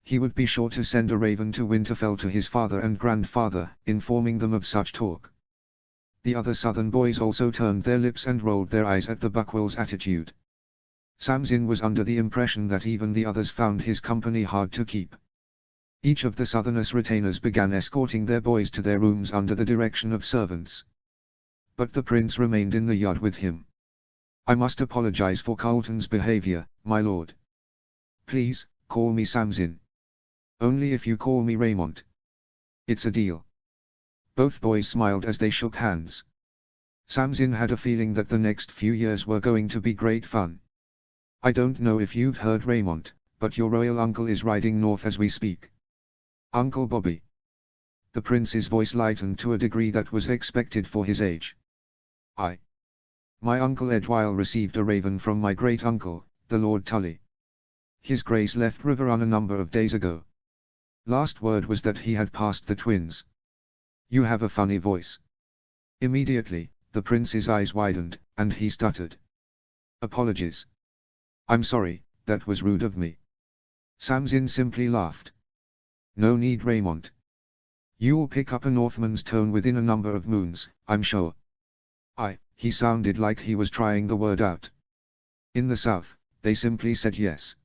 He would be sure to send a raven to Winterfell to his father and grandfather, informing them of such talk. The other southern boys also turned their lips and rolled their eyes at the Buckwell's attitude. Samsin was under the impression that even the others found his company hard to keep. Each of the Southerners retainers began escorting their boys to their rooms under the direction of servants. But the prince remained in the yard with him. I must apologize for Carlton's behavior, my lord. Please, call me Samsin. Only if you call me Raymond. It's a deal. Both boys smiled as they shook hands. Samsin had a feeling that the next few years were going to be great fun. I don't know if you've heard Raymond, but your royal uncle is riding north as we speak. Uncle Bobby. The prince's voice lightened to a degree that was expected for his age. My uncle Edwyle received a raven from my great-uncle, the Lord Tully. His Grace left Riverrun a number of days ago. Last word was that he had passed the twins. You have a funny voice. Immediately, the prince's eyes widened, and he stuttered. Apologies. I'm sorry, that was rude of me. Samsin simply laughed. No need, Raymond. You'll pick up a Northman's tone within a number of moons, I'm sure. He sounded like he was trying the word out. In the south, they simply said yes.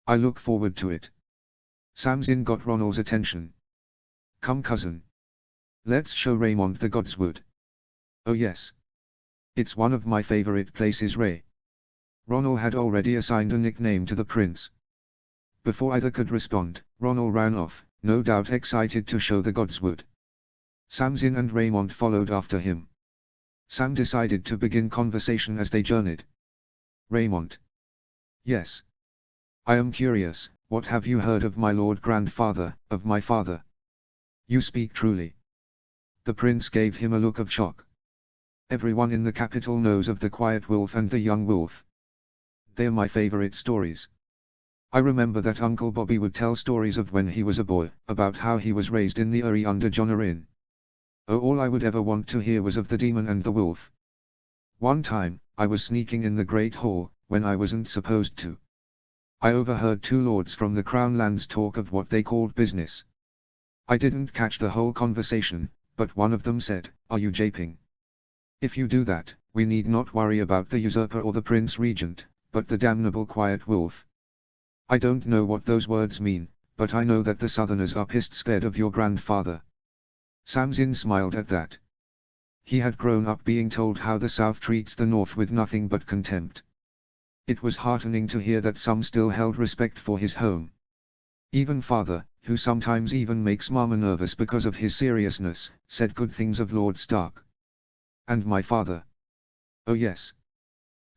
I look forward to it. Samsin got Ronald's attention. Come cousin. Let's show Raymond the Godswood. Oh yes. It's one of my favorite places, Ray. Ronald had already assigned a nickname to the prince. Before either could respond, Ronald ran off, no doubt excited to show the Godswood. Samsin and Raymond followed after him. Sam decided to begin conversation as they journeyed. Raymond. Yes. I am curious, what have you heard of my lord grandfather, of my father? You speak truly. The prince gave him a look of shock. Everyone in the capital knows of the Quiet Wolf and the Young Wolf. They're my favorite stories. I remember that Uncle Bobby would tell stories of when he was a boy, about how he was raised in the Eyrie under John Arryn. Oh, all I would ever want to hear was of the demon and the wolf. One time, I was sneaking in the Great Hall, when I wasn't supposed to. I overheard two lords from the Crown lands talk of what they called business. I didn't catch the whole conversation, but one of them said, "Are you japing? If you do that, we need not worry about the usurper or the Prince Regent, but the damnable Quiet Wolf." I don't know what those words mean, but I know that the Southerners are pissed scared of your grandfather. Samsin smiled at that. He had grown up being told how the South treats the North with nothing but contempt. It was heartening to hear that some still held respect for his home. Even father, who sometimes even makes Mama nervous because of his seriousness, said good things of Lord Stark. And my father. Oh yes.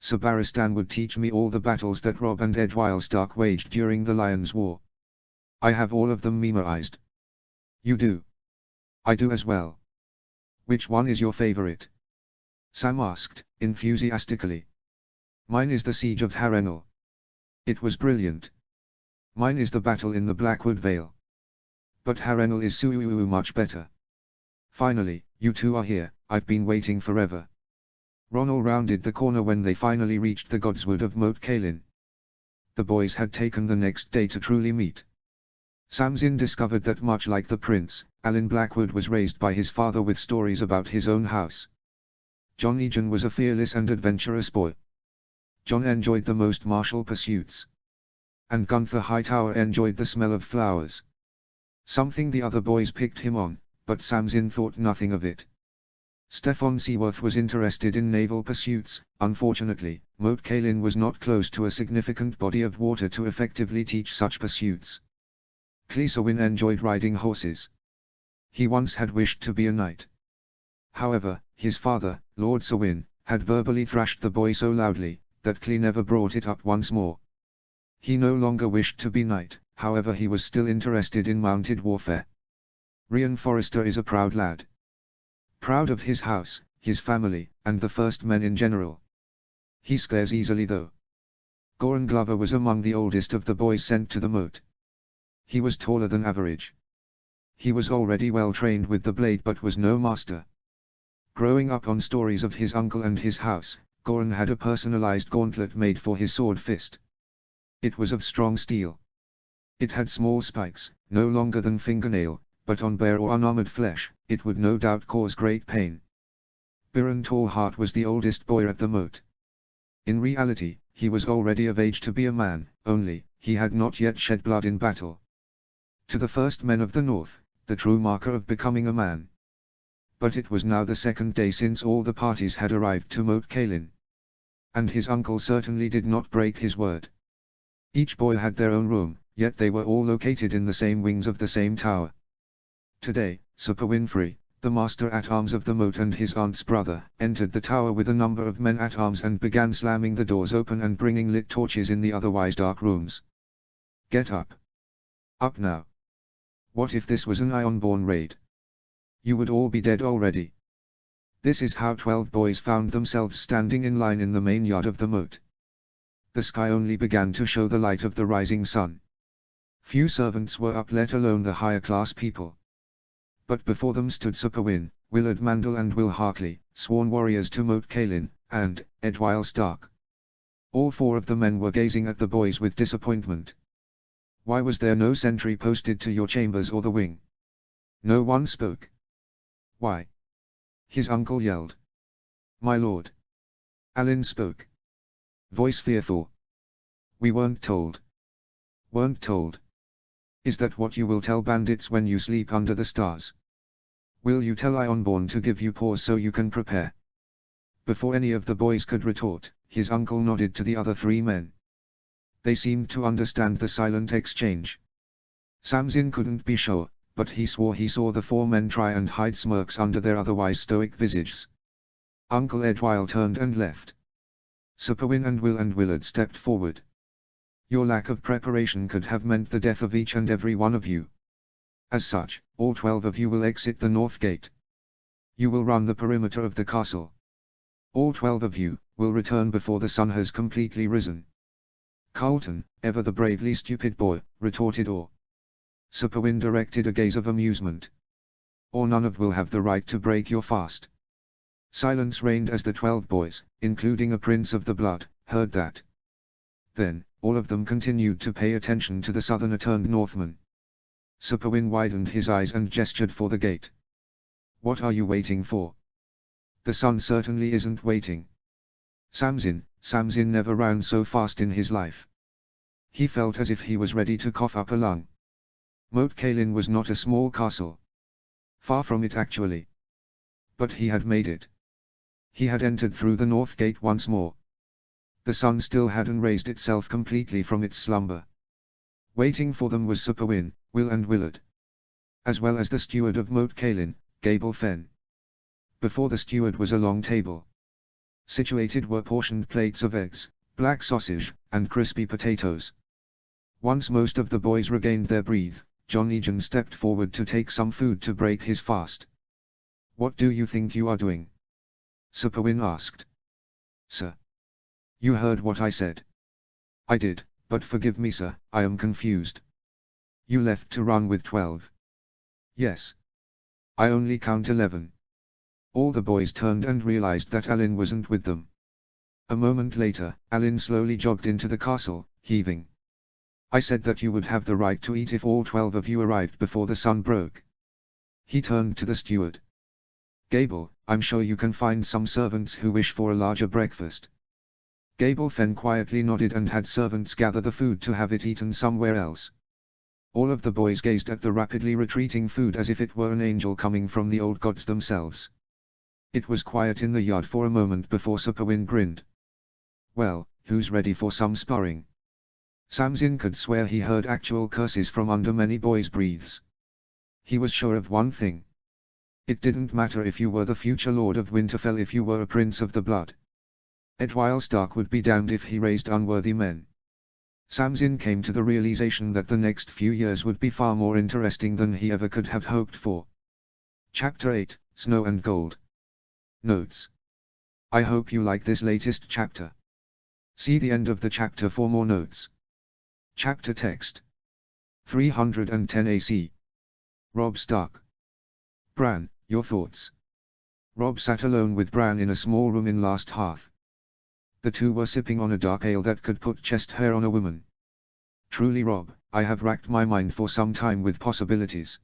Sir Barristan would teach me all the battles that Robb and Edwyle Stark waged during the Lions' War. I have all of them memorized. You do? I do as well. Which one is your favorite? Sam asked, enthusiastically. Mine is the Siege of Harrenhal. It was brilliant. Mine is the battle in the Blackwood Vale. But Harrenhal is so much better. Finally, you two are here, I've been waiting forever. Ronald rounded the corner when they finally reached the Godswood of Moat Cailin. The boys had taken the next day to truly meet. Samsin discovered that much like the prince, Alan Blackwood was raised by his father with stories about his own house. John Egan was a fearless and adventurous boy. John enjoyed the most martial pursuits. And Gunther Hightower enjoyed the smell of flowers. Something the other boys picked him on, but Samsin thought nothing of it. Stefan Seaworth was interested in naval pursuits. Unfortunately, Moat Cailin was not close to a significant body of water to effectively teach such pursuits. Cleisewin enjoyed riding horses. He once had wished to be a knight. However, his father, Lord Sewin, had verbally thrashed the boy so loudly, that Clee never brought it up once more. He no longer wished to be knight, however he was still interested in mounted warfare. Rian Forrester is a proud lad. Proud of his house, his family, and the first men in general. He scares easily though. Goran Glover was among the oldest of the boys sent to the moat. He was taller than average. He was already well trained with the blade but was no master. Growing up on stories of his uncle and his house, Goran had a personalized gauntlet made for his sword fist. It was of strong steel. It had small spikes, no longer than fingernail, but on bare or unarmored flesh, it would no doubt cause great pain. Biran Tallheart was the oldest boy at the moat. In reality, he was already of age to be a man, only, he had not yet shed blood in battle. To the first men of the north, the true marker of becoming a man. But it was now the second day since all the parties had arrived to Moat Cailin. And his uncle certainly did not break his word. Each boy had their own room, yet they were all located in the same wings of the same tower. Today, Sir Winfrey, the master-at-arms of the moat and his aunt's brother, entered the tower with a number of men-at-arms and began slamming the doors open and bringing lit torches in the otherwise dark rooms. Get up. Up now. What if this was an Ironborn raid? You would all be dead already. This is how 12 boys found themselves standing in line in the main yard of the moat. The sky only began to show the light of the rising sun. Few servants were up, let alone the higher-class people. But before them stood Sir Pywin, Willard Mandel and Will Hartley, sworn warriors to Moat Cailin, and Edwyle Stark. All 4 of the men were gazing at the boys with disappointment. Why was there no sentry posted to your chambers or the wing? No one spoke. Why? His uncle yelled. My lord. Alyn spoke. Voice fearful. We weren't told. Weren't told. Is that what you will tell bandits when you sleep under the stars? Will you tell Ironborn to give you pause so you can prepare? Before any of the boys could retort, his uncle nodded to the other 3 men. They seemed to understand the silent exchange. Samzin couldn't be sure, but he swore he saw the 4 men try and hide smirks under their otherwise stoic visages. Uncle Edwyle turned and left. Sir Pywin and Will and Willard stepped forward. Your lack of preparation could have meant the death of each and every one of you. As such, all 12 of you will exit the north gate. You will run the perimeter of the castle. All 12 of you will return before the sun has completely risen. Carlton, ever the bravely stupid boy, retorted or. Sir Pywin directed a gaze of amusement. Or none of will have the right to break your fast. Silence reigned as the 12 boys, including a prince of the blood, heard that. Then, all of them continued to pay attention to the southerner-turned Northman. Sir Pywin widened his eyes and gestured for the gate. What are you waiting for? The sun certainly isn't waiting. Samzin never ran so fast in his life. He felt as if he was ready to cough up a lung. Moat Cailin was not a small castle. Far from it actually. But he had made it. He had entered through the north gate once more. The sun still hadn't raised itself completely from its slumber. Waiting for them was Sir Pywin, Will and Willard. As well as the steward of Moat Cailin, Gable Fenn. Before the steward was a long table. Situated were portioned plates of eggs, black sausage, and crispy potatoes. Once most of the boys regained their breath, John Egan stepped forward to take some food to break his fast. What do you think you are doing? Sir Pywin asked. Sir. You heard what I said. I did, but forgive me sir, I am confused. You left to run with 12. Yes. I only count 11. All the boys turned and realized that Alyn wasn't with them. A moment later, Alyn slowly jogged into the castle, heaving. I said that you would have the right to eat if all 12 of you arrived before the sun broke. He turned to the steward. Gable, I'm sure you can find some servants who wish for a larger breakfast. Gable Fenn quietly nodded and had servants gather the food to have it eaten somewhere else. All of the boys gazed at the rapidly retreating food as if it were an angel coming from the old gods themselves. It was quiet in the yard for a moment before Superwin grinned. Well, who's ready for some sparring? Samson could swear he heard actual curses from under many boys' breaths. He was sure of one thing. It didn't matter if you were the future Lord of Winterfell, if you were a prince of the blood. Edwyle Stark would be damned if he raised unworthy men. Samson came to the realization that the next few years would be far more interesting than he ever could have hoped for. Chapter 8, Snow and Gold. Notes. I hope you like this latest chapter. See the end of the chapter for more notes. Chapter text. 310 AC. Robb Stark. Bran, your thoughts. Robb sat alone with Bran in a small room in Last Hearth. The two were sipping on a dark ale that could put chest hair on a woman. Truly, Robb, I have racked my mind for some time with possibilities.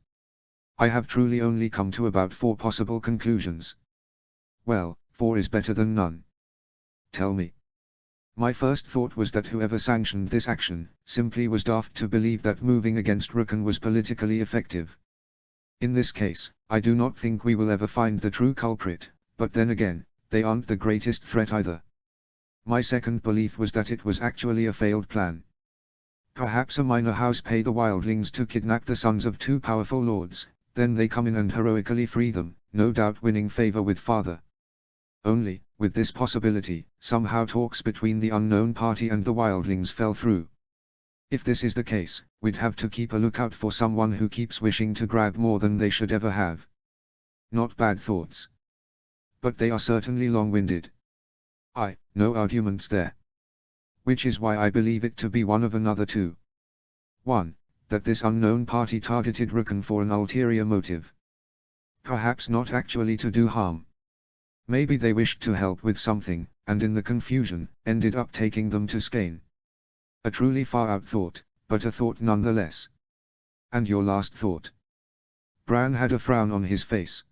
I have truly only come to about 4 possible conclusions. Well, 4 is better than none. Tell me. My first thought was that whoever sanctioned this action, simply was daft to believe that moving against Rickon was politically effective. In this case, I do not think we will ever find the true culprit, but then again, they aren't the greatest threat either. My second belief was that it was actually a failed plan. Perhaps a minor house pay the wildlings to kidnap the sons of 2 powerful lords, then they come in and heroically free them, no doubt winning favor with father. Only, with this possibility, somehow talks between the unknown party and the wildlings fell through. If this is the case, we'd have to keep a lookout for someone who keeps wishing to grab more than they should ever have. Not bad thoughts. But they are certainly long-winded. No arguments there. Which is why I believe it to be one of another 2. 1. That this unknown party targeted Rickon for an ulterior motive. Perhaps not actually to do harm. Maybe they wished to help with something, and in the confusion, ended up taking them to Skane. A truly far-out thought, but a thought nonetheless. And your last thought? Bran had a frown on his face.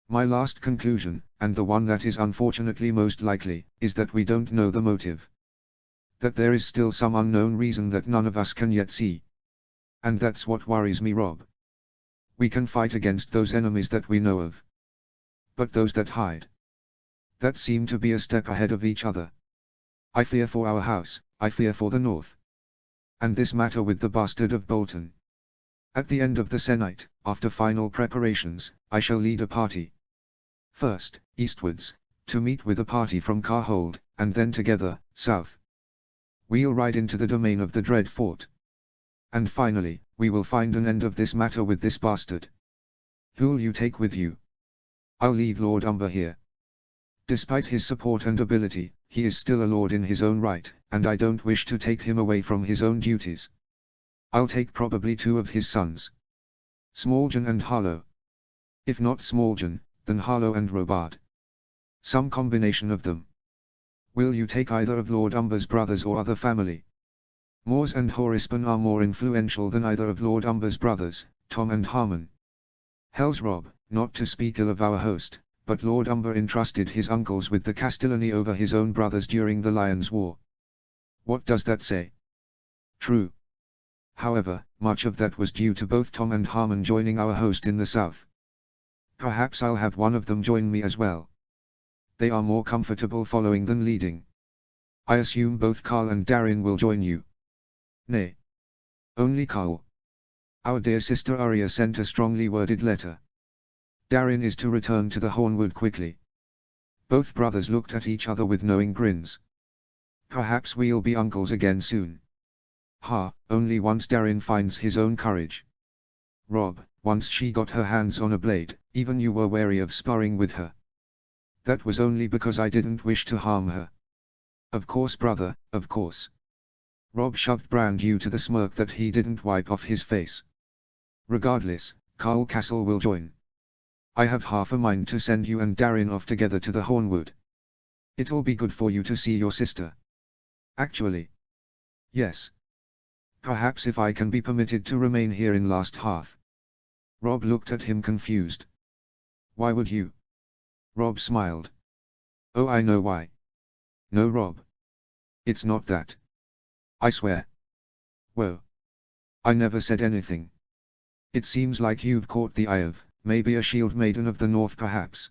My last conclusion, and the one that is unfortunately most likely, is that we don't know the motive. That there is still some unknown reason that none of us can yet see. And that's what worries me, Robb. We can fight against those enemies that we know of. But those that hide, that seem to be a step ahead of each other. I fear for our house, I fear for the North. And this matter with the bastard of Bolton. At the end of the Senate, after final preparations, I shall lead a party. First, eastwards, to meet with a party from Carhold, and then together, south. We'll ride into the domain of the Dread Fort. And finally, we will find an end of this matter with this bastard. Who'll you take with you? I'll leave Lord Umber here. Despite his support and ability, he is still a lord in his own right, and I don't wish to take him away from his own duties. I'll take probably 2 of his sons. Smalljan and Harlow. If not Smalljan, then Harlow and Robard. Some combination of them. Will you take either of Lord Umber's brothers or other family? Mors and Horispan are more influential than either of Lord Umber's brothers, Tom and Harmon. Hell's Robb, not to speak ill of our host, but Lord Umber entrusted his uncles with the Castellany over his own brothers during the Lions' War. What does that say? True. However, much of that was due to both Tom and Harmon joining our host in the south. Perhaps I'll have one of them join me as well. They are more comfortable following than leading. I assume both Carl and Darin will join you. Nay. Only Carl. Our dear sister Arya sent a strongly worded letter. Darin is to return to the Hornwood quickly. Both brothers looked at each other with knowing grins. Perhaps we'll be uncles again soon. Only once Darin finds his own courage. Robb, once she got her hands on a blade, even you were wary of sparring with her. That was only because I didn't wish to harm her. Of course, brother, of course. Robb shoved Bran due to the smirk that he didn't wipe off his face. Regardless, Carl Castle will join. I have half a mind to send you and Darin off together to the Hornwood. It'll be good for you to see your sister. Actually. Yes. Perhaps if I can be permitted to remain here in Last Hearth. Robb looked at him confused. Why would you? Robb smiled. Oh, I know why. No, Robb. It's not that. I swear. Whoa. I never said anything. It seems like you've caught the eye of, maybe a shield maiden of the North perhaps.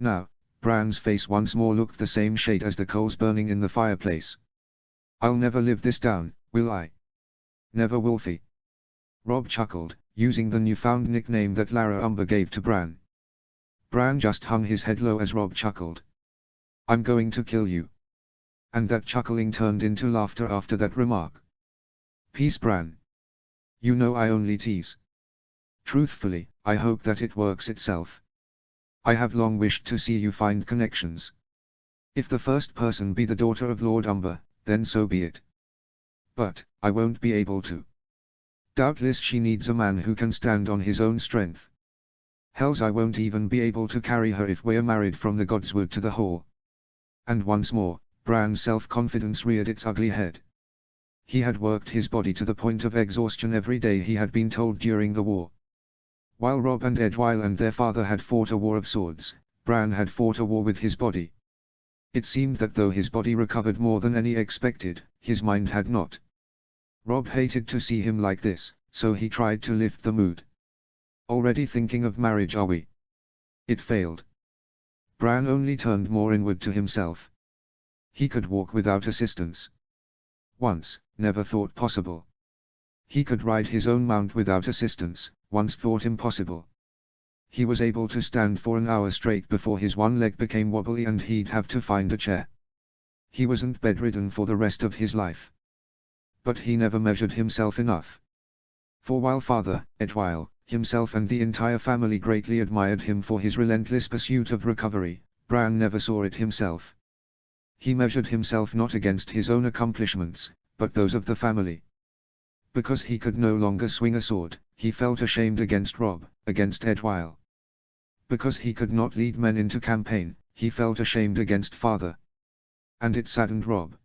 Now, Bran's face once more looked the same shade as the coals burning in the fireplace. "I'll never live this down, will I?" "Never, Wolfie." Rob chuckled, using the newfound nickname that Lara Umber gave to Bran. Bran just hung his head low as Rob chuckled. "I'm going to kill you." And that chuckling turned into laughter after that remark. "Peace, Bran. You know I only tease. Truthfully, I hope that it works itself. I have long wished to see you find connections. If the first person be the daughter of Lord Umber, then so be it. But, I won't be able to. Doubtless she needs a man who can stand on his own strength. Hells, I won't even be able to carry her if we're married from the Godswood to the Hall." And once more, Bran's self-confidence reared its ugly head. He had worked his body to the point of exhaustion every day, he had been told, during the war. While Robb and Edwyle and their father had fought a war of swords, Bran had fought a war with his body. It seemed that though his body recovered more than any expected, his mind had not. Robb hated to see him like this, so he tried to lift the mood. "Already thinking of marriage, are we?" It failed. Bran only turned more inward to himself. He could walk without assistance. Once, never thought possible. He could ride his own mount without assistance, once thought impossible. He was able to stand for an hour straight before his one leg became wobbly and he'd have to find a chair. He wasn't bedridden for the rest of his life. But he never measured himself enough. For while Father, Edwyle, himself and the entire family greatly admired him for his relentless pursuit of recovery, Bran never saw it himself. He measured himself not against his own accomplishments, but those of the family. Because he could no longer swing a sword, he felt ashamed against Robb, against Edwyle. Because he could not lead men into campaign, he felt ashamed against Father. And it saddened Robb.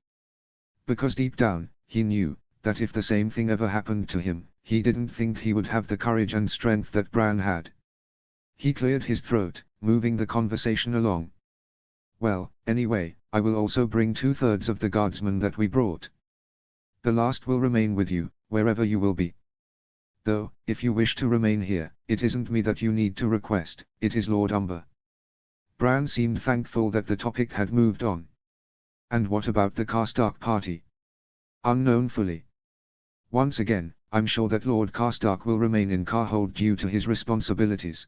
Because deep down, he knew that if the same thing ever happened to him, he didn't think he would have the courage and strength that Bran had. He cleared his throat, moving the conversation along. "Well, anyway, I will also bring 2/3 of the guardsmen that we brought. The last will remain with you, wherever you will be. Though, if you wish to remain here, it isn't me that you need to request, it is Lord Umber." Bran seemed thankful that the topic had moved on. "And what about the Karstark party?" "Unknown fully. Once again, I'm sure that Lord Karstark will remain in Carhold due to his responsibilities.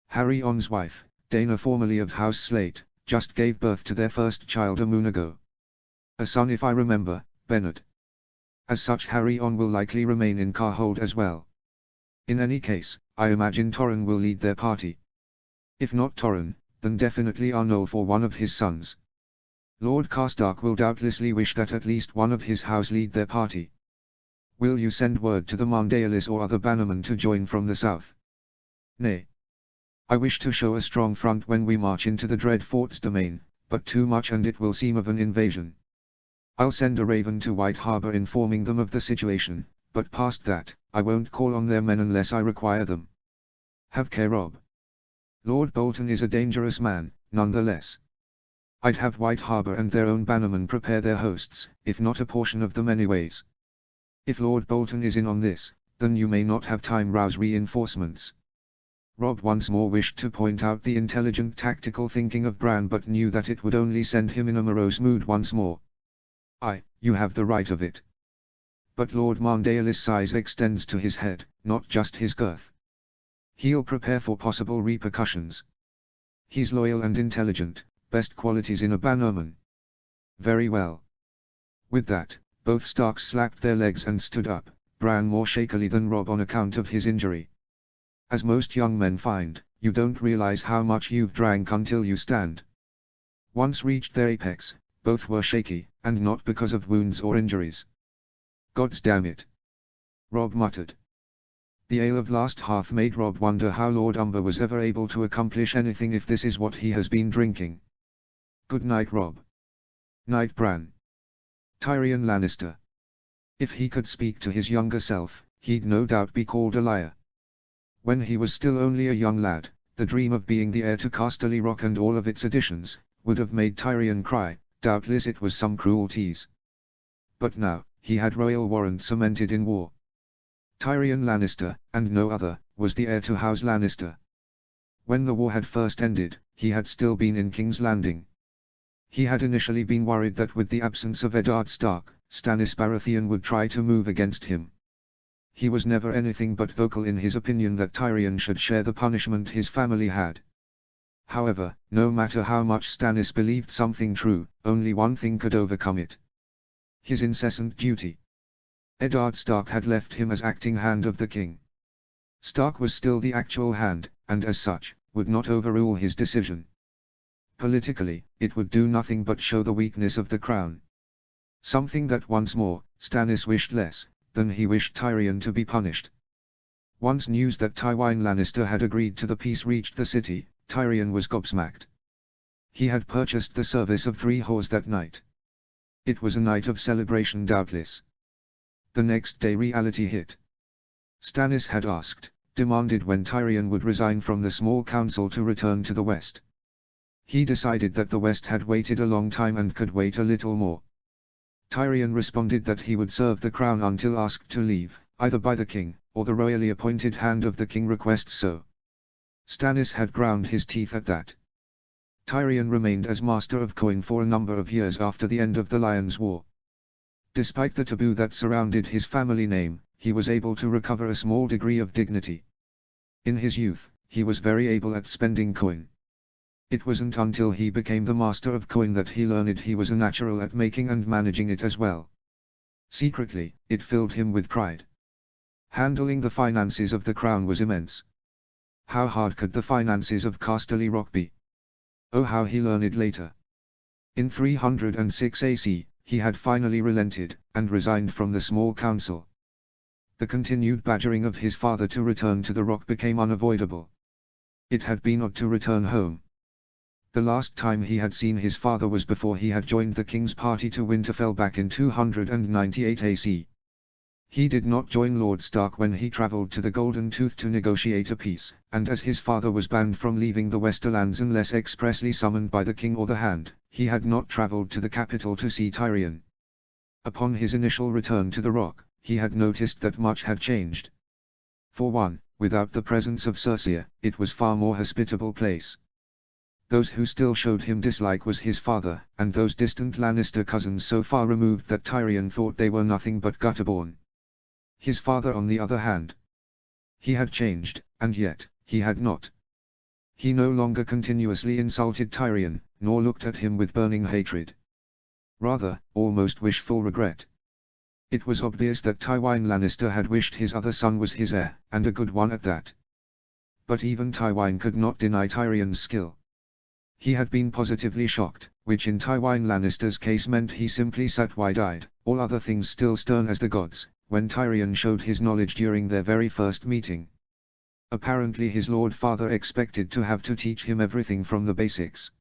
Harry On's wife, Dana, formerly of House Slate, just gave birth to their first child a moon ago. A son, if I remember, Bernard. As such, Harry On will likely remain in Carhold as well. In any case, I imagine Torren will lead their party. If not Torren, then definitely Arnulf or one of his sons. Lord Karstark will doubtlessly wish that at least one of his house lead their party. Will you send word to the Mandaealis or other bannermen to join from the south?" "Nay. I wish to show a strong front when we march into the Dread Fort's domain, but too much and it will seem of an invasion. I'll send a raven to White Harbor informing them of the situation, but past that, I won't call on their men unless I require them. Have care, Robb. Lord Bolton is a dangerous man, nonetheless. I'd have White Harbor and their own bannermen prepare their hosts, if not a portion of them anyways. If Lord Bolton is in on this, then you may not have time rouse reinforcements." Robb once more wished to point out the intelligent tactical thinking of Bran, but knew that it would only send him in a morose mood once more. "Aye, you have the right of it. But Lord Mandaealis' size extends to his head, not just his girth. He'll prepare for possible repercussions. He's loyal and intelligent, best qualities in a bannerman." "Very well." With that, both Starks slapped their legs and stood up, Bran more shakily than Robb on account of his injury. As most young men find, you don't realize how much you've drank until you stand. Once reached their apex, both were shaky, and not because of wounds or injuries. "Gods damn it!" Robb muttered. The ale of last hearth made Robb wonder how Lord Umber was ever able to accomplish anything if this is what he has been drinking. "Good night, Robb." "Night, Bran." Tyrion Lannister. If he could speak to his younger self, he'd no doubt be called a liar. When he was still only a young lad, the dream of being the heir to Casterly Rock and all of its additions, would have made Tyrion cry, doubtless it was some cruel tease. But now, he had royal warrant cemented in war. Tyrion Lannister, and no other, was the heir to House Lannister. When the war had first ended, he had still been in King's Landing. He had initially been worried that with the absence of Eddard Stark, Stannis Baratheon would try to move against him. He was never anything but vocal in his opinion that Tyrion should share the punishment his family had. However, no matter how much Stannis believed something true, only one thing could overcome it: his incessant duty. Eddard Stark had left him as acting hand of the king. Stark was still the actual hand, and as such, would not overrule his decision. Politically, it would do nothing but show the weakness of the crown. Something that once more, Stannis wished less than he wished Tyrion to be punished. Once news that Tywin Lannister had agreed to the peace reached the city, Tyrion was gobsmacked. He had purchased the service of 3 whores that night. It was a night of celebration doubtless. The next day reality hit. Stannis had demanded when Tyrion would resign from the small council to return to the west. He decided that the west had waited a long time and could wait a little more. Tyrion responded that he would serve the crown until asked to leave, either by the king, or the royally appointed hand of the king requests so. Stannis had ground his teeth at that. Tyrion remained as master of coin for a number of years after the end of the Lions' War. Despite the taboo that surrounded his family name, he was able to recover a small degree of dignity. In his youth, he was very able at spending coin. It wasn't until he became the master of coin that he learned he was a natural at making and managing it as well. Secretly, it filled him with pride. Handling the finances of the crown was immense. How hard could the finances of Casterly Rock be? Oh, how he learned later. In 306 AC, he had finally relented, and resigned from the small council. The continued badgering of his father to return to the Rock became unavoidable. It had been odd to return home. The last time he had seen his father was before he had joined the king's party to Winterfell back in 298 AC. He did not join Lord Stark when he travelled to the Golden Tooth to negotiate a peace, and as his father was banned from leaving the Westerlands unless expressly summoned by the king or the Hand, he had not travelled to the capital to see Tyrion. Upon his initial return to the Rock, he had noticed that much had changed. For one, without the presence of Cersei, it was far more hospitable place. Those who still showed him dislike was his father, and those distant Lannister cousins so far removed that Tyrion thought they were nothing but gutterborn. His father on the other hand. He had changed, and yet, he had not. He no longer continuously insulted Tyrion, nor looked at him with burning hatred. Rather, almost wishful regret. It was obvious that Tywin Lannister had wished his other son was his heir, and a good one at that. But even Tywin could not deny Tyrion's skill. He had been positively shocked, which in Tywin Lannister's case meant he simply sat wide-eyed, all other things still stern as the gods, when Tyrion showed his knowledge during their very first meeting. Apparently his lord father expected to have to teach him everything from the basics.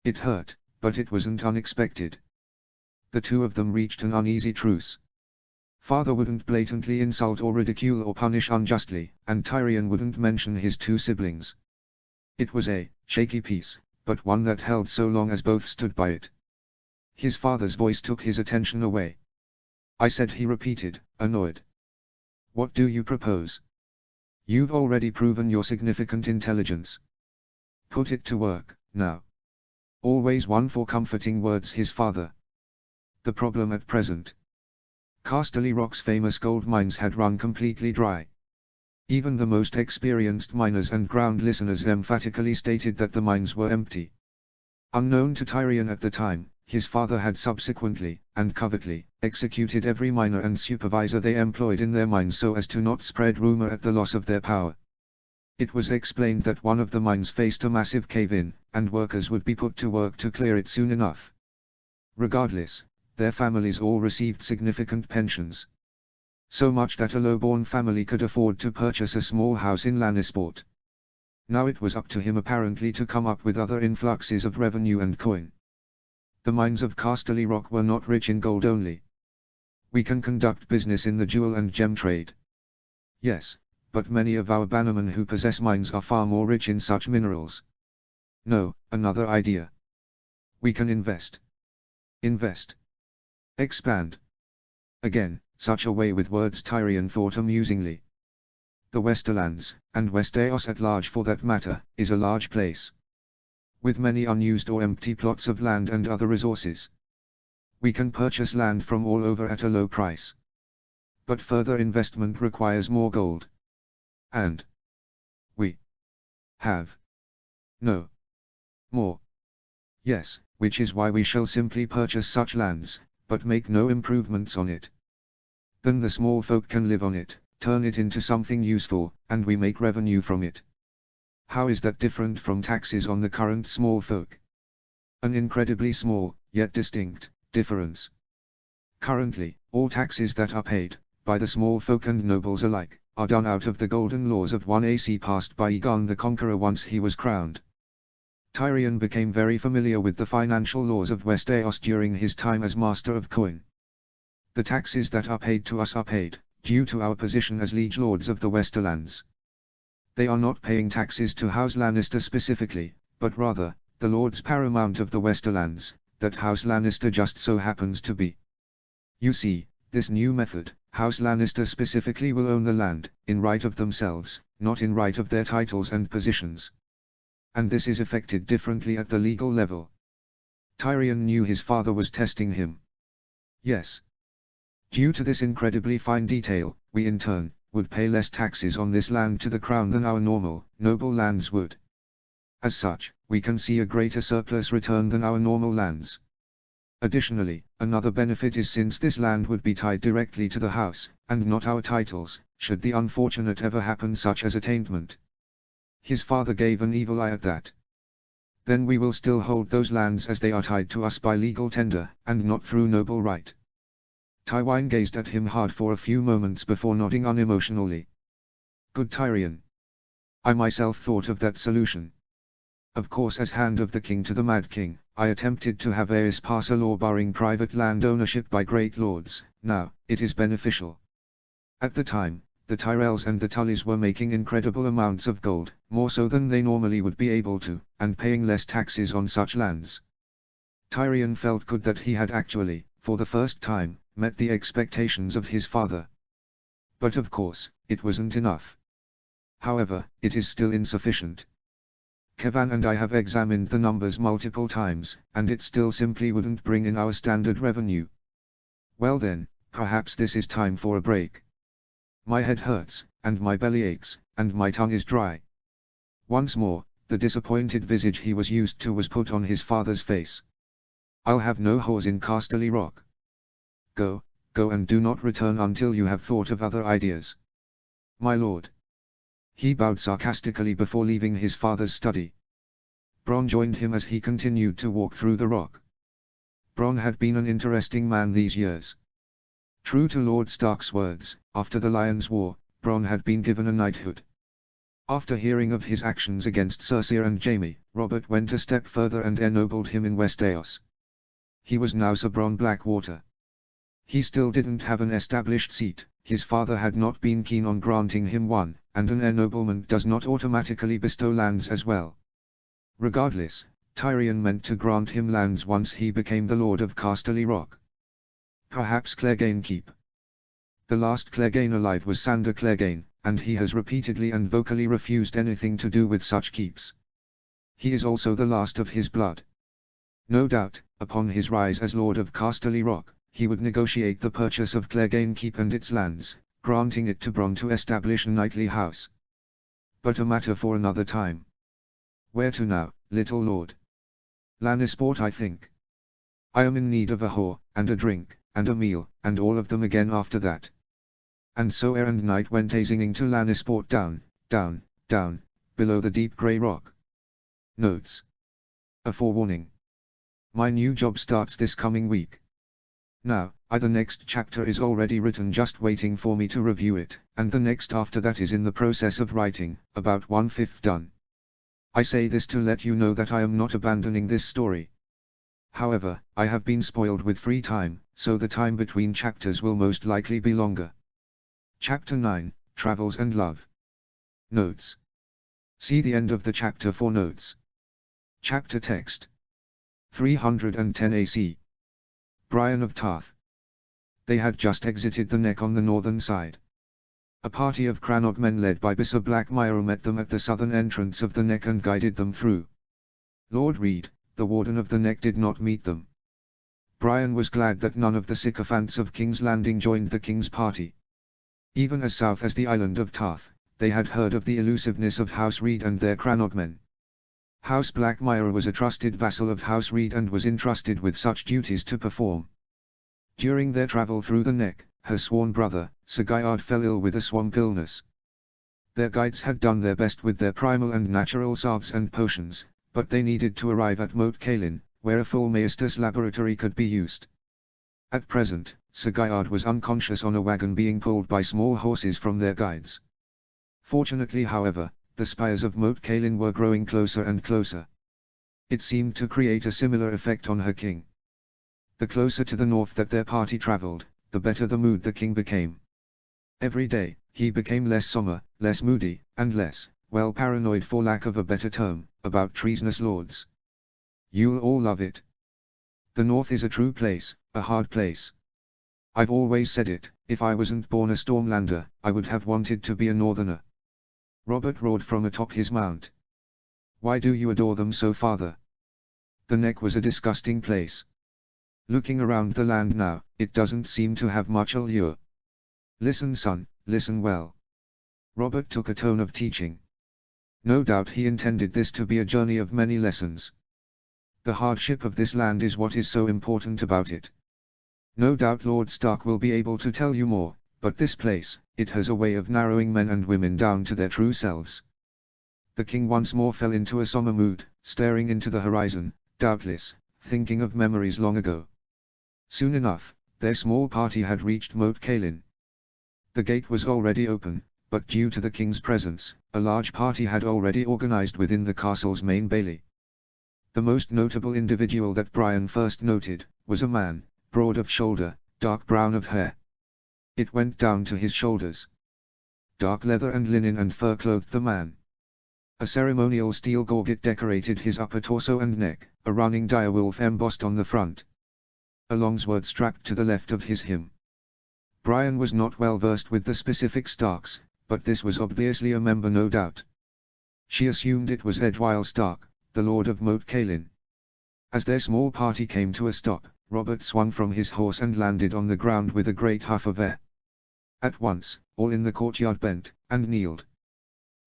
It hurt, but it wasn't unexpected. The two of them reached an uneasy truce. Father wouldn't blatantly insult or ridicule or punish unjustly, and Tyrion wouldn't mention his 2 siblings. It was a shaky peace, but one that held so long as both stood by it. His father's voice took his attention away. I said, he repeated, annoyed. What do you propose? You've already proven your significant intelligence. Put it to work, now. Always one for comforting words his father. The problem at present. Casterly Rock's famous gold mines had run completely dry. Even the most experienced miners and ground listeners emphatically stated that the mines were empty. Unknown to Tyrion at the time, his father had subsequently, and covertly, executed every miner and supervisor they employed in their mines so as to not spread rumor at the loss of their power. It was explained that one of the mines faced a massive cave-in, and workers would be put to work to clear it soon enough. Regardless, their families all received significant pensions. So much that a low-born family could afford to purchase a small house in Lannisport. Now it was up to him apparently to come up with other influxes of revenue and coin. The mines of Casterly Rock were not rich in gold only. We can conduct business in the jewel and gem trade. Yes, but many of our bannermen who possess mines are far more rich in such minerals. No, another idea. We can invest. Invest. Expand. Again, such a way with words Tyrion thought amusingly. The Westerlands, and Westeros at large for that matter, is a large place. with many unused or empty plots of land and other resources. We can purchase land from all over at a low price. But further investment requires more gold. And we have no more. Yes, which is why we shall simply purchase such lands, but make no improvements on it. Then the small folk can live on it, turn it into something useful, and we make revenue from it. How is that different from taxes on the current small folk? An incredibly small, yet distinct, difference. Currently, all taxes that are paid, by the small folk and nobles alike, are done out of the golden laws of 1 AC passed by Egon the Conqueror once he was crowned. Tyrion became very familiar with the financial laws of Westeros during his time as Master of Coin. The taxes that are paid to us are paid, due to our position as liege lords of the Westerlands. They are not paying taxes to House Lannister specifically, but rather, the Lords Paramount of the Westerlands, that House Lannister just so happens to be. You see, this new method, House Lannister specifically will own the land, in right of themselves, not in right of their titles and positions. And this is effected differently at the legal level. Tyrion knew his father was testing him. Yes. Due to this incredibly fine detail, we in turn, would pay less taxes on this land to the crown than our normal, noble lands would. As such, we can see a greater surplus return than our normal lands. Additionally, another benefit is since this land would be tied directly to the house, and not our titles, should the unfortunate ever happen such as attainment. His father gave an evil eye at that. Then we will still hold those lands as they are tied to us by legal tender, and not through noble right. Tywin gazed at him hard for a few moments before nodding unemotionally. Good Tyrion. I myself thought of that solution. Of course, as Hand of the King to the Mad King, I attempted to have Aerys pass a law barring private land ownership by great lords. Now, it is beneficial. At the time, the Tyrells and the Tullys were making incredible amounts of gold, more so than they normally would be able to, and paying less taxes on such lands. Tyrion felt good that he had actually, for the first time, met the expectations of his father. But of course, it wasn't enough. However, it is still insufficient. Kevan and I have examined the numbers multiple times, and it still simply wouldn't bring in our standard revenue. Well then, perhaps this is time for a break. My head hurts, and my belly aches, and my tongue is dry. Once more, the disappointed visage he was used to was put on his father's face. I'll have no whores in Casterly Rock. Go, go and do not return until you have thought of other ideas. My lord. He bowed sarcastically before leaving his father's study. Bronn joined him as he continued to walk through the rock. Bronn had been an interesting man these years. True to Lord Stark's words, after the Lion's War, Bronn had been given a knighthood. After hearing of his actions against Cersei and Jaime, Robert went a step further and ennobled him in Westeros. He was now Sir Bronn Blackwater. He still didn't have an established seat, his father had not been keen on granting him one, and an ennoblement does not automatically bestow lands as well. Regardless, Tyrion meant to grant him lands once he became the Lord of Casterly Rock. Perhaps Clegane Keep. The last Clegane alive was Sandor Clegane, and he has repeatedly and vocally refused anything to do with such keeps. He is also the last of his blood. No doubt, upon his rise as Lord of Casterly Rock, he would negotiate the purchase of Clegane Keep and its lands, granting it to Bronn to establish a knightly house. But a matter for another time. Where to now, little lord? Lannisport, I think. I am in need of a whore, and a drink, and a meal, and all of them again after that. And so air and night went hastening to Lannisport down, down, down, below the deep grey rock. Notes. A forewarning. My new job starts this coming week. Now, the next chapter is already written just waiting for me to review it, and the next after that is in the process of writing, about 1/5 done. I say this to let you know that I am not abandoning this story. However, I have been spoiled with free time, so the time between chapters will most likely be longer. Chapter 9, Travels and Love. Notes. See the end of the chapter for notes. Chapter text. 310 AC. Brian of Tarth. They had just exited the neck on the northern side. A party of Crannog men led by Bissa Blackmire met them at the southern entrance of the neck and guided them through. Lord Reed, the warden of the Neck, did not meet them. Brian was glad that none of the sycophants of King's Landing joined the king's party. Even as south as the island of Tarth, they had heard of the elusiveness of House Reed and their Cranogmen. House Blackmire was a trusted vassal of House Reed and was entrusted with such duties to perform. During their travel through the Neck, her sworn brother, Sir Guyard, fell ill with a swamp illness. Their guides had done their best with their primal and natural salves and potions, but they needed to arrive at Moat Cailin, where a full Maestus laboratory could be used. At present, Sir Guyard was unconscious on a wagon being pulled by small horses from their guides. Fortunately, however, the spires of Moat Cailin were growing closer and closer. It seemed to create a similar effect on her king. The closer to the north that their party travelled, the better the mood the king became. Every day, he became less sombre, less moody, and less, well, paranoid for lack of a better term, about treasonous lords. You'll all love it. The north is a true place, a hard place. I've always said it, if I wasn't born a Stormlander, I would have wanted to be a northerner. Robert roared from atop his mount. Why do you adore them so, father? The Neck was a disgusting place. Looking around the land now, it doesn't seem to have much allure. Listen, son, listen well. Robert took a tone of teaching. No doubt he intended this to be a journey of many lessons. The hardship of this land is what is so important about it. No doubt Lord Stark will be able to tell you more, but this place, it has a way of narrowing men and women down to their true selves. The king once more fell into a somber mood, staring into the horizon, doubtless, thinking of memories long ago. Soon enough, their small party had reached Moat Cailin. The gate was already open, but due to the king's presence, a large party had already organized within the castle's main bailey. The most notable individual that Brian first noted, was a man, broad of shoulder, dark brown of hair. It went down to his shoulders. Dark leather and linen and fur clothed the man. A ceremonial steel gorget decorated his upper torso and neck, a running direwolf embossed on the front. A long sword strapped to the left of his him. Brian was not well versed with the specific Starks, but this was obviously a member, no doubt. She assumed it was Edwyle Stark, the Lord of Moat Cailin. As their small party came to a stop, Robert swung from his horse and landed on the ground with a great huff of air. At once, all in the courtyard bent, and kneeled.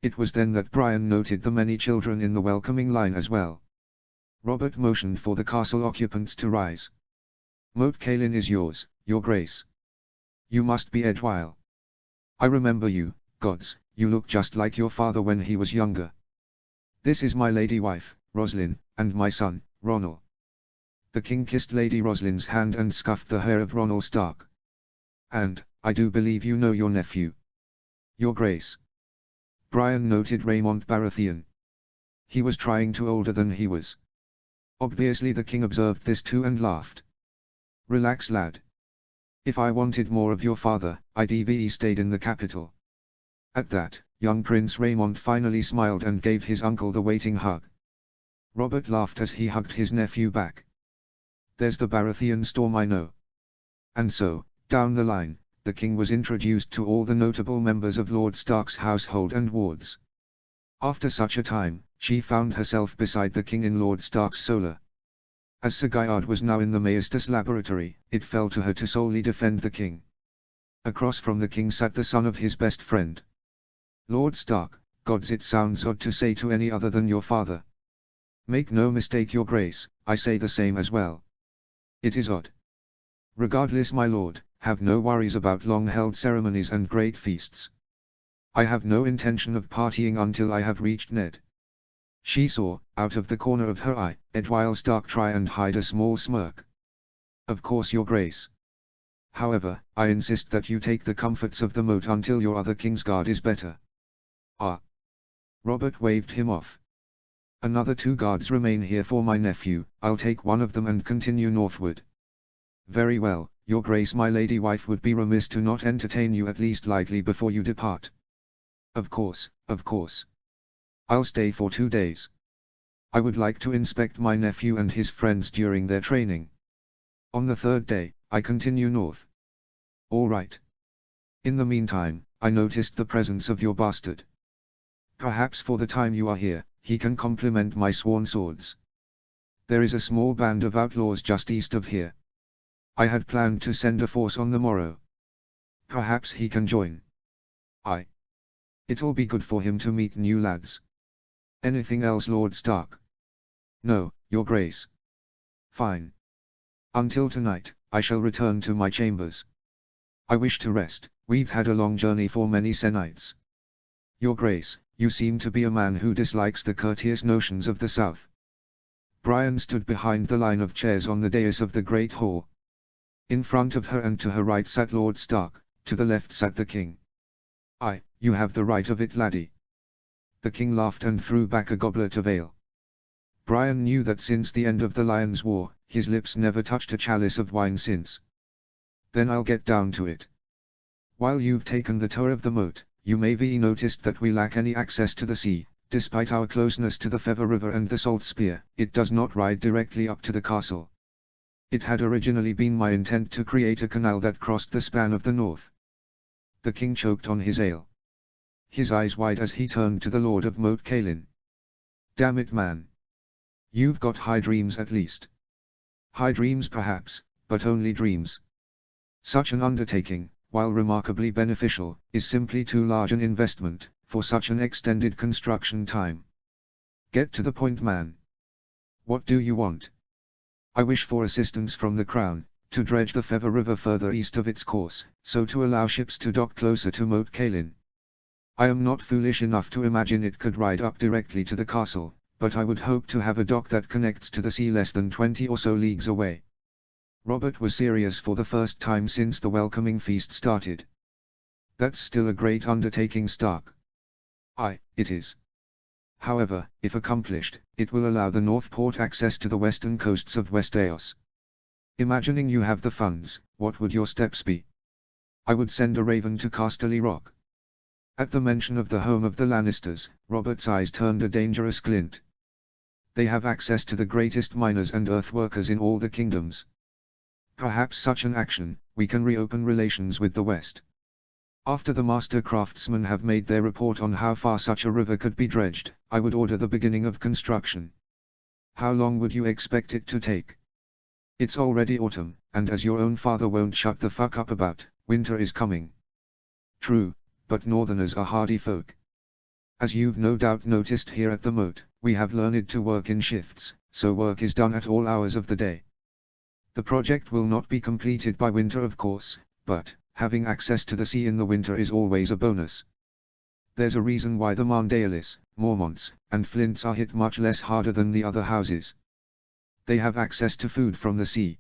It was then that Brian noted the many children in the welcoming line as well. Robert motioned for the castle occupants to rise. Moat Cailin is yours, your grace. You must be Edwyle. I remember you, gods, you look just like your father when he was younger. This is my lady wife, Roslyn, and my son, Ronal. The king kissed Lady Roslyn's hand and scuffed the hair of Ronal Stark. And, I do believe you know your nephew. Your grace. Brian noted Raymond Baratheon. He was trying to older than he was. Obviously the king observed this too and laughed. Relax, lad. If I wanted more of your father, I'd have stayed in the capital. At that, young Prince Raymond finally smiled and gave his uncle the waiting hug. Robert laughed as he hugged his nephew back. There's the Baratheon storm I know. And so, down the line, the king was introduced to all the notable members of Lord Stark's household and wards. After such a time, she found herself beside the king in Lord Stark's solar. As Sir Guyard was now in the Maestus laboratory, it fell to her to solely defend the king. Across from the king sat the son of his best friend. Lord Stark, gods, it sounds odd to say to any other than your father. Make no mistake, your grace, I say the same as well. It is odd. Regardless, my lord, have no worries about long-held ceremonies and great feasts. I have no intention of partying until I have reached Ned. She saw, out of the corner of her eye, Edwyle Stark try and hide a small smirk. Of course, your grace. However, I insist that you take the comforts of the moat until your other Kingsguard is better. Ah. Robert waved him off. Another 2 guards remain here for my nephew, I'll take one of them and continue northward. Very well, your grace, my lady wife would be remiss to not entertain you at least lightly before you depart. Of course, of course. I'll stay for 2 days. I would like to inspect my nephew and his friends during their training. On the 3rd day, I continue north. All right. In the meantime, I noticed the presence of your bastard. Perhaps for the time you are here, he can complement my sworn swords. There is a small band of outlaws just east of here. I had planned to send a force on the morrow. Perhaps he can join. It'll be good for him to meet new lads. Anything else, Lord Stark? No, Your Grace. Fine. Until tonight, I shall return to my chambers. I wish to rest. We've had a long journey for many nights. Your Grace, you seem to be a man who dislikes the courteous notions of the South. Brian stood behind the line of chairs on the dais of the great hall. In front of her and to her right sat Lord Stark, to the left sat the king. You have the right of it, laddie. The king laughed and threw back a goblet of ale. Brian knew that since the end of the Lions' War, his lips never touched a chalice of wine since. Then I'll get down to it. While you've taken the tour of the moat, you may be noticed that we lack any access to the sea. Despite our closeness to the Feather River and the Salt Spear, it does not ride directly up to the castle. It had originally been my intent to create a canal that crossed the span of the north. The king choked on his ale. His eyes wide as he turned to the Lord of Moat Cailin. Damn it, man. You've got high dreams at least. High dreams perhaps, but only dreams. Such an undertaking, while remarkably beneficial, is simply too large an investment for such an extended construction time. Get to the point, man. What do you want? I wish for assistance from the Crown, to dredge the Feather River further east of its course, so to allow ships to dock closer to Moat Cailin. I am not foolish enough to imagine it could ride up directly to the castle, but I would hope to have a dock that connects to the sea less than 20 or so leagues away. Robert was serious for the first time since the welcoming feast started. That's still a great undertaking, Stark. It is. However, if accomplished, it will allow the Northport access to the western coasts of Westeros. Imagining you have the funds, what would your steps be? I would send a raven to Casterly Rock. At the mention of the home of the Lannisters, Robert's eyes turned a dangerous glint. They have access to the greatest miners and earthworkers in all the kingdoms. Perhaps such an action, we can reopen relations with the West. After the master craftsmen have made their report on how far such a river could be dredged, I would order the beginning of construction. How long would you expect it to take? It's already autumn, and as your own father won't shut the fuck up about, winter is coming. True, but northerners are hardy folk. As you've no doubt noticed here at the moat, we have learned to work in shifts, so work is done at all hours of the day. The project will not be completed by winter, of course, but having access to the sea in the winter is always a bonus. There's a reason why the Marndalis, Mormonts, and Flints are hit much less harder than the other houses. They have access to food from the sea.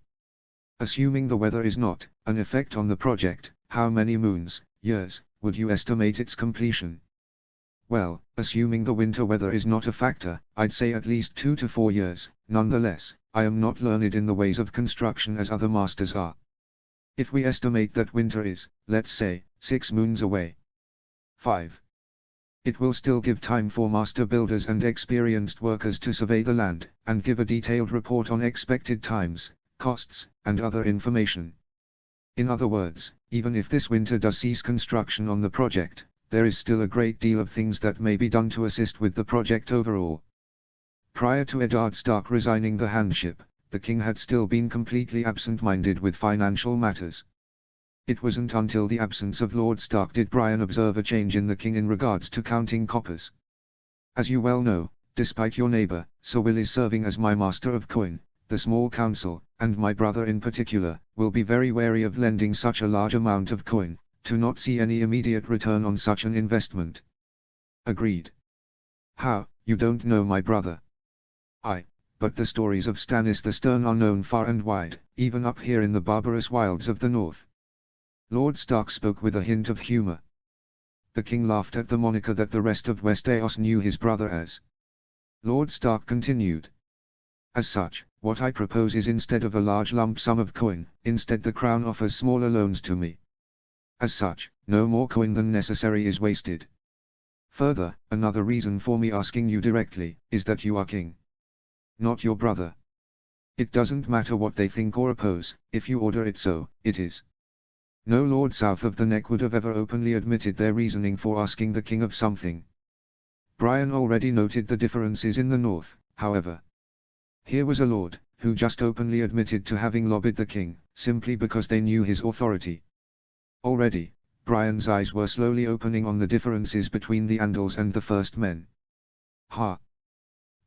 Assuming the weather is not an effect on the project, how many moons, years, would you estimate its completion? Well, assuming the winter weather is not a factor, I'd say at least 2 to 4 years. Nonetheless, I am not learned in the ways of construction as other masters are. If we estimate that winter is, let's say, 6 moons away. 5. It will still give time for master builders and experienced workers to survey the land, and give a detailed report on expected times, costs, and other information. In other words, even if this winter does cease construction on the project, there is still a great deal of things that may be done to assist with the project overall. Prior to Eddard Stark resigning the handship, the king had still been completely absent-minded with financial matters. It wasn't until the absence of Lord Stark did Brian observe a change in the king in regards to counting coppers. As you well know, despite your neighbor, Sir Willis serving as my master of coin, the small council, and my brother in particular, will be very wary of lending such a large amount of coin, to not see any immediate return on such an investment. Agreed. How, you don't know my brother? But the stories of Stannis the Stern are known far and wide, even up here in the barbarous wilds of the north. Lord Stark spoke with a hint of humor. The king laughed at the moniker that the rest of Westeros knew his brother as. Lord Stark continued. As such, what I propose is instead of a large lump sum of coin, instead the crown offers smaller loans to me. As such, no more coin than necessary is wasted. Further, another reason for me asking you directly, is that you are king. Not your brother. It doesn't matter what they think or oppose, if you order it so, it is. No lord south of the neck would have ever openly admitted their reasoning for asking the king of something. Brian already noted the differences in the north, however. Here was a lord, who just openly admitted to having lobbied the king, simply because they knew his authority. Already, Brian's eyes were slowly opening on the differences between the Andals and the First Men. Ha!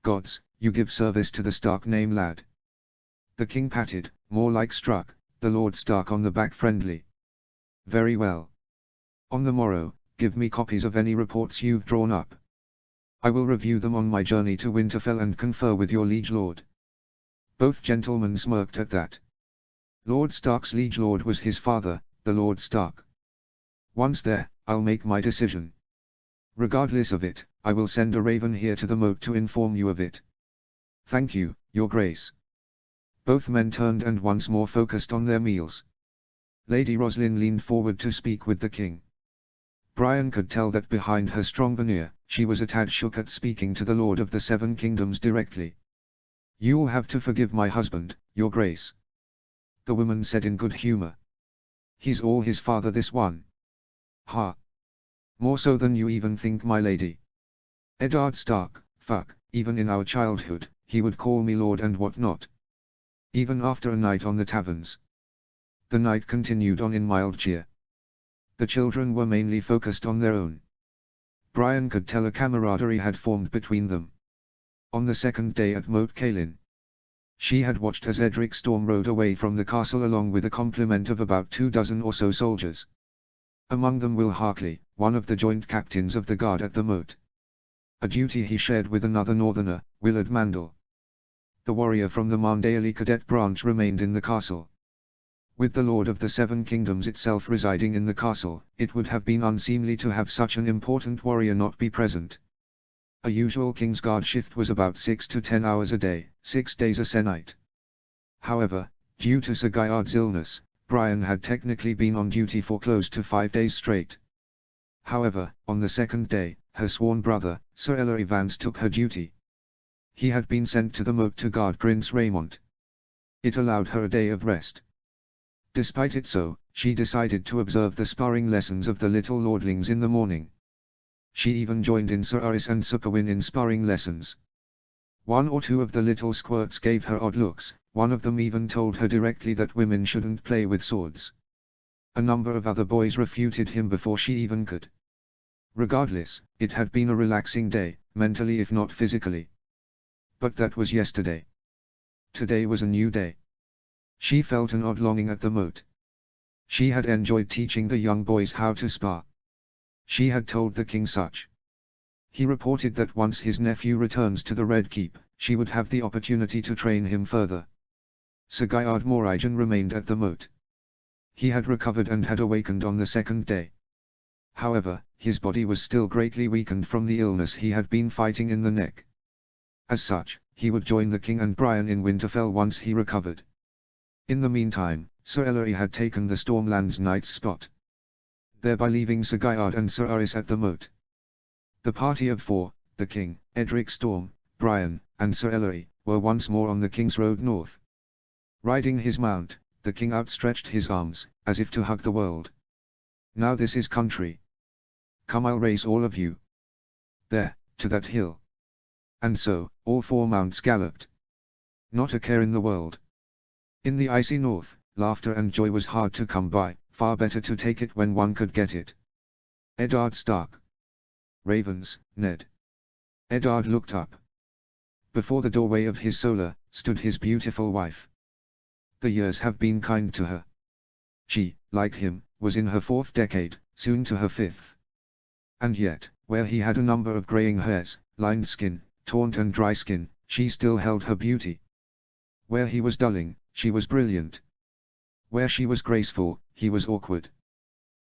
Gods, you give service to the Stark name, lad. The king patted, more like struck, the Lord Stark on the back friendly. Very well. On the morrow, give me copies of any reports you've drawn up. I will review them on my journey to Winterfell and confer with your liege lord. Both gentlemen smirked at that. Lord Stark's liege lord was his father, the Lord Stark. Once there, I'll make my decision. Regardless of it, I will send a raven here to the moat to inform you of it. Thank you, your grace. Both men turned and once more focused on their meals. Lady Roslyn leaned forward to speak with the king. Brian could tell that behind her strong veneer, she was a tad shook at speaking to the Lord of the Seven Kingdoms directly. You'll have to forgive my husband, your grace. The woman said in good humor. He's all his father, this one. Ha! More so than you even think, my lady. Eddard Stark, fuck, even in our childhood, he would call me lord and what not. Even after a night on the taverns. The night continued on in mild cheer. The children were mainly focused on their own. Brian could tell a camaraderie had formed between them. On the second day at Moat Cailin, she had watched as Edric Storm rode away from the castle along with a complement of about 24 or so soldiers. Among them Will Harkley, one of the joint captains of the guard at the moat. A duty he shared with another northerner, Willard Mandel. The warrior from the Mandaeli cadet branch remained in the castle. With the Lord of the Seven Kingdoms itself residing in the castle, it would have been unseemly to have such an important warrior not be present. A usual Kingsguard shift was about 6 to 10 hours a day, 6 days a sennight. However, due to Sir Gaiard's illness, Brian had technically been on duty for close to 5 days straight. However, on the second day, her sworn brother, Sir Ellery Vance took her duty. He had been sent to the moat to guard Prince Raymond. It allowed her a day of rest. Despite it so, she decided to observe the sparring lessons of the little lordlings in the morning. She even joined in Sir Oris and Sir Pewin in sparring lessons. One or two of the little squirts gave her odd looks, one of them even told her directly that women shouldn't play with swords. A number of other boys refuted him before she even could. Regardless, it had been a relaxing day, mentally if not physically. But that was yesterday. Today was a new day. She felt an odd longing at the moat. She had enjoyed teaching the young boys how to spar. She had told the king such. He reported that once his nephew returns to the Red Keep, she would have the opportunity to train him further. Sir Gaiard Morrigan remained at the moat. He had recovered and had awakened on the second day. However, his body was still greatly weakened from the illness he had been fighting in the neck. As such, he would join the king and Brian in Winterfell once he recovered. In the meantime, Sir Ellery had taken the Stormlands Knight's spot, thereby leaving Sir Gaiard and Sir Oris at the moat. The party of four, the king, Edric Storm, Brian, and Sir Ellery, were once more on the King's Road north. Riding his mount, the king outstretched his arms, as if to hug the world. Now this is country. Come, I'll race all of you. There, to that hill. And so, all four mounts galloped. Not a care in the world. In the icy north, laughter and joy was hard to come by, far better to take it when one could get it. Eddard Stark. Ravens, Ned. Eddard looked up. Before the doorway of his solar, stood his beautiful wife. The years have been kind to her. She, like him, was in her 4th decade, soon to her 5th. And yet, where he had a number of graying hairs, lined skin, taunt and dry skin, she still held her beauty. Where he was dulling, she was brilliant. Where she was graceful, he was awkward.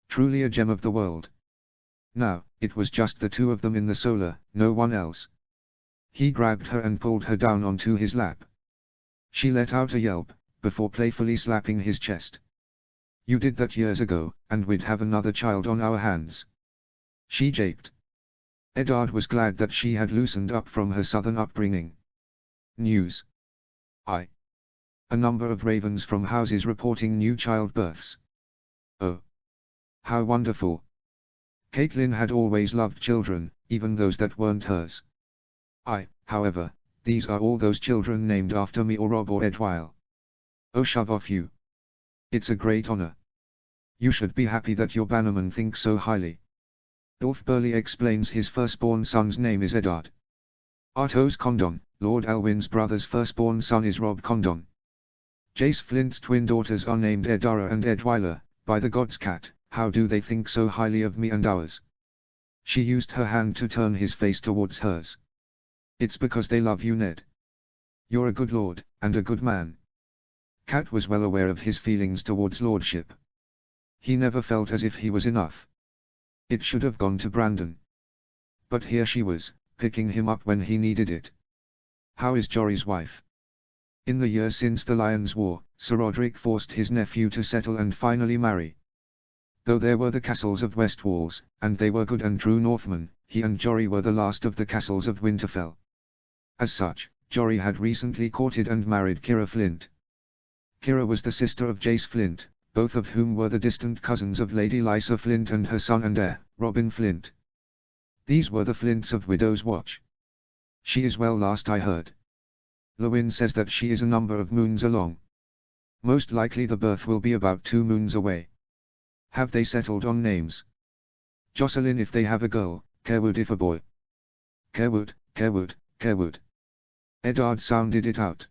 Truly a gem of the world. Now, it was just the two of them in the solar, no one else. He grabbed her and pulled her down onto his lap. She let out a yelp, before playfully slapping his chest. You did that years ago, and we'd have another child on our hands. She japed. Eddard was glad that she had loosened up from her southern upbringing. News. A number of ravens from houses reporting new childbirths. Oh. How wonderful. Caitlin had always loved children, even those that weren't hers. However, These are all those children named after me or Rob or Edwile. Oh, shove off you. It's a great honor. You should be happy that your bannerman thinks so highly. Ulf Burley explains his firstborn son's name is Eddard. Artos Condon, Lord Alwyn's brother's firstborn son is Rob Condon. Jace Flint's twin daughters are named Edara and Edwila. By the gods, Cat, how do they think so highly of me and ours? She used her hand to turn his face towards hers. It's because they love you, Ned. You're a good lord, and a good man. Cat was well aware of his feelings towards lordship. He never felt as if he was enough. It should have gone to Brandon. But here she was, picking him up when he needed it. How is Jory's wife? In the years since the Lions' War, Sir Roderick forced his nephew to settle and finally marry. Though there were the castles of Westwalls, and they were good and true Northmen, he and Jory were the last of the castles of Winterfell. As such, Jory had recently courted and married Kira Flint. Kira was the sister of Jace Flint, both of whom were the distant cousins of Lady Lysa Flint and her son and heir, Robin Flint. These were the Flints of Widow's Watch. She is well, last I heard. Lewin says that she is a number of moons along. Most likely the birth will be about 2 moons away. Have they settled on names? Jocelyn if they have a girl, Carewood if a boy. Carewood, Carewood, Carewood. Eddard sounded it out.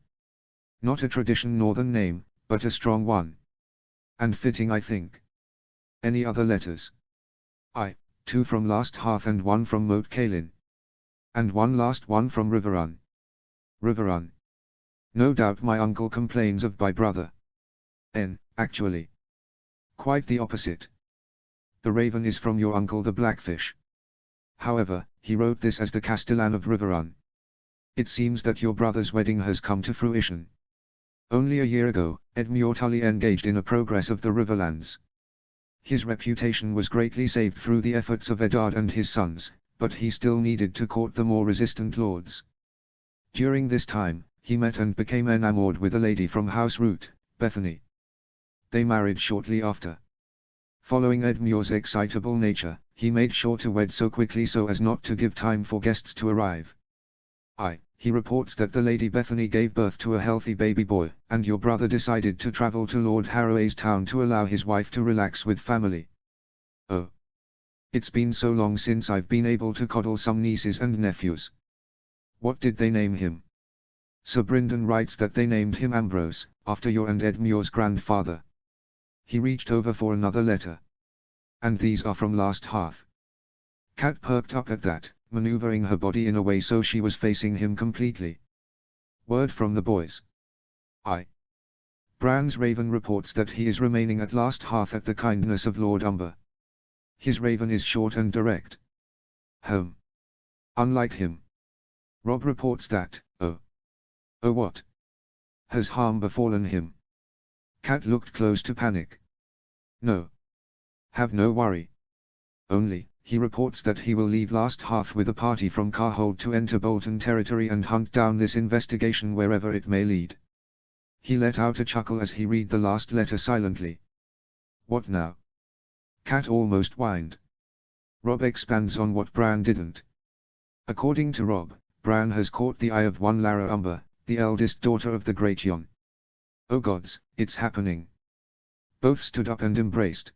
Not a tradition northern name, but a strong one. And fitting, I think. Any other letters? 2 from Last Hearth and 1 from Moat Cailin. And one last one from Riverrun. Riverrun. No doubt my uncle complains of my brother. Actually. Quite the opposite. The raven is from your uncle the Blackfish. However, he wrote this as the Castellan of Riverrun. It seems that your brother's wedding has come to fruition. Only a year ago, Edmure Tully engaged in a progress of the Riverlands. His reputation was greatly saved through the efforts of Eddard and his sons, but he still needed to court the more resistant lords. During this time, he met and became enamored with a lady from House Root, Bethany. They married shortly after. Following Edmure's excitable nature, he made sure to wed so quickly so as not to give time for guests to arrive. He reports that the Lady Bethany gave birth to a healthy baby boy, and your brother decided to travel to Lord Harroway's town to allow his wife to relax with family. Oh. It's been so long since I've been able to coddle some nieces and nephews. What did they name him? Sir Bryndon writes that they named him Ambrose, after your and Edmure's grandfather. He reached over for another letter. And these are from Last Hearth. Cat perked up at that, maneuvering her body in a way so she was facing him completely. Word from the boys. Bran's raven reports that he is remaining at Last Hearth at the kindness of Lord Umber. His raven is short and direct. Unlike him. Rob reports that, oh what? Has harm befallen him? Cat looked close to panic. No. Have no worry. Only, he reports that he will leave Last Hearth with a party from Carhold to enter Bolton territory and hunt down this investigation wherever it may lead. He let out a chuckle as he read the last letter silently. What now? Cat almost whined. Rob expands on what Bran didn't. According to Rob, Bran has caught the eye of one Lara Umber, the eldest daughter of the Great Yon. Oh gods, it's happening. Both stood up and embraced.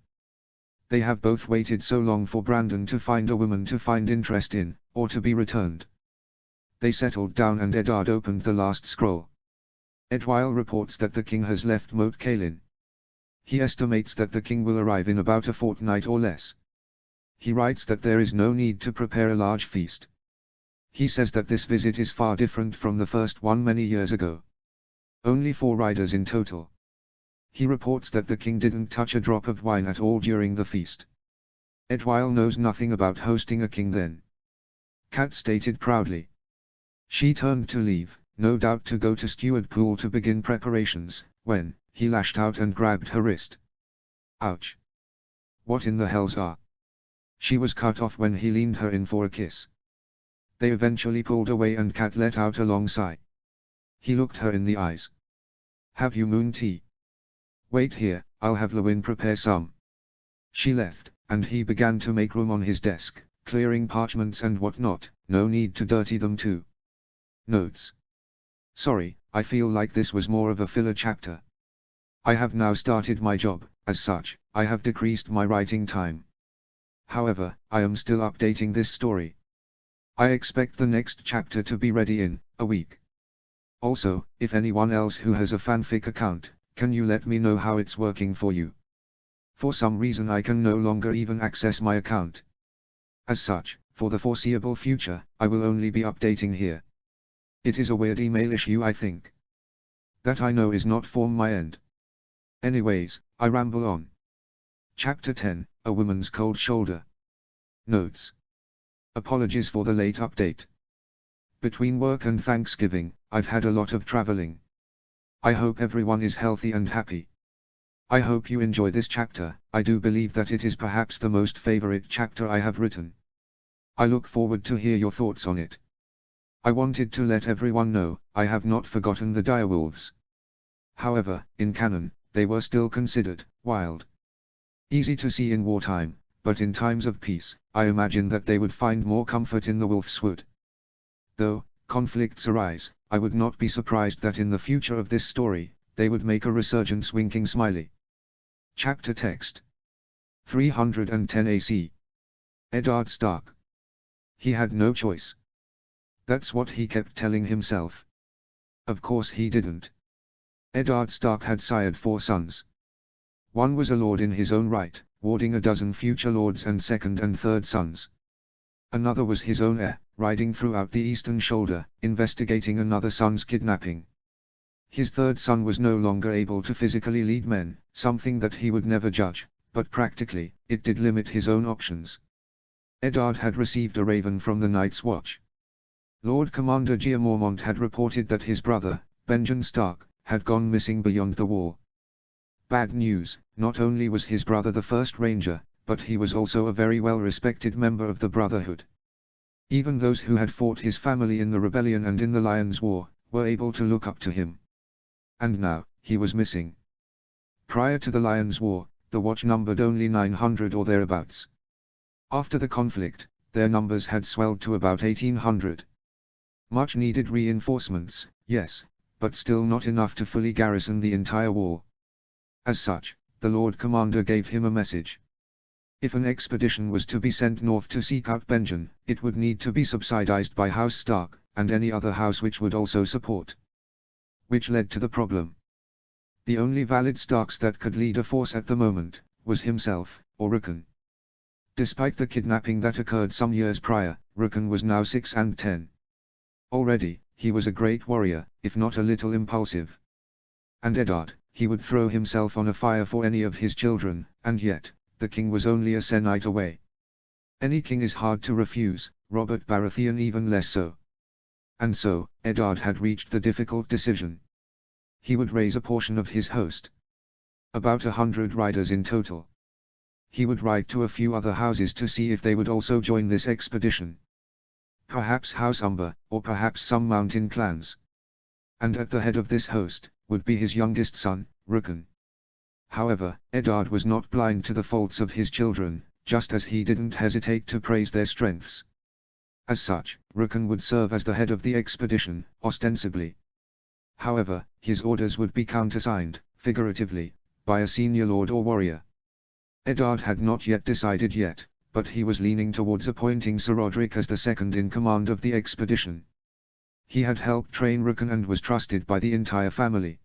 They have both waited so long for Brandon to find a woman to find interest in, or to be returned. They settled down and Eddard opened the last scroll. Edwile reports that the king has left Moat Cailin. He estimates that the king will arrive in about a fortnight or less. He writes that there is no need to prepare a large feast. He says that this visit is far different from the first one many years ago. Only 4 riders in total. He reports that the king didn't touch a drop of wine at all during the feast. Edwile knows nothing about hosting a king then. Cat stated proudly. She turned to leave, no doubt to go to Steward Pool to begin preparations, when he lashed out and grabbed her wrist. Ouch. What in the hells are? She was cut off when he leaned her in for a kiss. They eventually pulled away and Cat let out a long sigh. He looked her in the eyes. Have you moon tea? Wait here, I'll have Lewin prepare some. She left, and he began to make room on his desk, clearing parchments and whatnot, no need to dirty them too. Notes. Sorry, I feel like this was more of a filler chapter. I have now started my job, as such, I have decreased my writing time. However, I am still updating this story. I expect the next chapter to be ready in a week. Also, if anyone else who has a fanfic account, can you let me know how it's working for you? For some reason I can no longer even access my account. As such, for the foreseeable future, I will only be updating here. It is a weird email issue, I think. That I know is not from my end. Anyways, I ramble on. Chapter 10, A Woman's Cold Shoulder. Notes. Apologies for the late update. Between work and Thanksgiving, I've had a lot of traveling. I hope everyone is healthy and happy. I hope you enjoy this chapter. I do believe that it is perhaps the most favorite chapter I have written. I look forward to hear your thoughts on it. I wanted to let everyone know, I have not forgotten the direwolves. However, in canon, they were still considered wild. Easy to see in wartime, but in times of peace, I imagine that they would find more comfort in the wolf's wood. Though conflicts arise, I would not be surprised that in the future of this story, they would make a resurgence. Winking smiley. Chapter text. 310 AC. Eddard Stark. He had no choice. That's what he kept telling himself. Of course he didn't. Eddard Stark had sired 4 sons. One was a lord in his own right, warding a dozen future lords and second and third sons. Another was his own heir, riding throughout the Eastern Shoulder, investigating another son's kidnapping. His third son was no longer able to physically lead men, something that he would never judge, but practically, it did limit his own options. Eddard had received a raven from the Night's Watch. Lord Commander Giamormont had reported that his brother, Benjen Stark, had gone missing beyond the wall. Bad news, not only was his brother the first ranger, but he was also a very well-respected member of the Brotherhood. Even those who had fought his family in the rebellion and in the Lions' War, were able to look up to him. And now, he was missing. Prior to the Lions' War, the watch numbered only 900 or thereabouts. After the conflict, their numbers had swelled to about 1800. Much needed reinforcements, yes, but still not enough to fully garrison the entire wall. As such, the Lord Commander gave him a message. If an expedition was to be sent north to seek out Benjen, it would need to be subsidized by House Stark, and any other house which would also support. Which led to the problem. The only valid Starks that could lead a force at the moment, was himself, or Rickon. Despite the kidnapping that occurred some years prior, Rickon was now 6 and 10. Already, he was a great warrior, if not a little impulsive. And Eddard, he would throw himself on a fire for any of his children, and yet, the king was only a sennight away. Any king is hard to refuse, Robert Baratheon even less so. And so, Eddard had reached the difficult decision. He would raise a portion of his host. About 100 riders in total. He would ride to a few other houses to see if they would also join this expedition. Perhaps House Umber, or perhaps some mountain clans. And at the head of this host, would be his youngest son, Rickon. However, Eddard was not blind to the faults of his children, just as he didn't hesitate to praise their strengths. As such, Rickon would serve as the head of the expedition, ostensibly. However, his orders would be countersigned, figuratively, by a senior lord or warrior. Eddard had not yet decided yet, but he was leaning towards appointing Sir Roderick as the second in command of the expedition. He had helped train Rickon and was trusted by the entire family.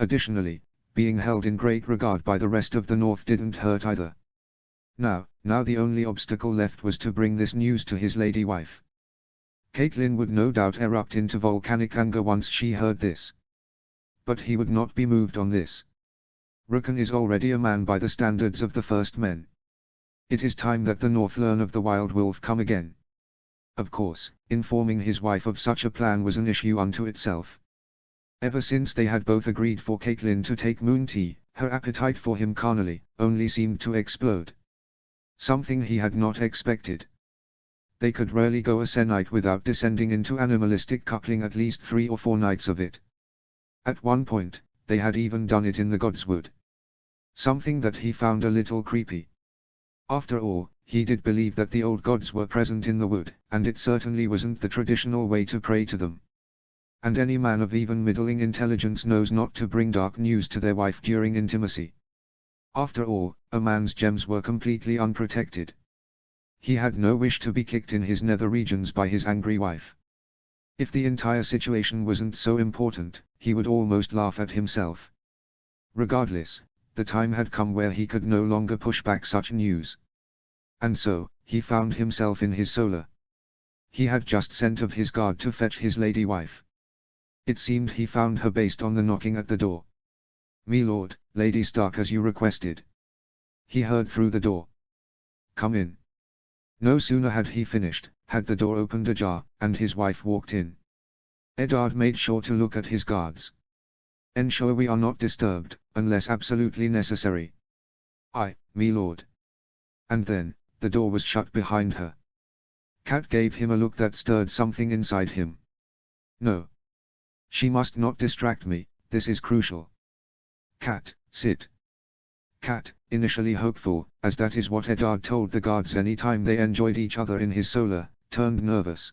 Additionally, being held in great regard by the rest of the North didn't hurt either. Now the only obstacle left was to bring this news to his lady wife. Catelyn would no doubt erupt into volcanic anger once she heard this. But he would not be moved on this. Rickon is already a man by the standards of the first men. It is time that the North learn of the wild wolf come again. Of course, informing his wife of such a plan was an issue unto itself. Ever since they had both agreed for Catelyn to take moon tea, her appetite for him carnally, only seemed to explode. Something he had not expected. They could rarely go a sennight without descending into animalistic coupling at least 3 or 4 nights of it. At one point, they had even done it in the Godswood. Something that he found a little creepy. After all, he did believe that the old gods were present in the wood, and it certainly wasn't the traditional way to pray to them. And any man of even middling intelligence knows not to bring dark news to their wife during intimacy. After all, a man's gems were completely unprotected. He had no wish to be kicked in his nether regions by his angry wife. If the entire situation wasn't so important, he would almost laugh at himself. Regardless, the time had come where he could no longer push back such news. And so, he found himself in his solar. He had just sent of his guard to fetch his lady wife. It seemed he found her based on the knocking at the door. "Me lord, Lady Stark, as you requested." He heard through the door. "Come in." No sooner had he finished, had the door opened ajar, and his wife walked in. Eddard made sure to look at his guards. "Ensure we are not disturbed, unless absolutely necessary." "Aye, me lord." And then, the door was shut behind her. Cat gave him a look that stirred something inside him. "No. She must not distract me, this is crucial." "Cat, sit." Cat, initially hopeful, as that is what Eddard told the guards any time they enjoyed each other in his solar, turned nervous.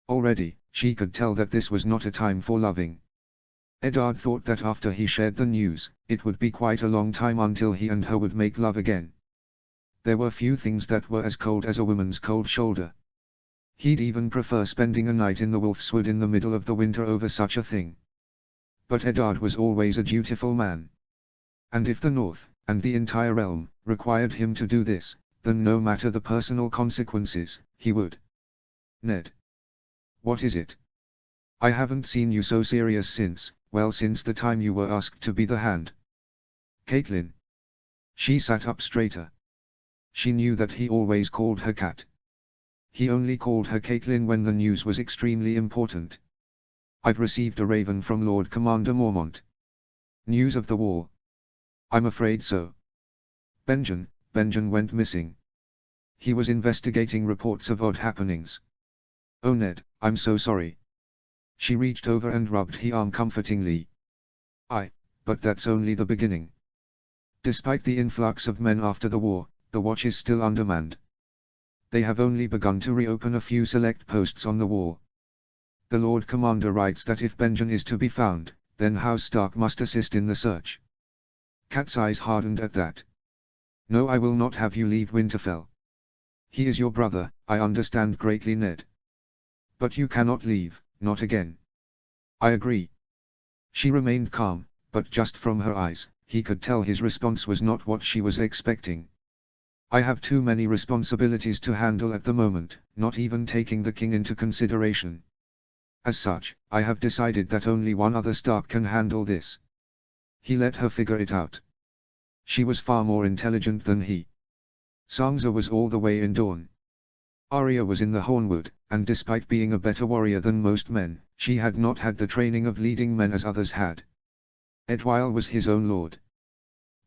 Already, she could tell that this was not a time for loving. Eddard thought that after he shared the news, it would be quite a long time until he and her would make love again. There were few things that were as cold as a woman's cold shoulder. He'd even prefer spending a night in the Wolf's Wood in the middle of the winter over such a thing. But Eddard was always a dutiful man. And if the North, and the entire realm, required him to do this, then no matter the personal consequences, he would. "Ned. What is it? I haven't seen you so serious since the time you were asked to be the hand." "Caitlin." She sat up straighter. She knew that he always called her Cat. He only called her Caitlin when the news was extremely important. "I've received a raven from Lord Commander Mormont." "News of the war?" "I'm afraid so. Benjen went missing. He was investigating reports of odd happenings." "Oh Ned, I'm so sorry." She reached over and rubbed his arm comfortingly. But that's only the beginning. Despite the influx of men after the war, the watch is still undermanned. They have only begun to reopen a few select posts on the wall. The Lord Commander writes that if Benjen is to be found, then House Stark must assist in the search. Cat's eyes hardened at that. "No, I will not have you leave Winterfell. He is your brother, I understand greatly, Ned. But you cannot leave, not again." "I agree." She remained calm, but just from her eyes, he could tell his response was not what she was expecting. "I have too many responsibilities to handle at the moment, not even taking the king into consideration. As such, I have decided that only one other Stark can handle this." He let her figure it out. She was far more intelligent than he. Sansa was all the way in Dorne. Arya was in the Hornwood, and despite being a better warrior than most men, she had not had the training of leading men as others had. Edwyle was his own lord.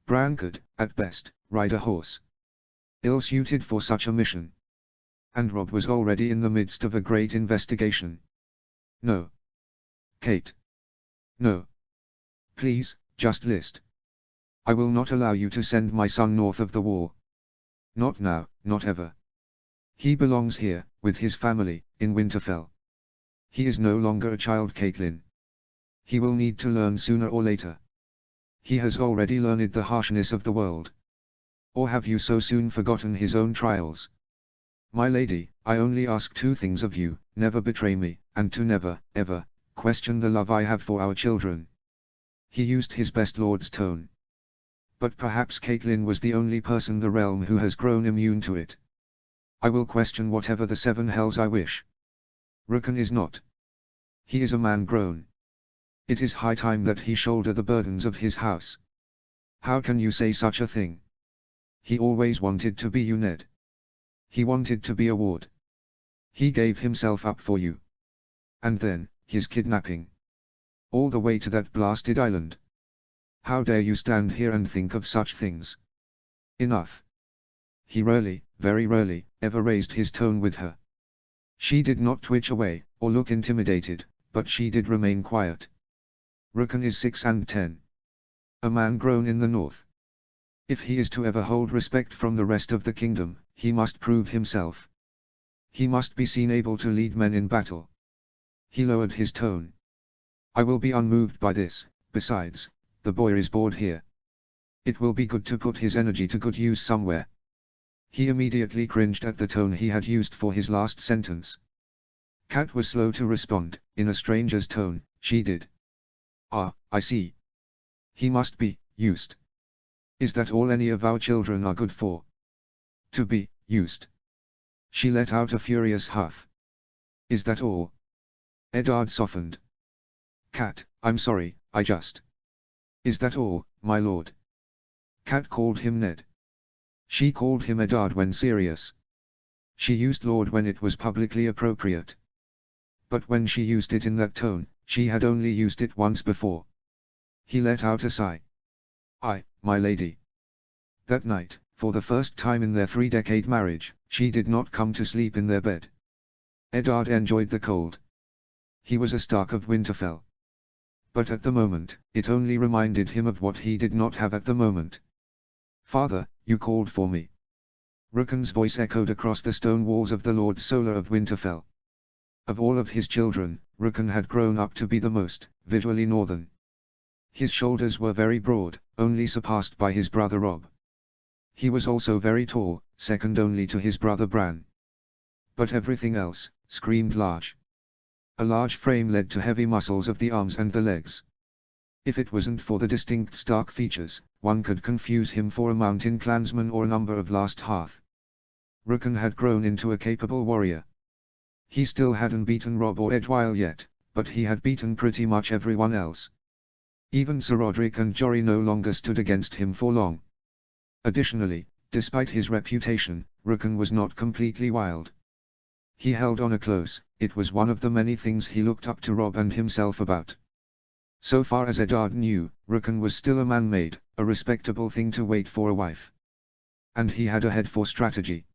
Bran could, at best, ride a horse. Ill-suited for such a mission. And Robb was already in the midst of a great investigation. "No. Kate. No. Please, just list. I will not allow you to send my son north of the wall. Not now, not ever. He belongs here, with his family, in Winterfell. He is no longer a child, Caitlin. He will need to learn sooner or later. He has already learned the harshness of the world. Or have you so soon forgotten his own trials? My lady, I only ask two things of you, never betray me, and to never, ever, question the love I have for our children." He used his best lord's tone. But perhaps Caitlin was the only person the realm who has grown immune to it. "I will question whatever the seven hells I wish. Rickon is not. He is a man grown. It is high time that he shoulder the burdens of his house." "How can you say such a thing? He always wanted to be you, Ned. He wanted to be a ward. He gave himself up for you. And then, his kidnapping. All the way to that blasted island. How dare you stand here and think of such things? Enough." He rarely, very rarely, ever raised his tone with her. She did not twitch away, or look intimidated, but she did remain quiet. "Rickon is 6 and 10. A man grown in the north. If he is to ever hold respect from the rest of the kingdom, he must prove himself. He must be seen able to lead men in battle." He lowered his tone. I will be unmoved by this. Besides, the boy is bored here. It will be good to put his energy to good use somewhere. He immediately cringed at the tone he had used for his last sentence. Kat was slow to respond. In a stranger's tone, she did. Ah, I see. He must be used. Is that all any of our children are good for? To be used. She let out a furious huff. Is that all? Eddard softened. Kat, I'm sorry, I just. Is that all, my lord? Kat called him Ned. She called him Eddard when serious. She used lord when it was publicly appropriate. But when she used it in that tone, she had only used it once before. He let out a sigh. I, my lady. That night, for the first time in their 3-decade marriage, she did not come to sleep in their bed. Eddard enjoyed the cold. He was a Stark of Winterfell. But at the moment, it only reminded him of what he did not have at the moment. Father, you called for me. Rukkan's voice echoed across the stone walls of the Lord Solar of Winterfell. Of all of his children, Rukkan had grown up to be the most visually northern. His shoulders were very broad, only surpassed by his brother Robb. He was also very tall, second only to his brother Bran. But everything else screamed large. A large frame led to heavy muscles of the arms and the legs. If it wasn't for the distinct Stark features, one could confuse him for a mountain clansman or a number of Last Hearth. Rukkan had grown into a capable warrior. He still hadn't beaten Robb or Edwyle yet, but he had beaten pretty much everyone else. Even Sir Roderick and Jory no longer stood against him for long. Additionally, despite his reputation, Rukkan was not completely wild. He held honor close. It was one of the many things he looked up to Robb and himself about. So far as Eddard knew, Rukkan was still a man-made, a respectable thing to wait for a wife. And he had a head for strategy.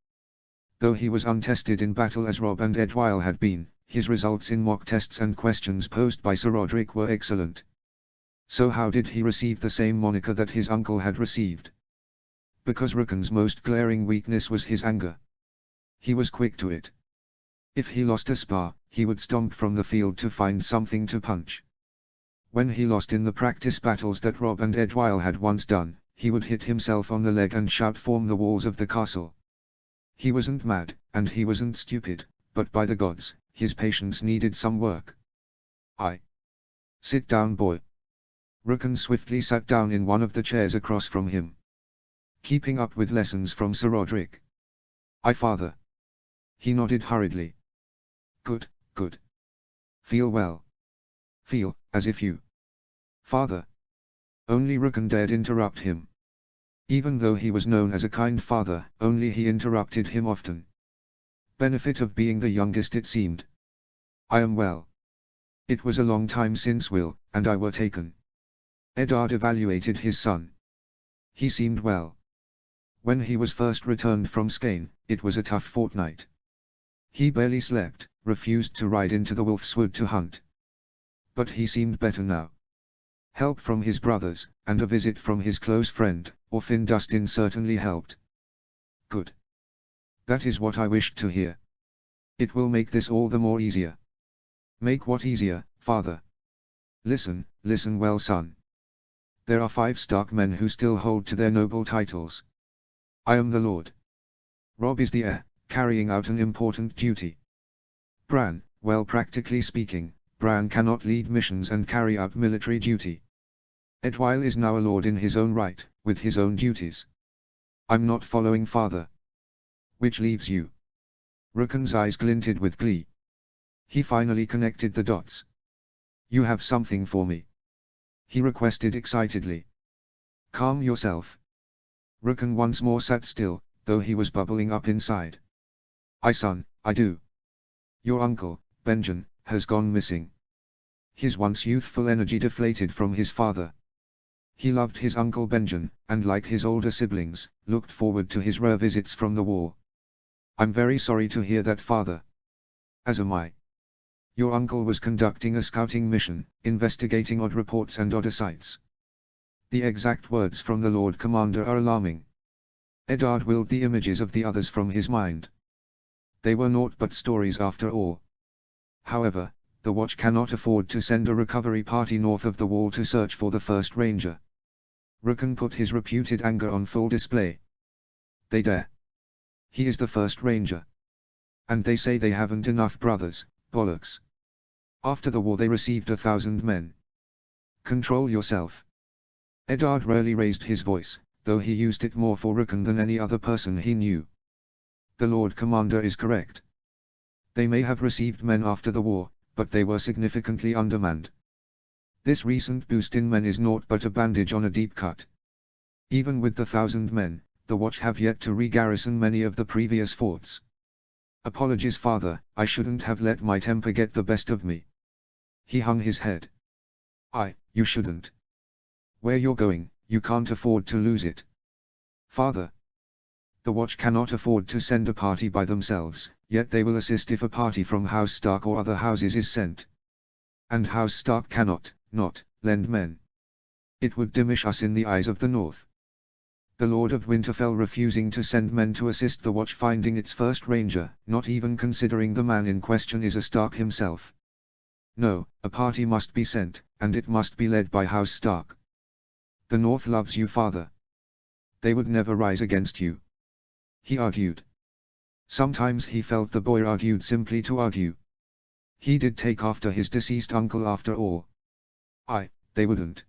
Though he was untested in battle as Robb and Edwyle had been, his results in mock tests and questions posed by Sir Roderick were excellent. So how did he receive the same moniker that his uncle had received? Because Rukkan's most glaring weakness was his anger. He was quick to it. If he lost a spar, he would stomp from the field to find something to punch. When he lost in the practice battles that Robb and Edwyle had once done, he would hit himself on the leg and shout from the walls of the castle. He wasn't mad, and he wasn't stupid, but by the gods, his patience needed some work. Sit down, boy. Rukkan swiftly sat down in one of the chairs across from him. Keeping up with lessons from Sir Roderick. Father. He nodded hurriedly. Good, good. Feel well. Feel, as if you. Father. Only Rukkan dared interrupt him. Even though he was known as a kind father, only he interrupted him often. Benefit of being the youngest, it seemed. I am well. It was a long time since Will and I were taken. Eddard evaluated his son. He seemed well. When he was first returned from Skane, it was a tough fortnight. He barely slept, refused to ride into the Wolfswood to hunt. But he seemed better now. Help from his brothers, and a visit from his close friend, Orphin Dustin certainly helped. Good. That is what I wished to hear. It will make this all the more easier. Make what easier, father? Listen, listen well, son. There are 5 Stark men who still hold to their noble titles. I am the Lord. Robb is the heir, carrying out an important duty. Bran, well, practically speaking, Bran cannot lead missions and carry out military duty. Edwyle is now a lord in his own right, with his own duties. I'm not following father. Which leaves you. Rukkan's eyes glinted with glee. He finally connected the dots. You have something for me. He requested excitedly. Calm yourself. Rukkan once more sat still, though he was bubbling up inside. Son, I do. Your uncle, Benjen, has gone missing. His once youthful energy deflated from his father. He loved his uncle Benjen, and like his older siblings, looked forward to his rare visits from the wall. I'm very sorry to hear that, father. As am I. Your uncle was conducting a scouting mission, investigating odd reports and odder sights. The exact words from the Lord Commander are alarming. Eddard willed the images of the others from his mind. They were naught but stories after all. However, The watch cannot afford to send a recovery party north of the wall to search for the first ranger. Rukun put his reputed anger on full display. They dare. He is the first ranger. And they say they haven't enough brothers, bollocks. After the war they received 1,000 men. Control yourself. Eddard rarely raised his voice, though he used it more for Rukun than any other person he knew. The Lord Commander is correct. They may have received men after the war, but they were significantly undermanned. This recent boost in men is naught but a bandage on a deep cut. Even with the 1,000 men, the watch have yet to re-garrison many of the previous forts. Apologies, father, I shouldn't have let my temper get the best of me. He hung his head. You shouldn't. Where you're going, you can't afford to lose it. Father. The watch cannot afford to send a party by themselves, yet they will assist if a party from House Stark or other houses is sent. And House Stark cannot, lend men. It would diminish us in the eyes of the North. The Lord of Winterfell refusing to send men to assist the watch finding its first ranger, not even considering the man in question is a Stark himself. No, a party must be sent, and it must be led by House Stark. The North loves you, father. They would never rise against you. He argued. Sometimes he felt the boy argued simply to argue. He did take after his deceased uncle after all. They wouldn't.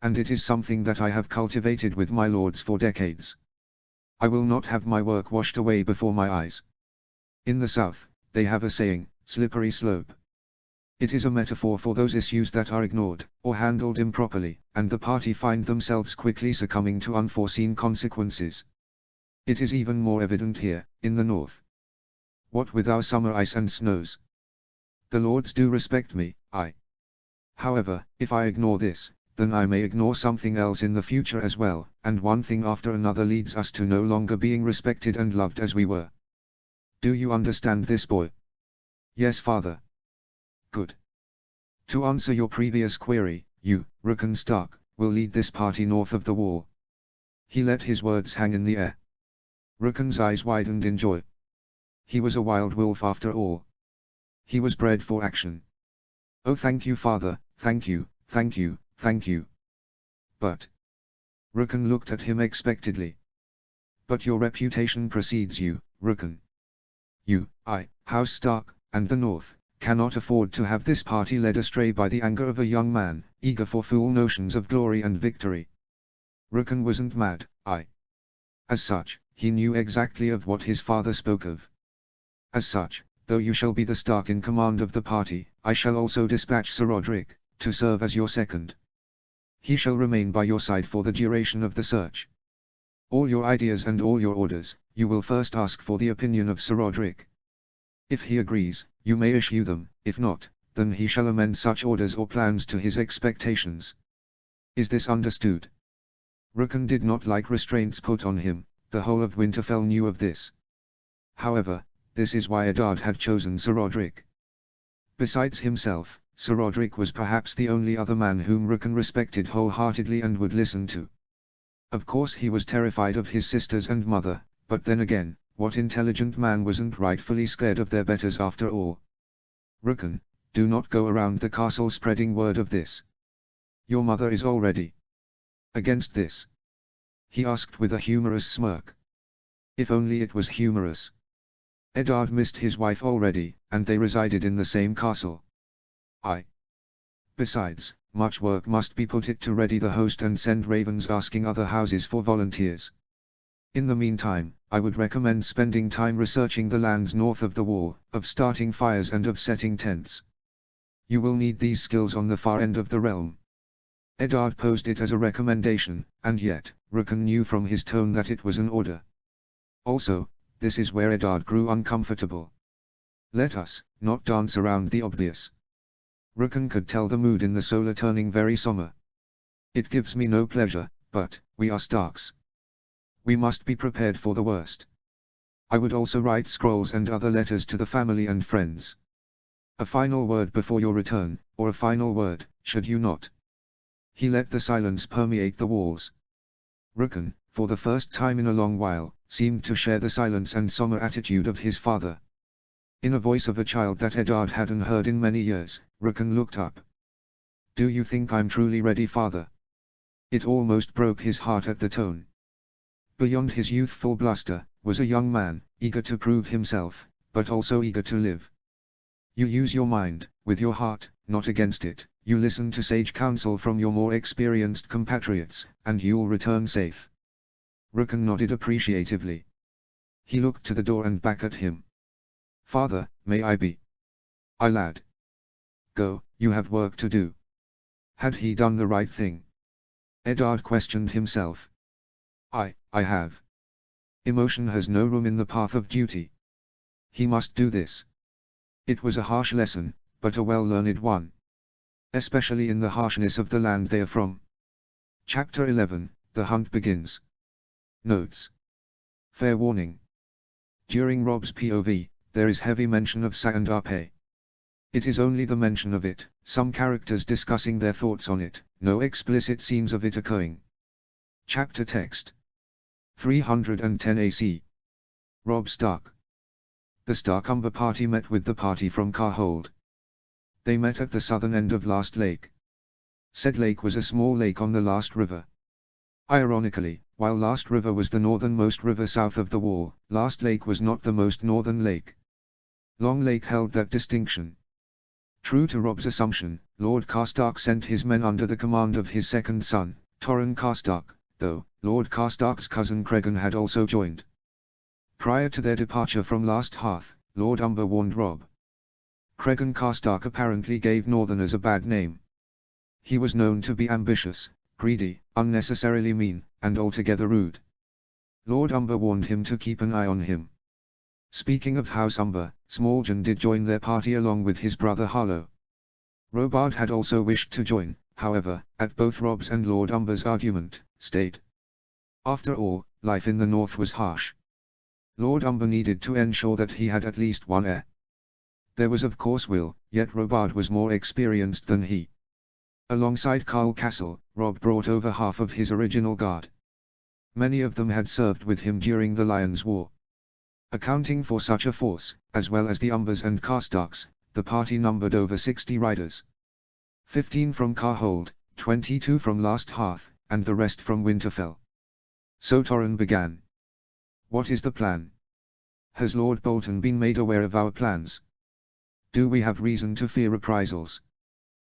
And it is something that I have cultivated with my lords for decades. I will not have my work washed away before my eyes. In the South, they have a saying, slippery slope. It is a metaphor for those issues that are ignored, or handled improperly, and the party find themselves quickly succumbing to unforeseen consequences. It is even more evident here, in the North. What with our summer ice and snows? The lords do respect me, However, if I ignore this, then I may ignore something else in the future as well, and one thing after another leads us to no longer being respected and loved as we were. Do you understand this, boy? Yes, father. Good. To answer your previous query, you, Rukun Stark, will lead this party north of the wall. He let his words hang in the air. Rukun's eyes widened in joy. He was a wild wolf after all. He was bred for action. Oh, thank you, father, thank you, thank you, thank you. But. Rukun looked at him expectantly. But your reputation precedes you, Rukun. You, House Stark, and the North, cannot afford to have this party led astray by the anger of a young man, eager for fool notions of glory and victory. Rukun wasn't mad, As such, he knew exactly of what his father spoke of. As such, though you shall be the Stark in command of the party, I shall also dispatch Sir Roderick, to serve as your second. He shall remain by your side for the duration of the search. All your ideas and all your orders, you will first ask for the opinion of Sir Roderick. If he agrees, you may issue them, if not, then he shall amend such orders or plans to his expectations. Is this understood? Rukun did not like restraints put on him, the whole of Winterfell knew of this. However, this is why Eddard had chosen Sir Roderick. Besides himself, Sir Roderick was perhaps the only other man whom Rukun respected wholeheartedly and would listen to. Of course he was terrified of his sisters and mother, but then again, what intelligent man wasn't rightfully scared of their betters after all? Rukun, do not go around the castle spreading word of this. Your mother is already against this. He asked with a humorous smirk. If only it was humorous. Eddard missed his wife already, and they resided in the same castle. Besides, much work must be put it to ready the host and send ravens asking other houses for volunteers. In the meantime, I would recommend spending time researching the lands north of the wall, of starting fires and of setting tents. You will need these skills on the far end of the realm. Eddard posed it as a recommendation, and yet, Rukun knew from his tone that it was an order. Also, this is where Eddard grew uncomfortable. Let us, not dance around the obvious. Rukun could tell the mood in the solar turning very somber. It gives me no pleasure, but, we are Starks. We must be prepared for the worst. I would also write scrolls and other letters to the family and friends. A final word before your return, or a final word, should you not? He let the silence permeate the walls. Rukun, for the first time in a long while, seemed to share the silence and somber attitude of his father. In a voice of a child that Eddard hadn't heard in many years, Rickon looked up. "Do you think I'm truly ready, father?" It almost broke his heart at the tone. Beyond his youthful bluster, was a young man, eager to prove himself, but also eager to live. "You use your mind, with your heart, not against it, you listen to sage counsel from your more experienced compatriots, and you'll return safe." Rickon nodded appreciatively. He looked to the door and back at him. "Father, may I be?" "Aye lad. Go, you have work to do." Had he done the right thing? Eddard questioned himself. I have. Emotion has no room in the path of duty. He must do this. It was a harsh lesson, but a well-learned one. Especially in the harshness of the land they are from. Chapter 11, The Hunt Begins. Notes. Fair warning. During Rob's POV, there is heavy mention of Sa and Arpe. It is only the mention of it, some characters discussing their thoughts on it, no explicit scenes of it occurring. Chapter text. 310 AC. Robb Stark. The Stark-Umber party met with the party from Carhold. They met at the southern end of Last Lake. Said lake was a small lake on the Last River. Ironically, while Last River was the northernmost river south of the Wall, Last Lake was not the most northern lake. Long Lake held that distinction. True to Robb's assumption, Lord Karstark sent his men under the command of his second son, Torrhen Karstark, though Lord Karstark's cousin Cregan had also joined. Prior to their departure from Last Hearth, Lord Umber warned Robb. Cregan Karstark apparently gave Northerners a bad name. He was known to be ambitious, greedy, unnecessarily mean, and altogether rude. Lord Umber warned him to keep an eye on him. Speaking of House Umber, Smalljan did join their party along with his brother Harlow. Robard had also wished to join, however, at both Robb's and Lord Umber's argument, stayed. After all, life in the north was harsh. Lord Umber needed to ensure that he had at least one heir. There was of course Will, yet Robard was more experienced than he. Alongside Carl Castle, Robb brought over half of his original guard. Many of them had served with him during the Lions' War. Accounting for such a force, as well as the Umbers and Karstarks, the party numbered over 60 riders. 15 from Carhold, 22 from Last Hearth, and the rest from Winterfell. So Torrhen began. "What is the plan? Has Lord Bolton been made aware of our plans? Do we have reason to fear reprisals?"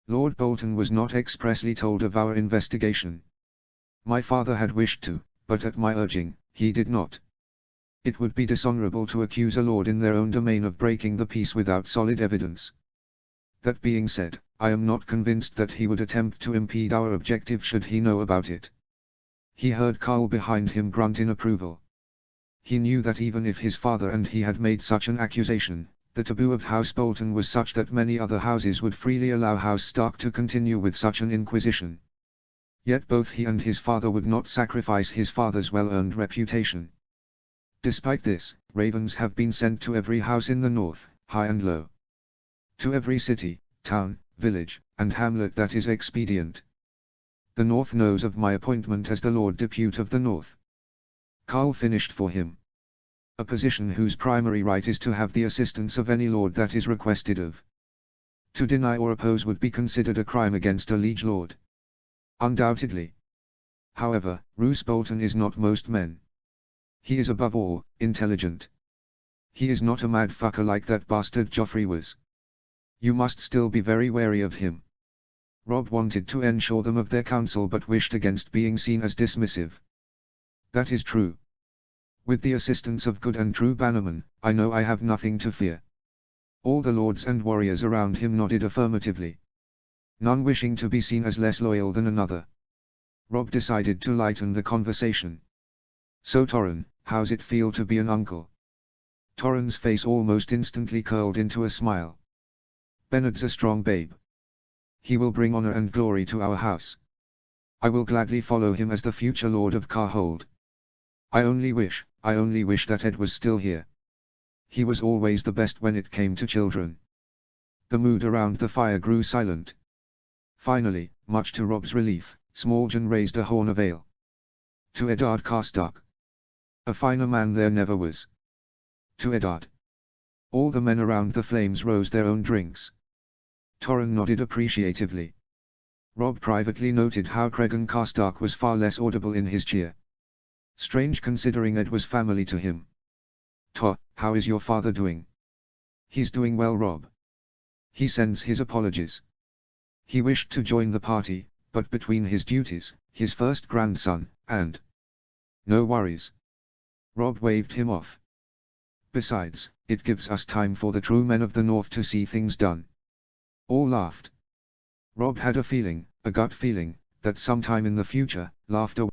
"Lord Bolton was not expressly told of our investigation. My father had wished to, but at my urging, he did not. It would be dishonorable to accuse a lord in their own domain of breaking the peace without solid evidence. That being said, I am not convinced that he would attempt to impede our objective should he know about it." He heard Carl behind him grunt in approval. He knew that even if his father and he had made such an accusation, the taboo of House Bolton was such that many other houses would freely allow House Stark to continue with such an inquisition. Yet both he and his father would not sacrifice his father's well-earned reputation. Despite this, ravens have been sent to every house in the north, high and low. To every city, town, village, and hamlet that is expedient. The north knows of my appointment as the Lord Depute of the North. Carl finished for him. A position whose primary right is to have the assistance of any lord that is requested of. To deny or oppose would be considered a crime against a liege lord. Undoubtedly. However, Roose Bolton is not most men. He is above all, intelligent. He is not a mad fucker like that bastard Joffrey was. You must still be very wary of him. Robb wanted to ensure them of their counsel but wished against being seen as dismissive. That is true. With the assistance of good and true bannermen, I know I have nothing to fear. All the lords and warriors around him nodded affirmatively. None wishing to be seen as less loyal than another. Robb decided to lighten the conversation. "So Torrhen, how's it feel to be an uncle?" Torrhen's face almost instantly curled into a smile. "Bennard's a strong babe. He will bring honor and glory to our house. I will gladly follow him as the future Lord of Carhold. I only wish that Ed was still here. He was always the best when it came to children." The mood around the fire grew silent. Finally, much to Robb's relief, Smalljan raised a horn of ale. "To Eddard Karstark. A finer man there never was." "To Eddard." All the men around the flames rose their own drinks. Torren nodded appreciatively. Rob privately noted how Cregan Carstark was far less audible in his cheer. Strange considering Ed was family to him. "Tor, how is your father doing?" "He's doing well, Rob. He sends his apologies. He wished to join the party, but between his duties, his first grandson, and—" "No worries." Rob waved him off. "Besides, it gives us time for the true men of the North to see things done." All laughed. Rob had a feeling, a gut feeling, that sometime in the future, laughter